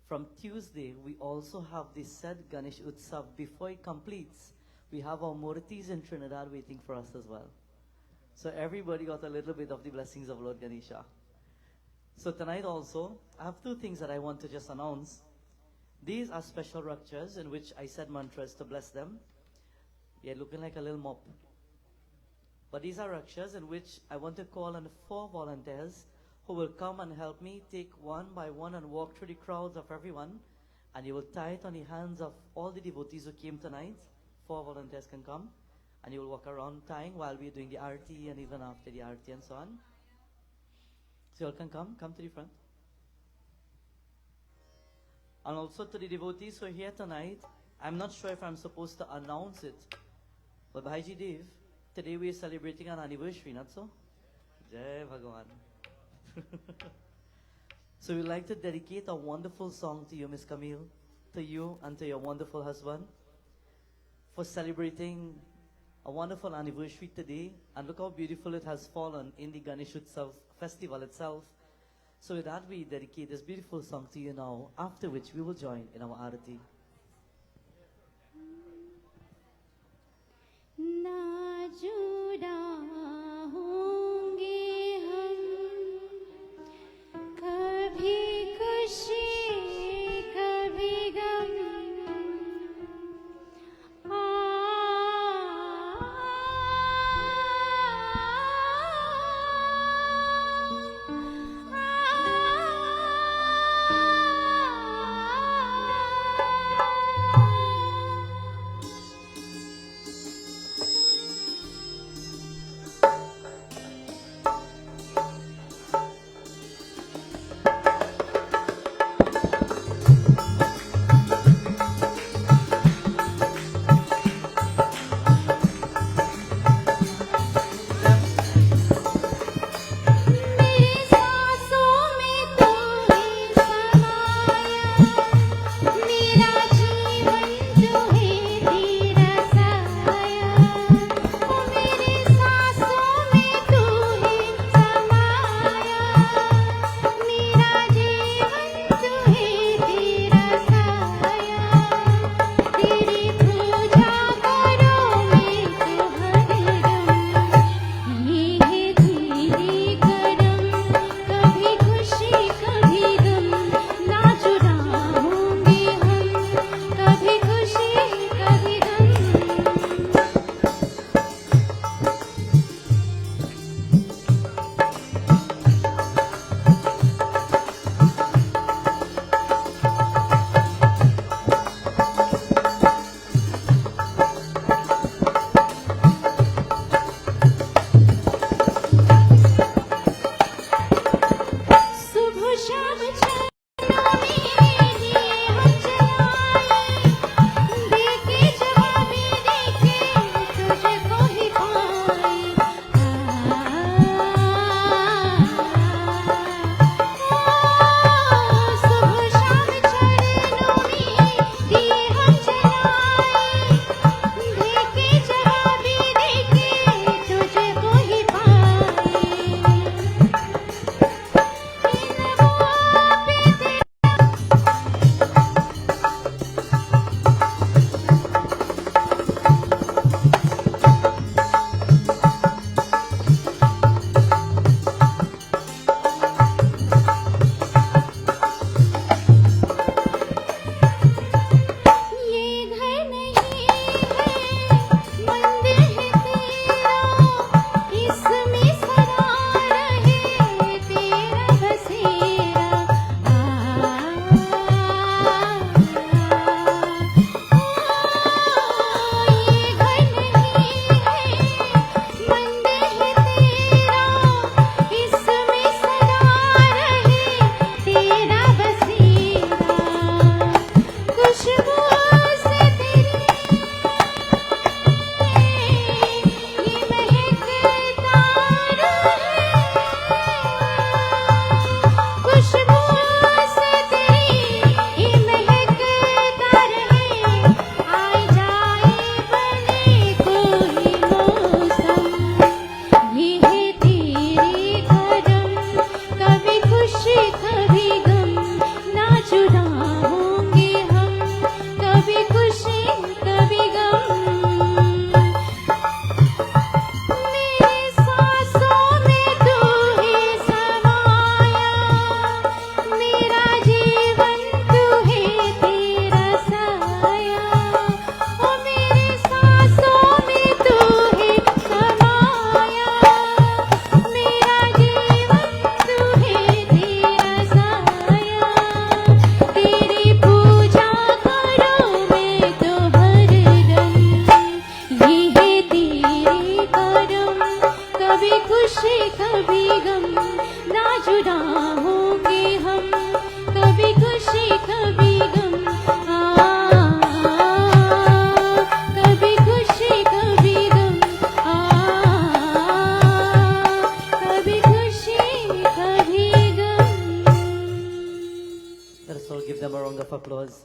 from Tuesday, we also have the said Ganesh Utsav. Before it completes, we have our Murtis in Trinidad waiting for us as well. So everybody got a little bit of the blessings of Lord Ganesha. So tonight also, I have two things that I want to just announce. These are special ruptures in which I said mantras to bless them. Yeah, looking like a little mop. But these are ruptures in which I want to call on 4 volunteers who will come and help me take one by one and walk through the crowds of everyone. And you will tie it on the hands of all the devotees who came tonight. 4 volunteers can come. And you will walk around tying while we're doing the arati and even after the arati and so on. So you all can come to the front. And also to the devotees who are here tonight, I'm not sure if I'm supposed to announce it, but Bhaiji Dev, today we are celebrating an anniversary, not so? Jai Bhagavan. So we'd like to dedicate a wonderful song to you, Miss Camille, to you and to your wonderful husband, for celebrating a wonderful anniversary today. And look how beautiful it has fallen in the Ganesh Utsav festival itself. So with that, we dedicate this beautiful song to you now, after which we will join in our arati. ना जुड़ा होंगे हम कभी खुशी कभी गम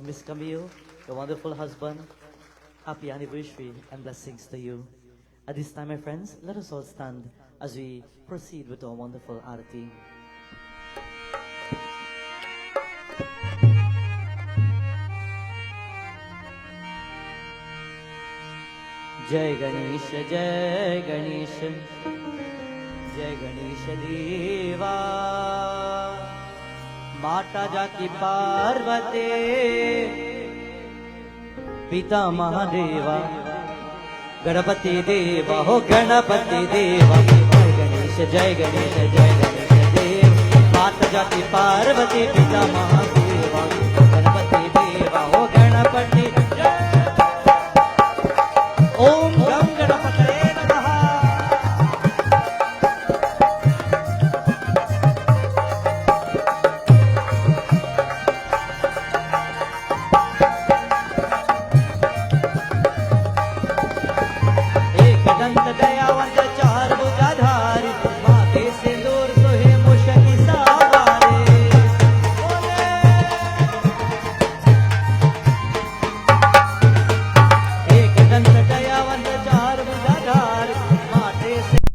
Miss Camille, your wonderful husband. Happy anniversary and blessings to you. At this time, my friends, let us all stand as we proceed with our wonderful arati. Jai Ganesh, Jai Ganesh, Jai Ganesh Deva. Mata Jaki Parvate, Pita Mahadeva, Ganapati Deva, oh Ganapati Deva. Jai Ganesh, Jai Ganesh, Jai Ganesh Deva. Mata Jaki Parvate, Pita Mahadeva, Ganapati Deva, oh Ganapati. Om Gam Ganapataye Namaha. Ekadanta Dayavanta Char Bhujadhari, Maate Sindur Sohe Mushaki Savare. Ekadanta Dayavanta Char Bhujadhari, Maate Sindur.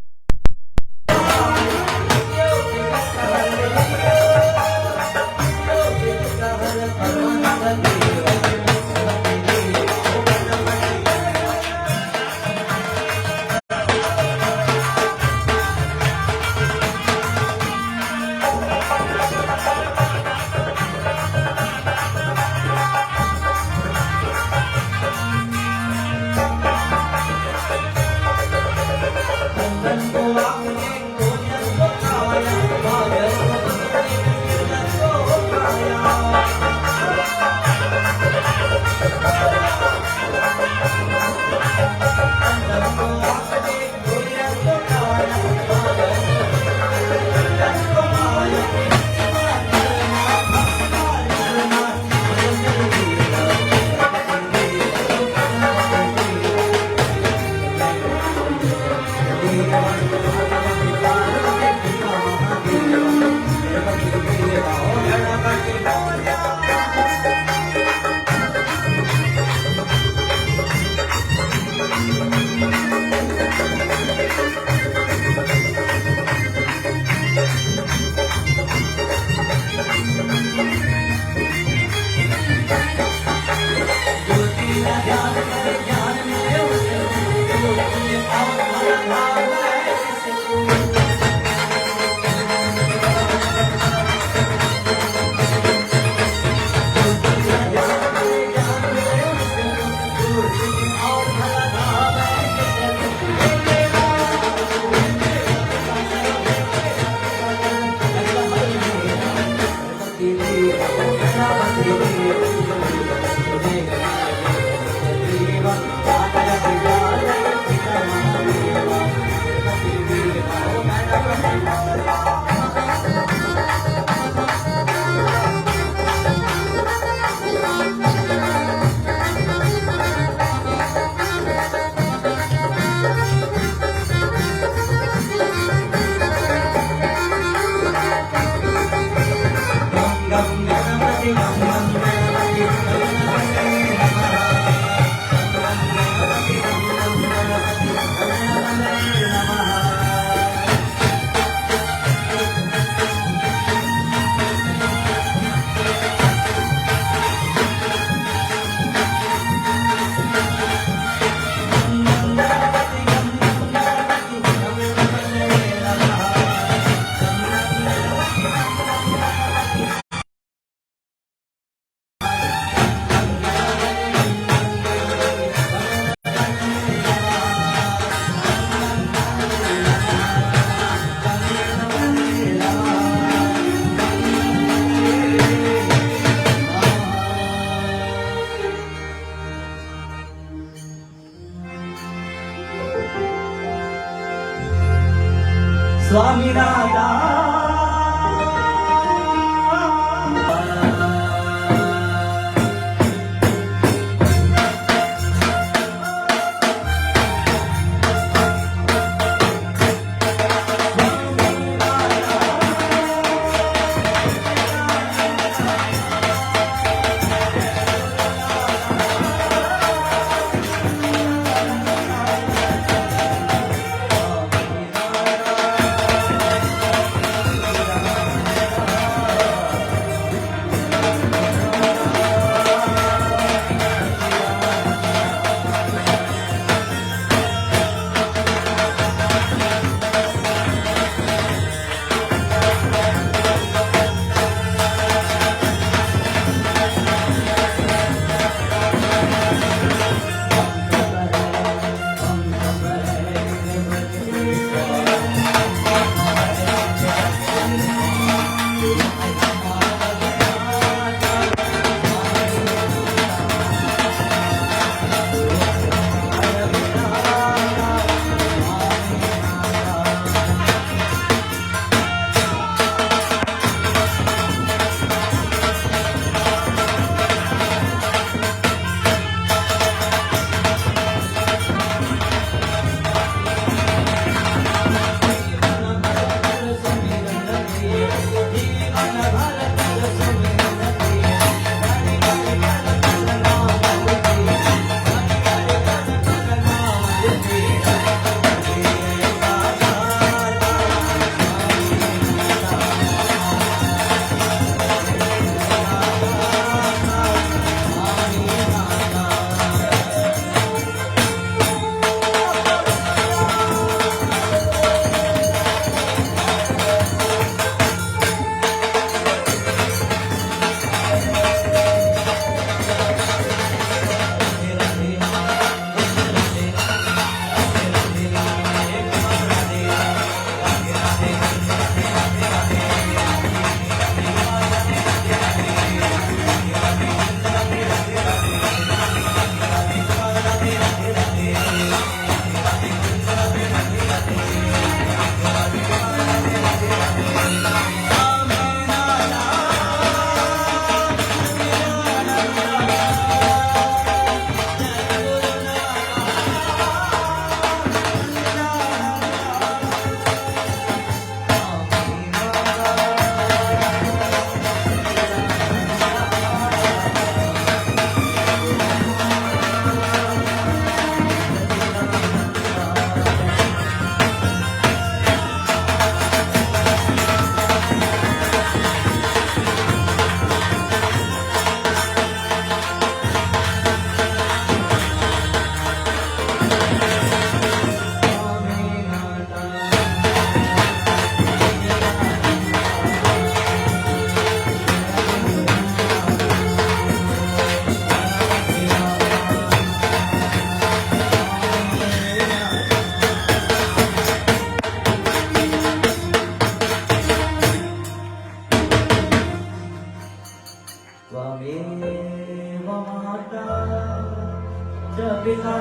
च पिता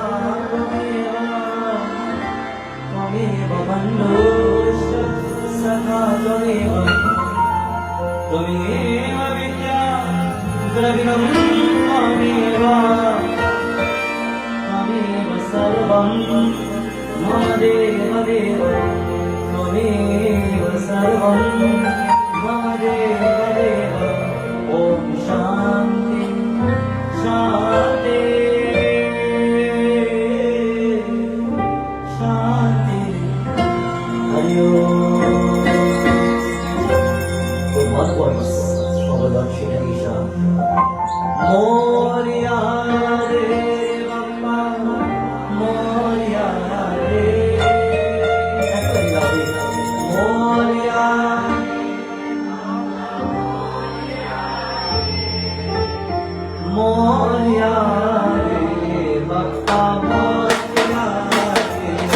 त्वमेव त्वमेव बन्धुश्च सखा त्वमेव त्वमेव विद्या द्रविणं त्वमेव त्वमेव सर्वं मम देवदेव त्वमेव सर्वं मम देवदेव ॐ शान्ति शान्ति शान्ति हरि ओम with one voice for the Lord Shri Ganesha. Moria re Bappa, Moria re. Actually, lovely. Moria. Moria re Bappa, Moria re.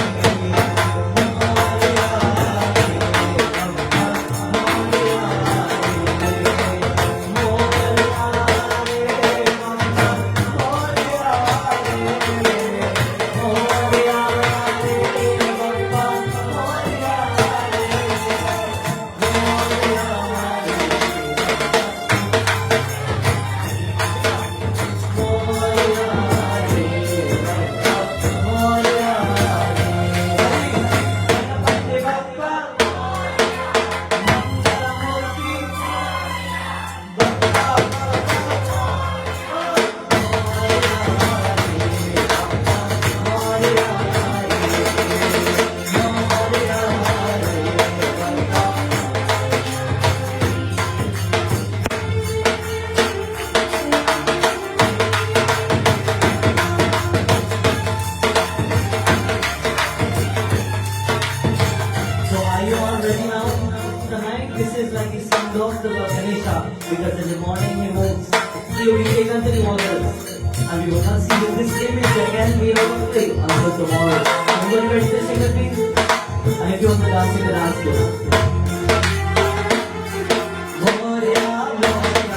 So are you all ready now? Tonight this is like the send off to Lord Ganesha because in the morning he moves. He will be taken to the waters. And we will not see this image again miraculously until tomorrow. I'm going to ready to sing a piece. And if you want to dance, you can dance too. Moria, Moria.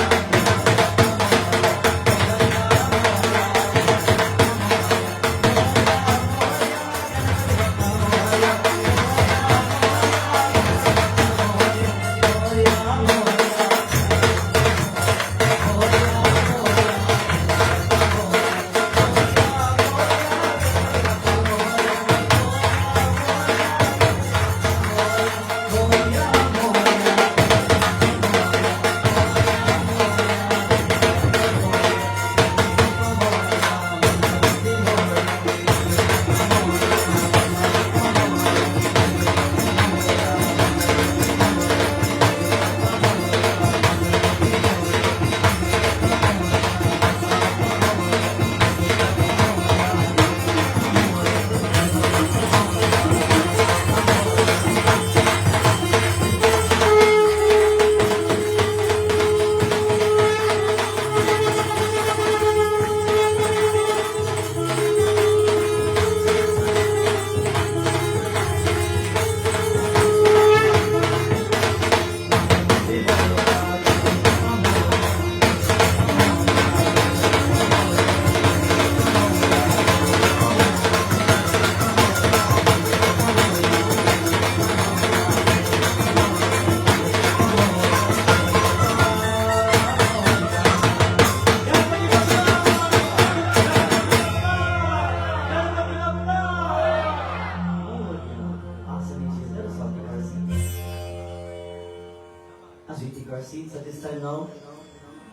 As we take our seats at this time now,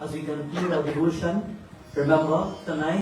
as we conclude our devotion, remember tonight